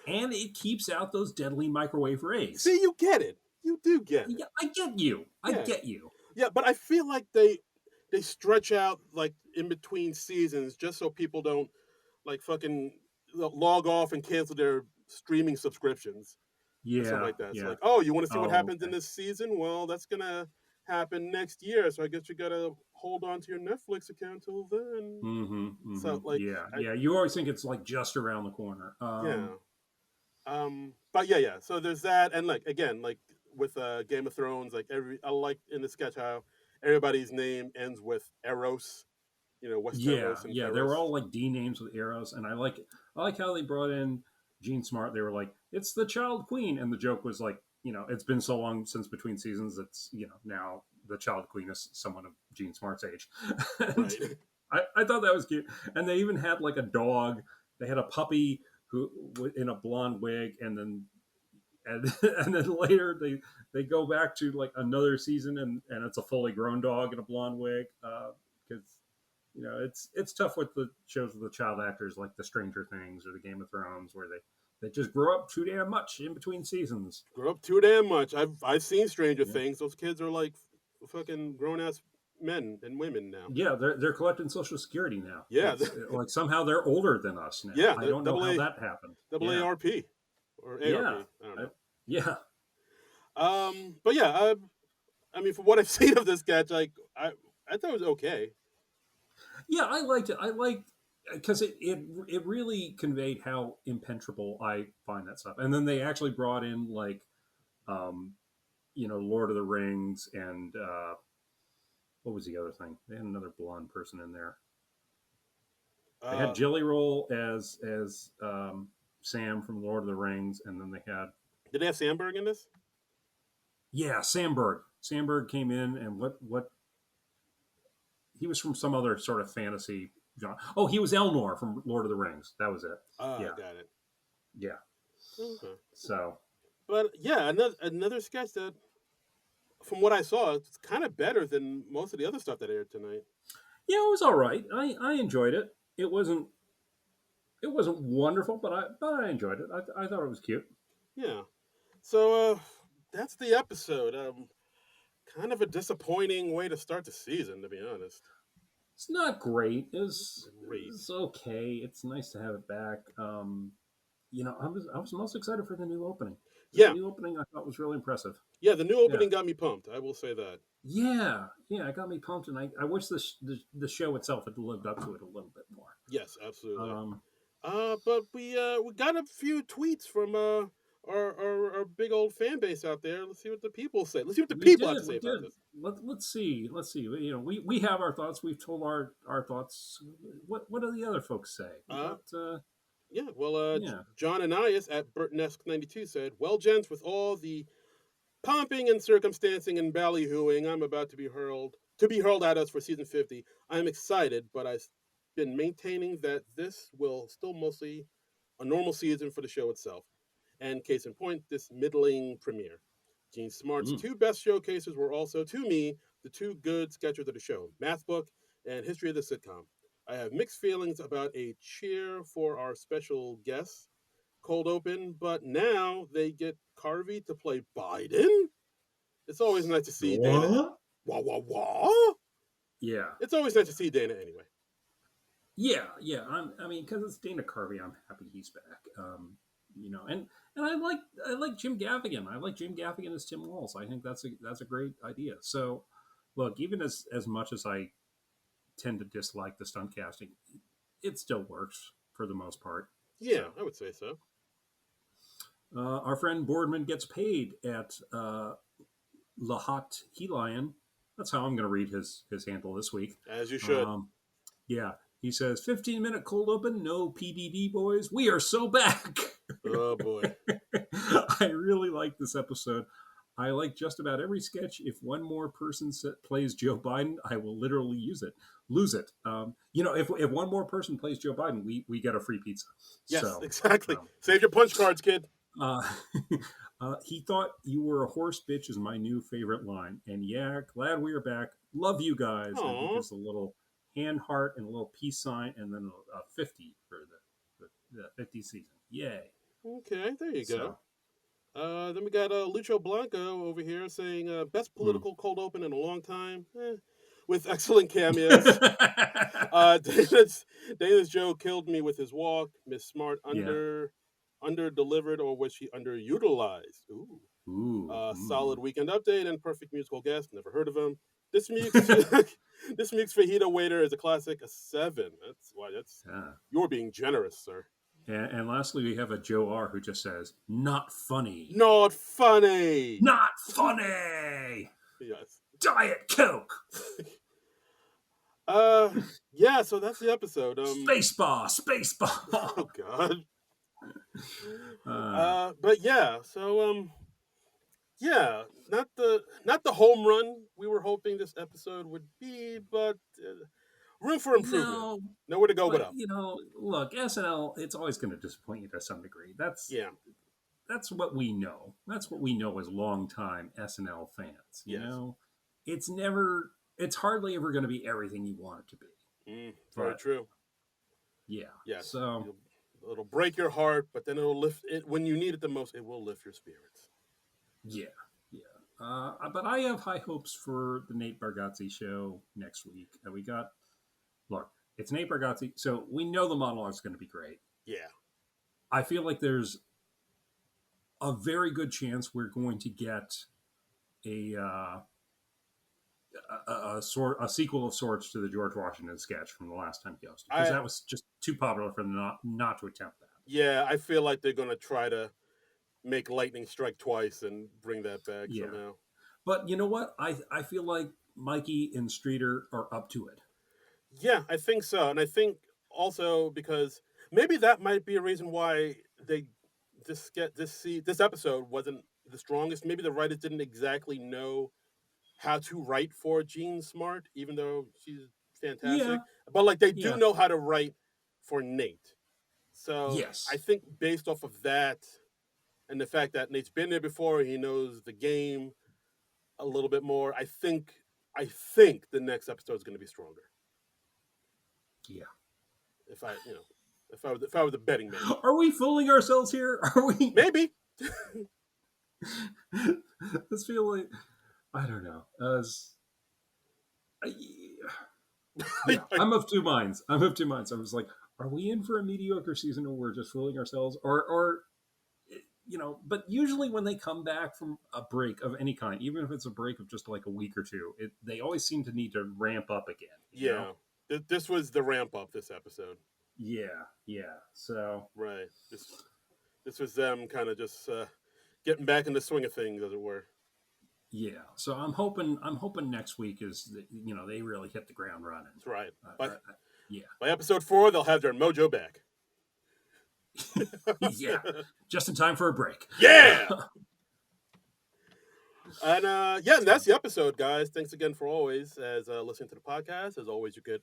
Speaker 2: and it keeps out those deadly microwave rays.
Speaker 1: See, you get it. You do get it.
Speaker 2: Yeah, I get you. I
Speaker 1: Yeah.
Speaker 2: get you.
Speaker 1: Yeah, but I feel like they stretch out like in between seasons just so people don't like fucking log off and cancel their streaming subscriptions or something
Speaker 2: Yeah,
Speaker 1: like that. It's
Speaker 2: yeah.
Speaker 1: like, oh, you want to see what
Speaker 2: Oh,
Speaker 1: happens in
Speaker 2: okay.
Speaker 1: this season? Well, that's gonna happen next year, so I guess you gotta hold on to your Netflix account till then.
Speaker 2: Mm-hmm. Mm-hmm.
Speaker 1: So like,
Speaker 2: Yeah,
Speaker 1: I,
Speaker 2: yeah. You always think it's like just around the corner.
Speaker 1: yeah, but yeah, yeah. So there's that, and like again, like with Game of Thrones, like I like in the sketch how everybody's name ends with Eros,
Speaker 2: Yeah,
Speaker 1: Westeros and
Speaker 2: yeah, they were
Speaker 1: Eros.
Speaker 2: all like D names with arrows, and I like how they brought in Gene Smart. They were like, "It's the Child Queen," and the joke was like, it's been so long since between seasons. It's now the Child Queen is someone of Gene Smart's age, and
Speaker 1: Right.
Speaker 2: I thought that was cute. And they even had like a dog. They had a puppy who in a blonde wig, and and then later they go back to like another season, and it's a fully grown dog in a blonde wig because it's tough with the shows with the child actors like the Stranger Things or the Game of Thrones where they just grow up too damn much in between seasons.
Speaker 1: Grew up too damn much. I've seen Stranger
Speaker 2: Yeah,
Speaker 1: Things. Those kids are like fucking grown ass men and women now.
Speaker 2: yeah, they're collecting Social Security now.
Speaker 1: Yeah,
Speaker 2: It's like somehow they're older than us now.
Speaker 1: yeah,
Speaker 2: I
Speaker 1: the
Speaker 2: don't know how that happened.
Speaker 1: double
Speaker 2: Yeah,
Speaker 1: ARP or
Speaker 2: yeah,
Speaker 1: ARP. I don't
Speaker 2: I,
Speaker 1: know.
Speaker 2: yeah,
Speaker 1: But yeah, I mean, from what I've seen of this sketch, like I thought it was okay.
Speaker 2: yeah. I liked it. I liked because it really conveyed how impenetrable I find that stuff. And then they actually brought in like um, Lord of the Rings and what was the other thing? They had another blonde person in there. They had
Speaker 1: Uh,
Speaker 2: Jelly Roll as Sam from Lord of the Rings, and then they had
Speaker 1: did they have Sandberg in this?
Speaker 2: yeah Samberg. Sandberg came in, and what he was from some other sort of fantasy genre. Oh, he was Elnor from Lord of the Rings. That was it.
Speaker 1: Ah,
Speaker 2: Yeah,
Speaker 1: got it.
Speaker 2: yeah.
Speaker 1: Okay.
Speaker 2: So
Speaker 1: But yeah, another sketch that, from what I saw, it's kind of better than most of the other stuff that aired tonight.
Speaker 2: yeah, it was all right. I enjoyed it. It wasn't wonderful, but I enjoyed it. I thought it was cute.
Speaker 1: Yeah. So that's the episode. Kind of a disappointing way to start the season, to be honest.
Speaker 2: It's not great.
Speaker 1: Great.
Speaker 2: It's okay. It's nice to have it back. I was most excited for the new opening. The
Speaker 1: Yeah,
Speaker 2: new opening I thought was really impressive.
Speaker 1: yeah. The new
Speaker 2: Yeah,
Speaker 1: opening got me pumped. I will say that.
Speaker 2: yeah. It got me pumped, and I wish the show itself had lived up to it a little bit more.
Speaker 1: Yes, absolutely.
Speaker 2: Um,
Speaker 1: But we got a few tweets from our big old fan base out there. Let's see what the people say. Let's see what the
Speaker 2: we
Speaker 1: people have to
Speaker 2: did,
Speaker 1: say
Speaker 2: we
Speaker 1: about
Speaker 2: did.
Speaker 1: this.
Speaker 2: Let's see. We have our thoughts. We've told our thoughts. What do the other folks say? We
Speaker 1: Uh,
Speaker 2: got
Speaker 1: yeah. Well,
Speaker 2: yeah.
Speaker 1: John Ananias at Burtonesque92 said, "Well, gents, with all the pumping and circumstancing and ballyhooing I'm about to be hurled at us for season 50. I'm excited, but I've been maintaining that this will still mostly a normal season for the show itself. And case in point, this middling premiere. Gene Smart's
Speaker 2: Mm.
Speaker 1: two best showcases were also, to me, the two good sketches of the show, Math Book and History of the Sitcom. I have mixed feelings about a cheer for our special guests, Cold Open, but now they get Carvey to play Biden? It's always nice to see Dana.
Speaker 2: What?
Speaker 1: Wah, wah, wah.
Speaker 2: Yeah,
Speaker 1: It's always nice to see Dana anyway.
Speaker 2: yeah. I mean, because it's Dana Carvey, I'm happy he's back. And I like Jim Gaffigan. I like Jim Gaffigan as Tim Walz. I think that's a great idea. So, look, even as much as I tend to dislike the stunt casting, it still works for the most part.
Speaker 1: Yeah,
Speaker 2: So,
Speaker 1: I would say so.
Speaker 2: our friend Boardman gets paid at Lahat Helion. That's how I'm going to read his handle this week.
Speaker 1: As you should.
Speaker 2: Um, yeah, he says 15-minute cold open, no PDD boys. We are so back.
Speaker 1: Oh boy.
Speaker 2: I really like this episode. I like just about every sketch. If one more person plays Joe Biden, I will literally lose it. If one more person plays Joe Biden, we get a free pizza.
Speaker 1: Yes,
Speaker 2: So,
Speaker 1: exactly.
Speaker 2: um,
Speaker 1: Save your punch cards, kid.
Speaker 2: uh, he thought you were a horse bitch is my new favorite line. And yeah, glad we are back. Love you guys. And he
Speaker 1: Aw.
Speaker 2: gives a little hand heart and a little peace sign and then a 50 for the 50 season. Yay.
Speaker 1: Okay, there you go.
Speaker 2: So,
Speaker 1: Then we got Lucho Blanco over here saying best
Speaker 2: hmm.
Speaker 1: political cold open in a long time, with excellent cameos. Dana's Joe killed me with his walk. Miss Smart
Speaker 2: Yeah.
Speaker 1: under delivered, or was she underutilized? Ooh.
Speaker 2: Ooh.
Speaker 1: Solid weekend update and perfect musical guest. Never heard of him. This mix, this mix fajita waiter is a classic. A 7. That's
Speaker 2: Yeah.
Speaker 1: you're being generous, sir.
Speaker 2: And lastly, we have a Joe R who just says, "Not funny,
Speaker 1: Not funny.
Speaker 2: not funny."
Speaker 1: Yes.
Speaker 2: Diet Coke,
Speaker 1: Uh, yeah. So that's the episode.
Speaker 2: spacebar,
Speaker 1: Oh
Speaker 2: spacebar.
Speaker 1: God.
Speaker 2: uh,
Speaker 1: But yeah. So yeah. Not the home run we were hoping this episode would be, but room for improvement.
Speaker 2: no,
Speaker 1: Nowhere to go but
Speaker 2: but
Speaker 1: up.
Speaker 2: look, SNL. It's always going to disappoint you to some degree. That's
Speaker 1: Yeah.
Speaker 2: that's what we know. That's what we know as longtime SNL fans.
Speaker 1: Yes.
Speaker 2: It's never. It's hardly ever going to be everything you want it to be.
Speaker 1: Very
Speaker 2: But
Speaker 1: true.
Speaker 2: yeah,
Speaker 1: Yes.
Speaker 2: so
Speaker 1: It'll break your heart, but then it'll lift it when you need it the most. It will lift your spirits.
Speaker 2: yeah, yeah. But I have high hopes for the Nate Bargatze show next week. Look, it's Nate Bargatze, so we know the monologue is going to be great.
Speaker 1: Yeah.
Speaker 2: I feel like there's a very good chance we're going to get a a sequel of sorts to the George Washington sketch from the last time he hosted, because that was just too popular for them not to attempt that.
Speaker 1: Yeah, I feel like they're going to try to make lightning strike twice and bring that back somehow.
Speaker 2: But you know what? I feel like Mikey and Streeter are up to it.
Speaker 1: Yeah, I think so, and I think also because maybe that might be a reason why this episode wasn't the strongest. Maybe the writers didn't exactly know how to write for Jean Smart, even though she's
Speaker 2: Yeah,
Speaker 1: fantastic. But like they do
Speaker 2: yeah,
Speaker 1: know how to write for Nate. So I
Speaker 2: yes,
Speaker 1: think based off of that and the fact that Nate's been there before, he knows the game a little bit more. I think the next episode is going to be stronger.
Speaker 2: yeah.
Speaker 1: If I, if I were the betting man,
Speaker 2: Are we fooling ourselves here? Are we?
Speaker 1: maybe.
Speaker 2: This feel like I don't know. I, yeah, I'm of two minds. I'm of two minds. I was like, are we in for a mediocre season, or we're just fooling ourselves, or But usually when they come back from a break of any kind, even if it's a break of just like a week or two, they always seem to need to ramp up again.
Speaker 1: Yeah, this was the ramp up this episode.
Speaker 2: Yeah, yeah. So
Speaker 1: Right. This was them kind of just getting back in the swing of things, as it were.
Speaker 2: yeah. So I'm hoping next week is they really hit the ground running.
Speaker 1: That's right.
Speaker 2: Uh, uh, yeah,
Speaker 1: By episode 4, they'll have their mojo back.
Speaker 2: yeah. Just in time for a break.
Speaker 1: Yeah. And and that's the episode, guys. Thanks again for always as listening to the podcast. As always, you could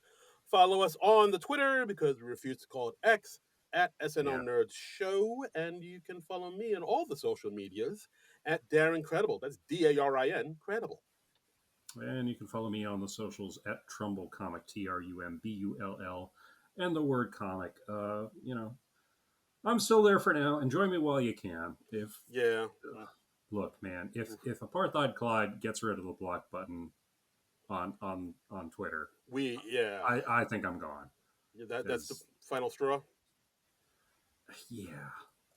Speaker 1: follow us on the Twitter because we refuse to call it X at SNL Nerds Show, and you can follow me on all the social medias at Darren Credible. That's DARIN Credible.
Speaker 2: And you can follow me on the socials at Trumbull Comic, TRUMBULL, and the word comic. I'm still there for now. Enjoy me while you can. Look, man, if Apartheid Clyde gets rid of the block button on Twitter, I think I'm gone.
Speaker 1: That's the final straw.
Speaker 2: Yeah.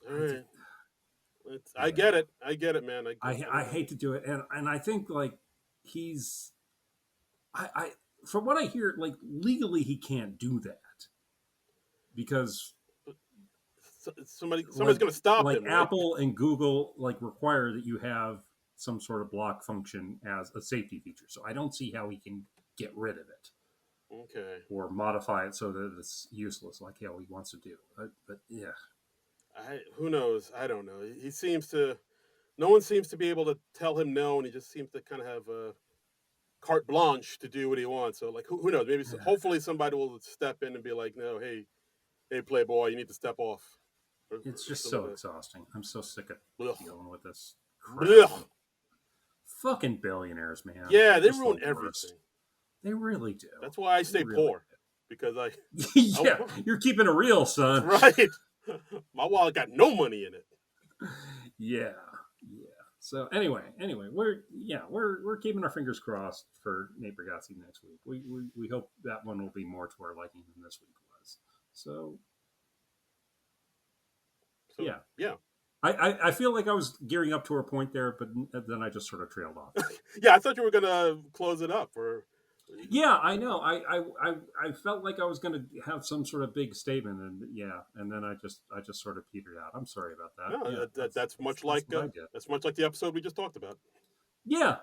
Speaker 1: All right. I get it. I get it, man.
Speaker 2: I hate to do it, and I think like he's I from what I hear, like legally he can't do that because
Speaker 1: somebody's going to stop
Speaker 2: like
Speaker 1: him. Right?
Speaker 2: Apple and Google like require that you have some sort of block function as a safety feature. So I don't see how he can get rid of it.
Speaker 1: Okay.
Speaker 2: Or modify it so that it's useless, like how he wants to do. But yeah.
Speaker 1: Who knows? I don't know. He seems to. No one seems to be able to tell him no, and he just seems to kind of have a carte blanche to do what he wants. So, like, who knows? Maybe, hopefully, somebody will step in and be like, "No, hey, Playboy, you need to step off."
Speaker 2: It's just so exhausting. I'm so sick of dealing with this
Speaker 1: crap.
Speaker 2: Fucking billionaires, man.
Speaker 1: Yeah, they ruin everything.
Speaker 2: They really do.
Speaker 1: That's why I stay poor. Because
Speaker 2: you're keeping it real, son.
Speaker 1: Right. My wallet got no money in it.
Speaker 2: Yeah. So anyway, we're keeping our fingers crossed for Nate Bargatze next week. We hope that one will be more to our liking than this week was. So yeah. I feel like I was gearing up to a point there, but then I just sort of trailed off.
Speaker 1: Yeah, I thought you were gonna close it up.
Speaker 2: Yeah, I know. I felt like I was going to have some sort of big statement, and then I just sort of petered out. I'm sorry about that.
Speaker 1: No, that's much like the episode we just talked about.
Speaker 2: Yeah.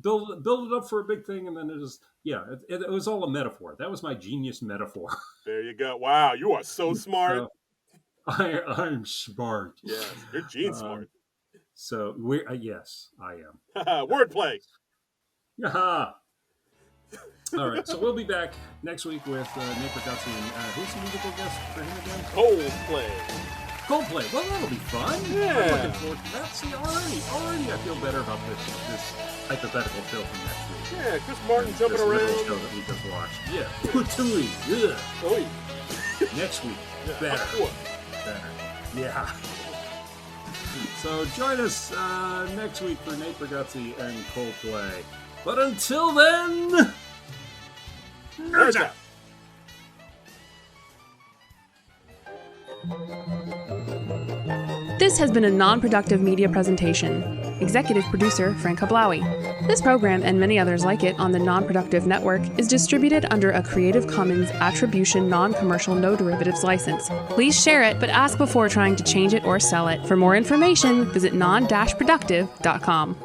Speaker 2: Build it up for a big thing, and then it was all a metaphor. That was my genius metaphor.
Speaker 1: There you go. Wow, you are so smart.
Speaker 2: I'm smart.
Speaker 1: Yeah, you're Gene smart.
Speaker 2: So yes, I
Speaker 1: am. Wordplay.
Speaker 2: Yeah. All right, so we'll be back next week with Nate Bargatze and who's the musical guest for him again? Coldplay. Well, that'll be fun.
Speaker 1: Yeah.
Speaker 2: I'm looking forward to that. See, already I feel better about this hypothetical show from next week.
Speaker 1: Yeah, Chris Martin jumping around.
Speaker 2: Show that we just watched. Yeah. Next week, better. Yeah. So join us next week for Nate Bargatze and Coldplay. But until then, nerds out.
Speaker 3: This has been a non-productive media presentation. Executive producer Frank Hablawi. This program and many others like it on the Non-Productive Network is distributed under a Creative Commons Attribution Non-Commercial No Derivatives license. Please share it, but ask before trying to change it or sell it. For more information, visit Non-Productive.com.